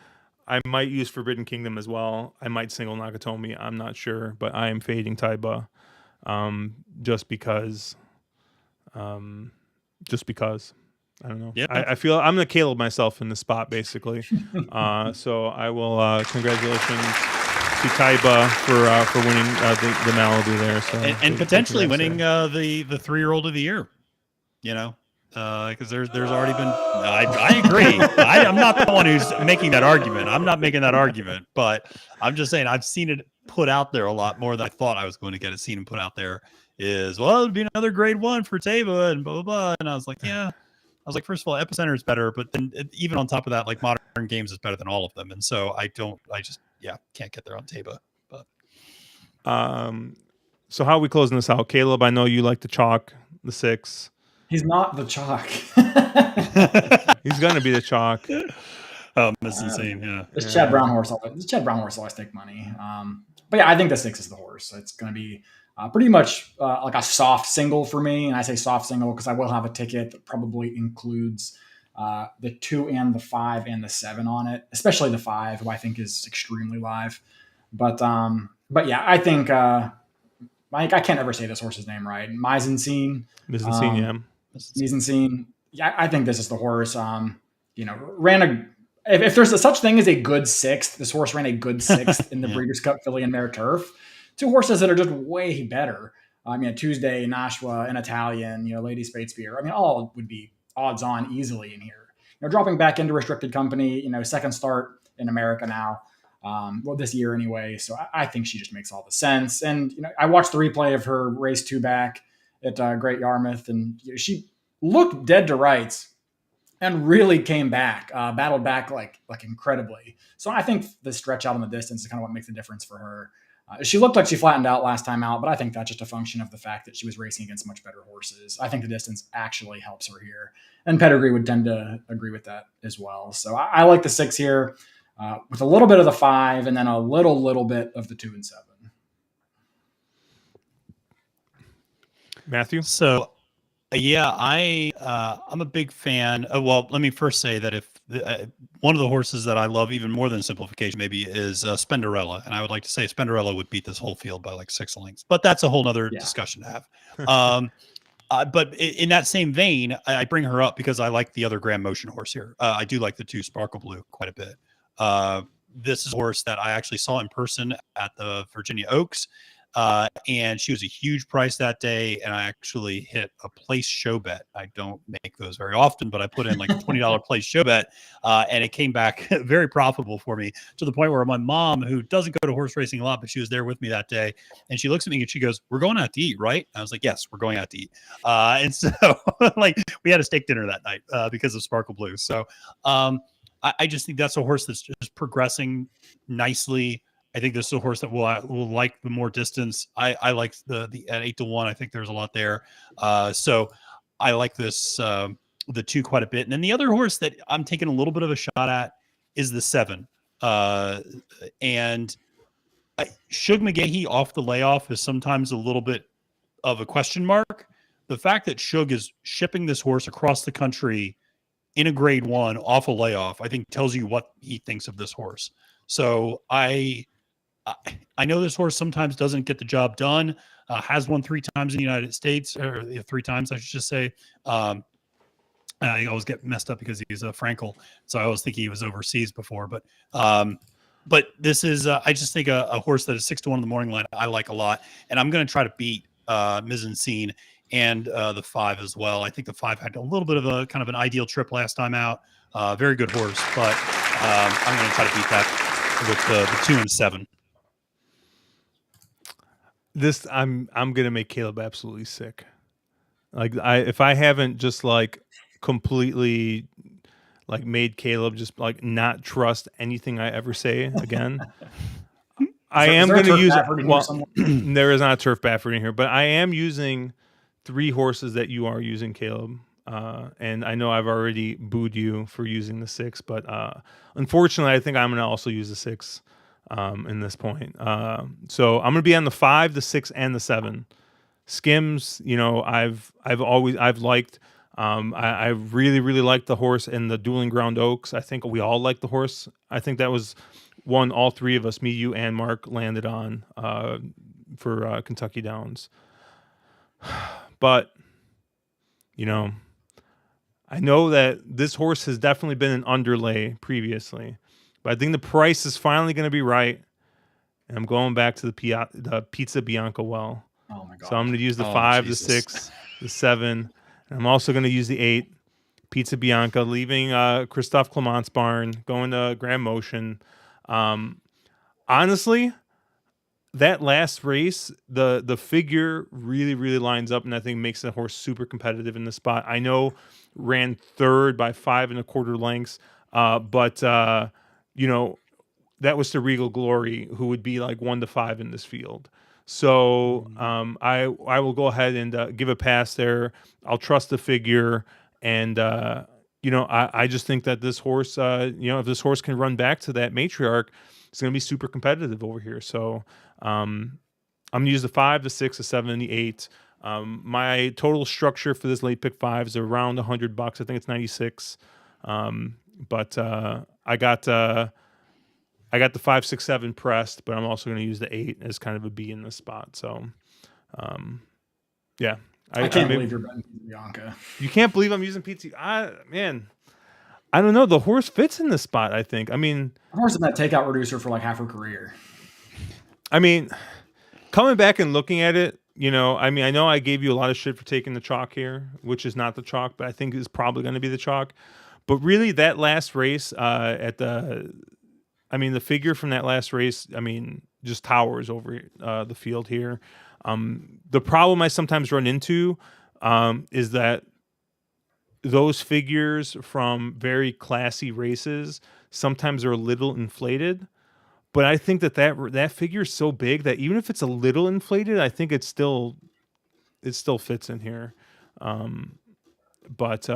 I might use Forbidden Kingdom as well. I might single Nakatomi. I'm not sure, but I am fading Taiba just because. I don't know. Yeah. I feel I'm gonna Caleb myself in the spot basically. So I will congratulations to Taiba for winning the Malibu there. So and potentially winning the 3-year-old of the year. Because there's already been. I agree. I'm not the one who's making that argument. I'm not making that argument, but I'm just saying I've seen it put out there a lot more than I thought I was going to get it seen and put out there. It would be another grade 1 for Taiba and blah blah blah. And I was like, yeah. I was like, first of all, Epicenter is better, but then even on top of that, like Modern Games is better than all of them. And so I just can't get there on Taiba. But so how are we closing this out? Caleb, I know you like the chalk, the 6. He's not the chalk. He's gonna be the chalk. Oh, that's insane. Yeah. This Chad Brown horse always take money. But yeah, I think the 6 is the horse. It's going to be pretty much like a soft single for me. And I say soft single because I will have a ticket that probably includes the 2 and the 5 and the 7 on it, especially the 5, who I think is extremely live. But yeah, I think I can't ever say this horse's name right. Mizensine. Mizensine. Yeah, I think this is the horse. If there's such thing as a good 6th, this horse ran a good 6th in the Breeders' Cup Filly and Mare Turf. 2 horses that are just way better. Tuesday, Nashua, and Italian, Lady Spatespear. I mean, all would be odds on easily in here. Dropping back into restricted company, second start in America now. This year anyway. So I think she just makes all the sense. And, I watched the replay of her race 2 back at Great Yarmouth, and she looked dead to rights and really came back, battled back like incredibly. So I think the stretch out on the distance is kind of what makes the difference for her. She looked like she flattened out last time out, but I think that's just a function of the fact that she was racing against much better horses. I think the distance actually helps her here, and pedigree would tend to agree with that as well. So I like the 6 here, with a little bit of the 5, and then a little bit of the 2 and 7. Matthew? So, yeah, I'm a big fan. Well, let me first say that if one of the horses that I love even more than Simplification maybe is Spenderella, and I would like to say Spenderella would beat this whole field by like 6 lengths, but that's a whole nother discussion to have. But in that same vein, I bring her up because I like the other Grand Motion horse here. I do like the 2 Sparkle Blue quite a bit. This is a horse that I actually saw in person at the Virginia Oaks. And she was a huge price that day, and I actually hit a place show bet. I don't make those very often, but I put in like a $20 place show bet, and it came back very profitable for me, to the point where my mom, who doesn't go to horse racing a lot, but she was there with me that day, and she looks at me and she goes, "We're going out to eat, right?" I was like, "Yes, we're going out to eat." And so like we had a steak dinner that night because of Sparkle Blue. So I just think that's a horse that's just progressing nicely. I think this is a horse that will like the more distance. I like the at 8-1. I think there's a lot there. So I like this the 2 quite a bit. And then the other horse that I'm taking a little bit of a shot at is the 7. And Shug McGahee off the layoff is sometimes a little bit of a question mark. The fact that Shug is shipping this horse across the country in a grade 1 off a layoff, I think tells you what he thinks of this horse. So I know this horse sometimes doesn't get the job done. Has won 3 times in the United States, or 3 times, I should just say. I always get messed up because he's a Frankel, so I always think he was overseas before. But this is, I just think a horse that is 6-1 in the morning line I like a lot, and I'm going to try to beat Mise en Scene and the 5 as well. I think the 5 had a little bit of a kind of an ideal trip last time out. Very good horse, but I'm going to try to beat that with the 2 and 7. This I'm gonna make Caleb absolutely sick. Like if I haven't just like completely like made Caleb just like not trust anything I ever say again. I am going to use there is not a turf Baffert in here, but I am using 3 horses that you are using, Caleb. And I know I've already booed you for using the 6, but unfortunately, I think I'm going to also use the 6 in this point. So I'm going to be on the 5, the 6, and the 7. Skims, you know, I've liked. I really liked the horse in the Dueling Ground Oaks. I think we all liked the horse. I think that was one all 3 of us, me, you, and Mark, landed on for Kentucky Downs. But you know, I know that this horse has definitely been an underlay previously, but I think the price is finally going to be right. And I'm going back to the Pizza Bianca well. Oh my God. So I'm going to use the 5, Jesus. The 6, the 7. And I'm also going to use the 8, Pizza Bianca, leaving Christophe Clement's barn, going to Grand Motion. Honestly, that last race, the figure really lines up, and I think makes the horse super competitive in the spot. I know ran 3rd by 5 1/4 lengths, but you know, that was to Regal Glory, who would be like 1 to 5 in this field. So I will go ahead and give a pass there. I'll trust the figure, and you know, I just think that this horse, you know, if this horse can run back to that matriarch, it's going to be super competitive over here. So I'm going to use the 5, the 6, the 7, and the 8. My total structure for this late pick 5 is around $100. I think it's 96. But I got the 5, 6, 7 pressed, but I'm also going to use the 8 as kind of a B in this spot. So, yeah. I can't believe you're betting Bianca. You can't believe I'm using PT. Man, I don't know. The horse fits in this spot, I think. I mean, the horse has been a takeout reducer for like half her career. I mean, coming back and looking at it, you know, I mean, I know I gave you a lot of shit for taking the chalk here, which is not the chalk, but I think is probably going to be the chalk. But really, that last race the figure from that last race, I mean, just towers over the field here. The problem I sometimes run into is that those figures from very classy races sometimes are a little inflated, But I think that figure is so big that even if it's a little inflated, I think it still fits in here. But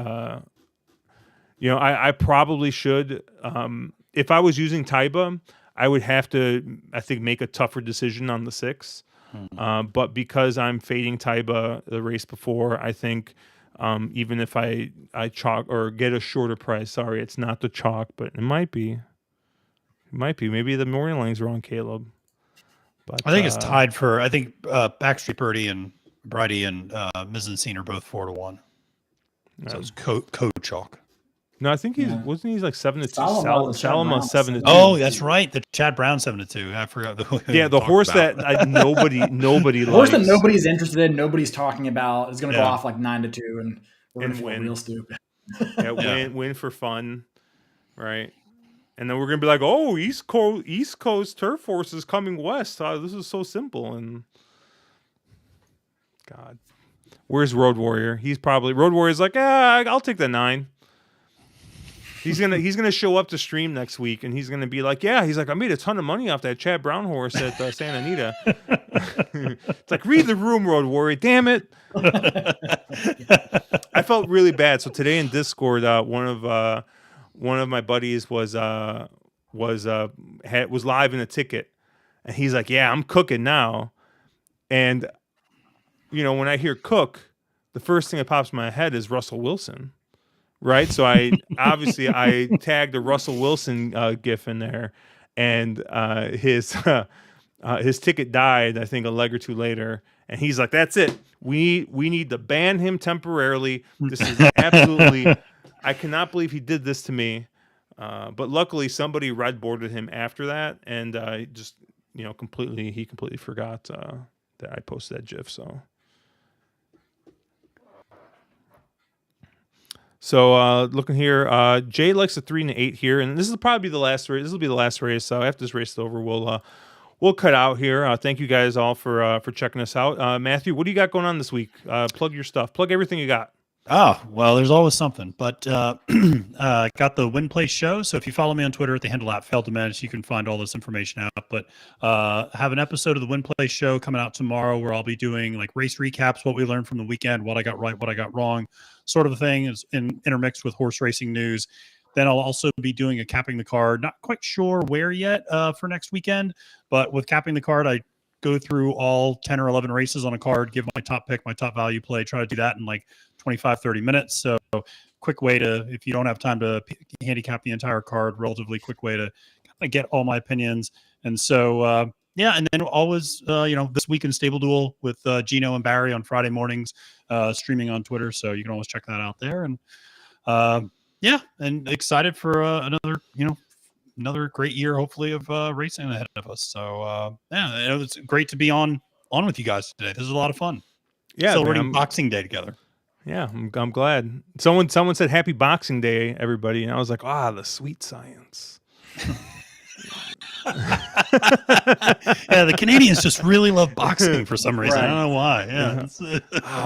I probably should. If I was using Taiba, I would have to, I think, make a tougher decision on the 6. But because I'm fading Taiba the race before, I think even if I chalk or get a shorter price, sorry, it's not the chalk, but it might be. It might be. Maybe the morning line's wrong, Caleb. But I think it's tied for. I think Backstreet Birdie and Brady and Mizzen are both 4-1. Yeah. So it's code chalk. No, I think wasn't he like 7-2? Salama 7-2. Oh, that's right. The Chad Brown 7-2. I forgot. The horse that nobody the horse that nobody's interested in, nobody's talking about is going to go off like 9-2, and we're going to feel real stupid. Win for fun, right? And then we're going to be like, oh, East Coast turf horse is coming west. This is so simple. And God, where's Road Warrior? Road Warrior's like, I'll take the 9. He's gonna show up to stream next week, and he's gonna be like, he's like, I made a ton of money off that Chad Brown horse at Santa Anita. It's like, read the room, Road Warrior. Damn it! I felt really bad. So today in Discord, one of my buddies was live in a ticket, and he's like, I'm cooking now, and when I hear cook, the first thing that pops in my head is Russell Wilson. Right, so I tagged a Russell Wilson gif in there, and his ticket died. I think a leg or two later, and he's like, "That's it. We need to ban him temporarily. This is absolutely. I cannot believe he did this to me." But luckily, somebody red boarded him after that, and just completely forgot that I posted that gif. So looking here, Jay likes a 3 and 8 here, and this will probably be the last race. This will be the last race. So after this race is over, we'll cut out here. Thank you guys all for checking us out. Matthew, what do you got going on this week? Plug your stuff. Plug everything you got. Oh, well, there's always something. But got the Win Play show. So if you follow me on Twitter at the handle @FailToManage, you can find all this information out. But have an episode of the Win Play show coming out tomorrow where I'll be doing like race recaps, what we learned from the weekend, what I got right, what I got wrong, sort of a thing, is intermixed with horse racing news. Then I'll also be doing a capping the card. Not quite sure where yet for next weekend, but with capping the card, I go through all 10 or 11 races on a card, give my top pick, my top value play, try to do that in like 25-30 minutes. So quick way to, if you don't have time to handicap the entire card, relatively quick way to kind of get all my opinions. And so and then always this week in Stable Duel with Gino and Barry on Friday mornings, streaming on Twitter, so you can always check that out there. And and excited for another great year, hopefully, of racing ahead of us. So it's great to be on with you guys today. This is a lot of fun. Yeah, celebrating Boxing Day together. Yeah, I'm glad. Someone said Happy Boxing Day, everybody, and I was like, the sweet science. The Canadians just really love boxing for some reason. Right. I don't know why. Yeah,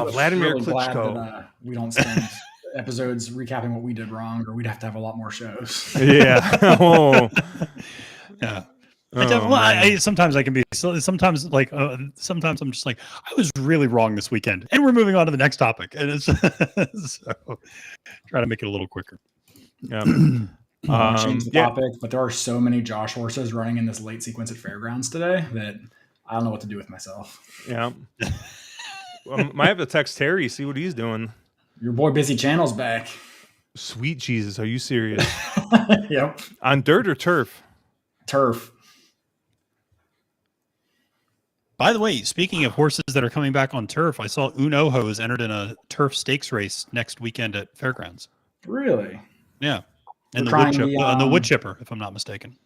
Vladimir really Klitschko. Glad that, we don't spend episodes recapping what we did wrong, or we'd have to have a lot more shows. Yeah. Yeah. Sometimes I can be. Sometimes sometimes I'm just like, I was really wrong this weekend, and we're moving on to the next topic, and it's so try to make it a little quicker. Yeah. Change the topic, but there are so many Josh horses running in this late sequence at fairgrounds today that I don't know what to do with myself. Yeah. Might have to text Terry, see what he's doing. Your boy Busy Channel's back. Sweet Jesus, are you serious? Yep. On dirt or turf? Turf. By the way, speaking of horses that are coming back on turf, I saw Unoho is entered in a turf stakes race next weekend at fairgrounds. Really? Yeah. And the wood chipper, if I'm not mistaken.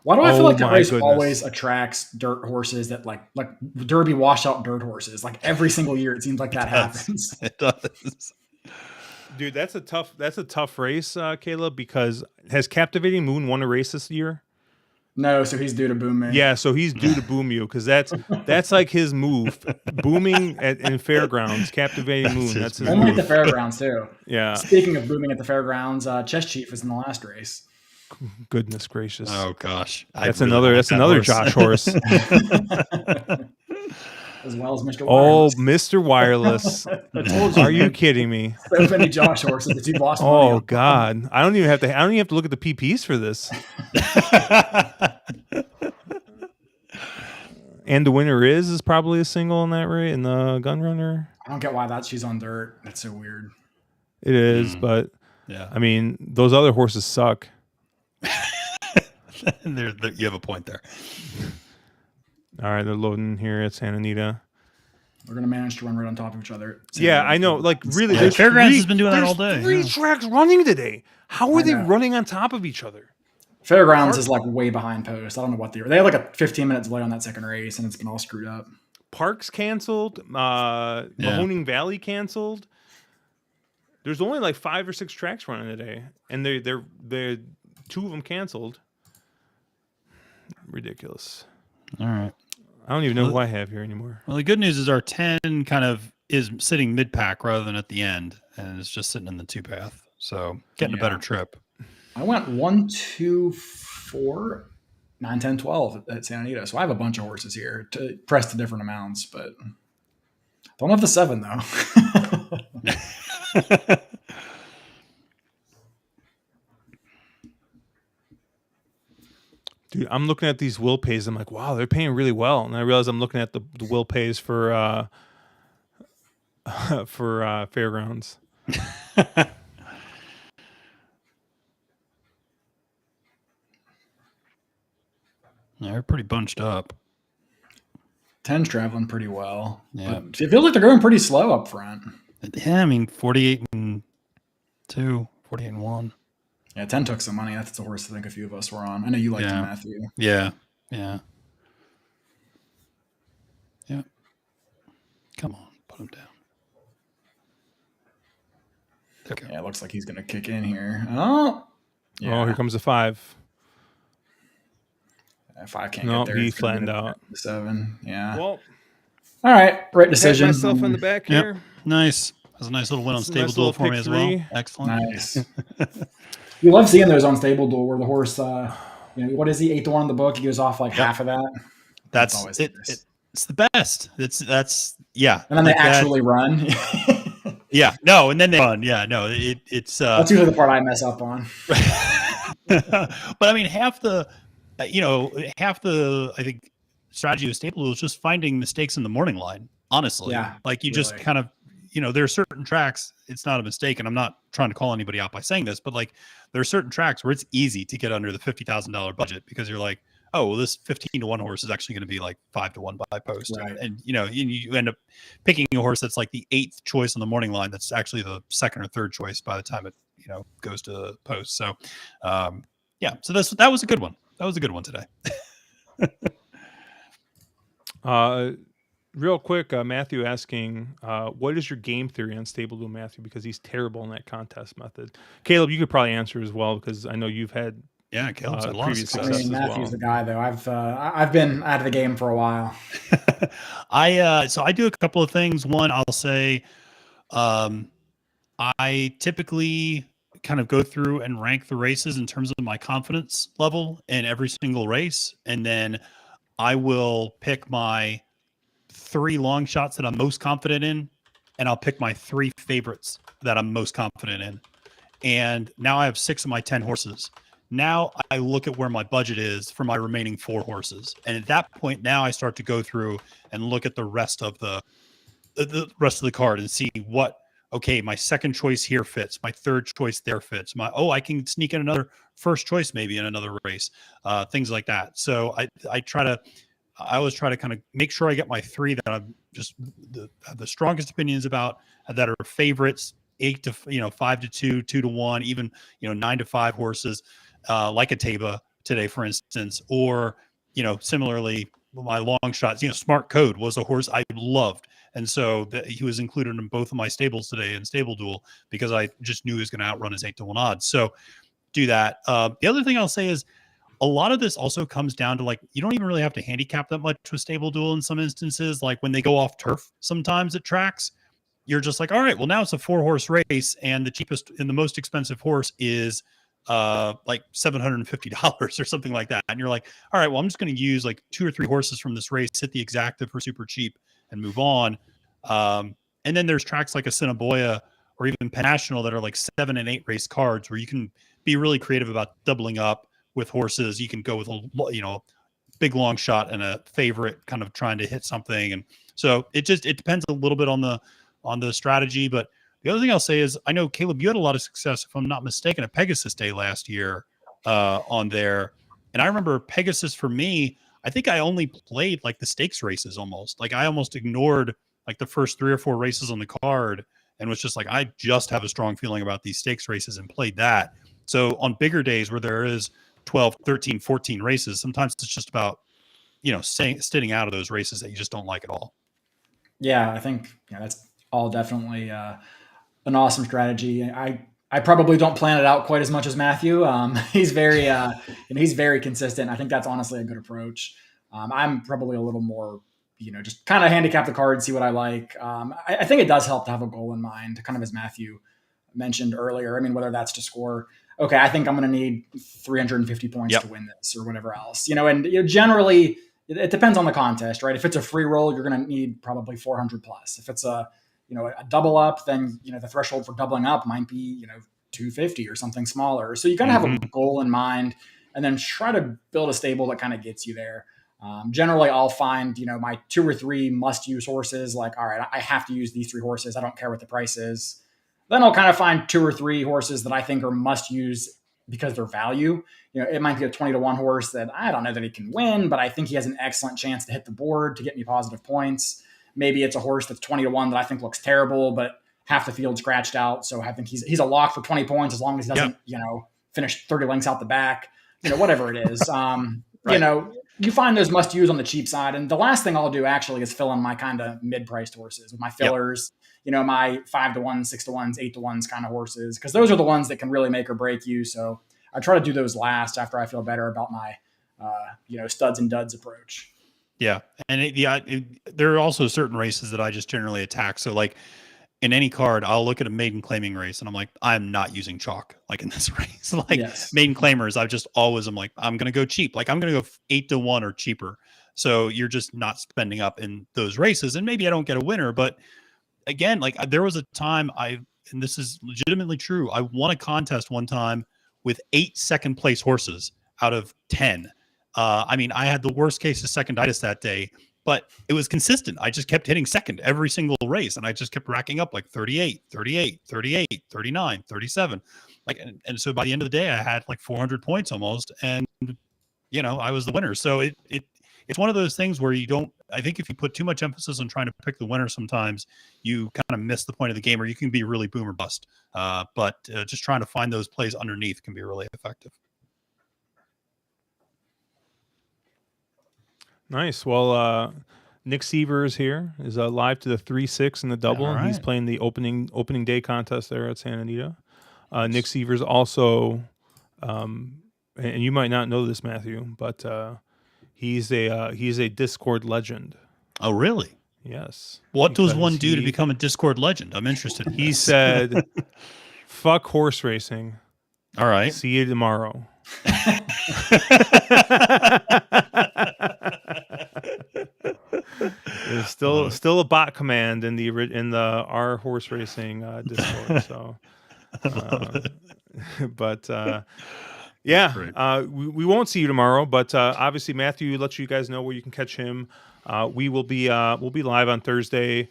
Why do I feel like that race always attracts dirt horses that like Derby washout dirt horses? Like every single year, it seems like that happens. It does. Dude, that's a tough race, Caleb, because has Captivating Moon won a race this year? No, so he's due to boom me. Yeah, so he's due to boom you because that's like his move. Booming in fairgrounds, Captivating Moon. That's his Booming move. at the fairgrounds too. Yeah. Speaking of booming at the fairgrounds, Chess Chief is in the last race. Goodness gracious. Oh gosh, That's another Josh horse. As well as Mr. Oh, Wireless. Mr. Wireless. I told you. Are you man. kidding me? So many Josh horses that you've lost money Oh on. God. I don't even have to look at the PPs for this. And the winner is probably a single in that race in the gun runner. I don't get why she's on dirt. That's so weird. It is, but yeah. I mean, those other horses suck. You have a point there. All right, they're loading here at Santa Anita. We're gonna manage to run right on top of each other. Yeah, I know. Like really, Yeah, Fairgrounds has been doing that all day. Three tracks running today. How are they running on top of each other? Fairgrounds is like way behind post. I don't know what they had like a 15-minute delay on that second race, and it's been all screwed up. Parks canceled. Mahoning Valley canceled. There's only like 5 or 6 tracks running today, and they're 2 of them canceled. Ridiculous. All right. I don't even know who I have here anymore. Well, the good news is our 10 kind of is sitting mid-pack rather than at the end, and it's just sitting in the 2-path. So getting a better trip. I went 1, 2, 4, 9, 10, 12 at Santa Anita. So I have a bunch of horses here to press to different amounts, but don't have the 7 though. Dude, I'm looking at these will pays. I'm like, wow, they're paying really well. And I realize I'm looking at the will pays for Fairgrounds. They're pretty bunched up. 10's traveling pretty well. Yeah. But it feels like they're going pretty slow up front. Yeah, I mean 48 and 2, 48 and 1. Yeah, 10 took some money. That's the horse I think a few of us were on. I know you liked him, Matthew. Yeah. Come on, put him down. There we go. Yeah, it looks like he's going to kick in here. Oh, yeah. Oh, here comes the 5. If I can't get there, he it's gonna flattened be out. the 7. Yeah. Well, all right, right decision. Pat myself in the back here. Yep. Nice. That was a nice little win on Stable Duel for me as well. Excellent. Nice. You love seeing those on Stable Duel where the horse, what is he, 8-1 in the book? He goes off like half of that. That's always it. nice. It's the best. That's yeah. And then they actually run. Yeah. No, and then they run. Yeah. No, it's that's usually the part I mess up on. But I mean, half the I think strategy of Stable Duel is just finding mistakes in the morning line. Honestly, Yeah, like you just kind of, there are certain tracks. It's not a mistake, and I'm not trying to call anybody out by saying this, but like there are certain tracks where it's easy to get under the $50,000 budget because you're like, oh, well, this 15-1 horse is actually going to be like 5-1 by post, Right. and you end up picking a horse that's like the 8th choice on the morning line. That's actually the 2nd or 3rd choice by the time it goes to post. So, yeah. So that was a good one. That was a good one today. Real quick, Matthew asking, what is your game theory on Stable Duel, Matthew? Because he's terrible in that contest method. Caleb, you could probably answer as well because I know you've had Caleb's had a lot of previous success. success as Matthew's well. the guy though. I've been out of the game for a while. So I do a couple of things. One, I'll say, I typically kind of go through and rank the races in terms of my confidence level in every single race, and then I will pick my 3 long shots that I'm most confident in, and I'll pick my 3 favorites that I'm most confident in. And now I have 6 of my 10 horses. Now I look at where my budget is for my remaining 4 horses. And at that point, now I start to go through and look at the rest of the rest of the card and see what, okay, my 2nd choice here fits, my 3rd choice there fits, I can sneak in another 1st choice maybe in another race, things like that. So I always try to kind of make sure I get my 3 that I'm just have the strongest opinions about, that are favorites, 5 to 2, 2 to 1, even 9 to 5 horses, like a Taba today, for instance, or similarly my long shots. Smart Code was a horse I loved, and so he was included in both of my stables today in Stable Duel because I just knew he was going to outrun his 8-1 odds. So do that. The other thing I'll say is, a lot of this also comes down to, like, you don't even really have to handicap that much with Stable Duel in some instances. Like when they go off turf sometimes at tracks, you're just like, all right, well, now it's a 4-horse race, and the cheapest and the most expensive horse is like $750 or something like that. And you're like, all right, well, I'm just going to use like 2 or 3 horses from this race, hit the exacta for super cheap and move on. And then there's tracks like a Assiniboia or even Penn National that are like 7 and 8 race cards where you can be really creative about doubling up with horses. You can go with a, big long shot and a favorite kind of trying to hit something. And so it depends a little bit on the strategy. But the other thing I'll say is, I know, Caleb, you had a lot of success, if I'm not mistaken, at Pegasus Day last year on there. And I remember Pegasus for me, I think I only played like the stakes races almost. Like I almost ignored like the first 3 or 4 races on the card and was just like, I just have a strong feeling about these stakes races and played that. So on bigger days where there is 12, 13, 14 races, sometimes it's just about, staying out of those races that you just don't like at all. Yeah, I think that's all definitely an awesome strategy. I probably don't plan it out quite as much as Matthew. He's very he's very consistent. I think that's honestly a good approach. I'm probably a little more, just kind of handicap the card, see what I like. I think it does help to have a goal in mind, kind of as Matthew mentioned earlier. I mean, whether that's to score, okay, I think I'm going to need 350 points to win this or whatever else, and generally it depends on the contest, right? If it's a free roll, you're going to need probably 400 plus. If it's a double up, then, the threshold for doubling up might be, 250 or something smaller. So you got to have a goal in mind and then try to build a stable that kind of gets you there. Generally I'll find, my 2 or 3 must use horses. Like, all right, I have to use these 3 horses. I don't care what the price is. Then I'll kind of find 2 or 3 horses that I think are must use because they're value. It might be a 20-1 horse that I don't know that he can win, but I think he has an excellent chance to hit the board to get me positive points. Maybe it's a horse that's 20-1 that I think looks terrible, but half the field scratched out. So I think he's a lock for 20 points as long as he doesn't, finish 30 lengths out the back, whatever it is. Right. You find those must use on the cheap side. And the last thing I'll do actually is fill in my kind of mid-priced horses with my fillers, my 5-1, 6-1s, 8-1s kind of horses, because those are the ones that can really make or break you. So I try to do those last after I feel better about my, studs and duds approach. Yeah. And there are also certain races that I just generally attack. So like in any card, I'll look at a maiden claiming race and I'm like, I'm not using chalk like in this race. Maiden claimers, I'm like, I'm going to go cheap. Like I'm going to go 8-1 or cheaper. So you're just not spending up in those races. And maybe I don't get a winner, but again, like there was a time and this is legitimately true, I won a contest one time with 8 second place horses out of 10. I had the worst case of seconditis that day, but it was consistent. I just kept hitting second every single race, and I just kept racking up like 38, 38, 38, 39, 37. And so by the end of the day, I had like 400 points almost, and I was the winner. So it's one of those things where I think if you put too much emphasis on trying to pick the winner, sometimes you kind of miss the point of the game, or you can be really boom or bust. But just trying to find those plays underneath can be really effective. Nice. Well, Nick Seaver here is live to the 3-6 in the double. All right. He's playing the opening day contest there at Santa Anita. Nick Seaver's also, and you might not know this, Matthew, but he's a Discord legend. Oh, really? Yes. What does one do to become a Discord legend? I'm interested. He said, "Fuck horse racing. All right. See you tomorrow." There's still a bot command in the our horse racing Discord. So, we won't see you tomorrow. But obviously, Matthew lets you guys know where you can catch him. We'll be live on Thursday.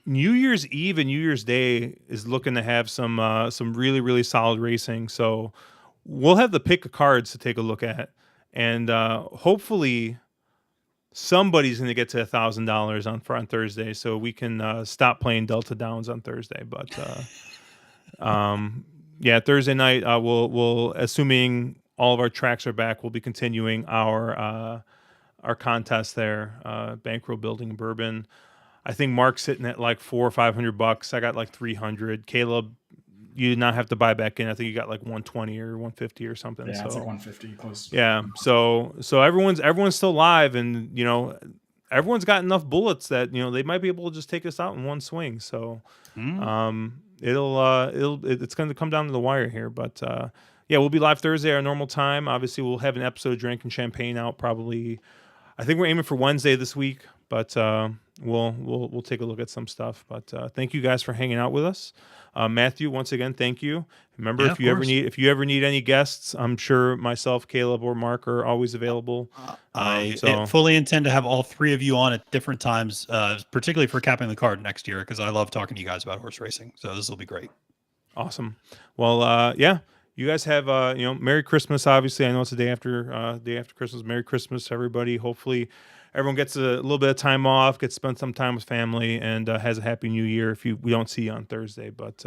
New Year's Eve and New Year's Day is looking to have some really, really solid racing. So we'll have the pick of cards to take a look at, and hopefully somebody's going to get to $1,000 on Thursday, so we can stop playing Delta Downs on Thursday. But Thursday night we'll assuming all of our tracks are back, we'll be continuing our contest there, bankroll building in Bourbon. I think Mark's sitting at like $400 or $500. I got like 300. Caleb, you did not have to buy back in. I think you got like 120 or 150 or something. Yeah, so it's like 150 close. Yeah. So everyone's still live, and everyone's got enough bullets that they might be able to just take us out in one swing. So it's going to come down to the wire here, but yeah, we'll be live Thursday at our normal time. Obviously, we'll have an episode of drinking champagne out probably. I think we're aiming for Wednesday this week, but we'll take a look at some stuff. But thank you guys for hanging out with us. Matthew, once again, thank you. Remember, Yeah, if you ever need any guests, I'm sure myself, Caleb, or Mark are always available. I fully intend to have all three of you on at different times, particularly for capping the card next year, because I love talking to you guys about horse racing. So this will be great. Awesome. Well, yeah, you guys have Merry Christmas. Obviously, I know it's the day after Christmas. Merry Christmas, everybody. Hopefully, everyone gets a little bit of time off, gets to spend some time with family, and has a happy New Year. If we don't see you on Thursday, but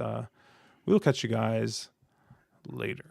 we'll catch you guys later.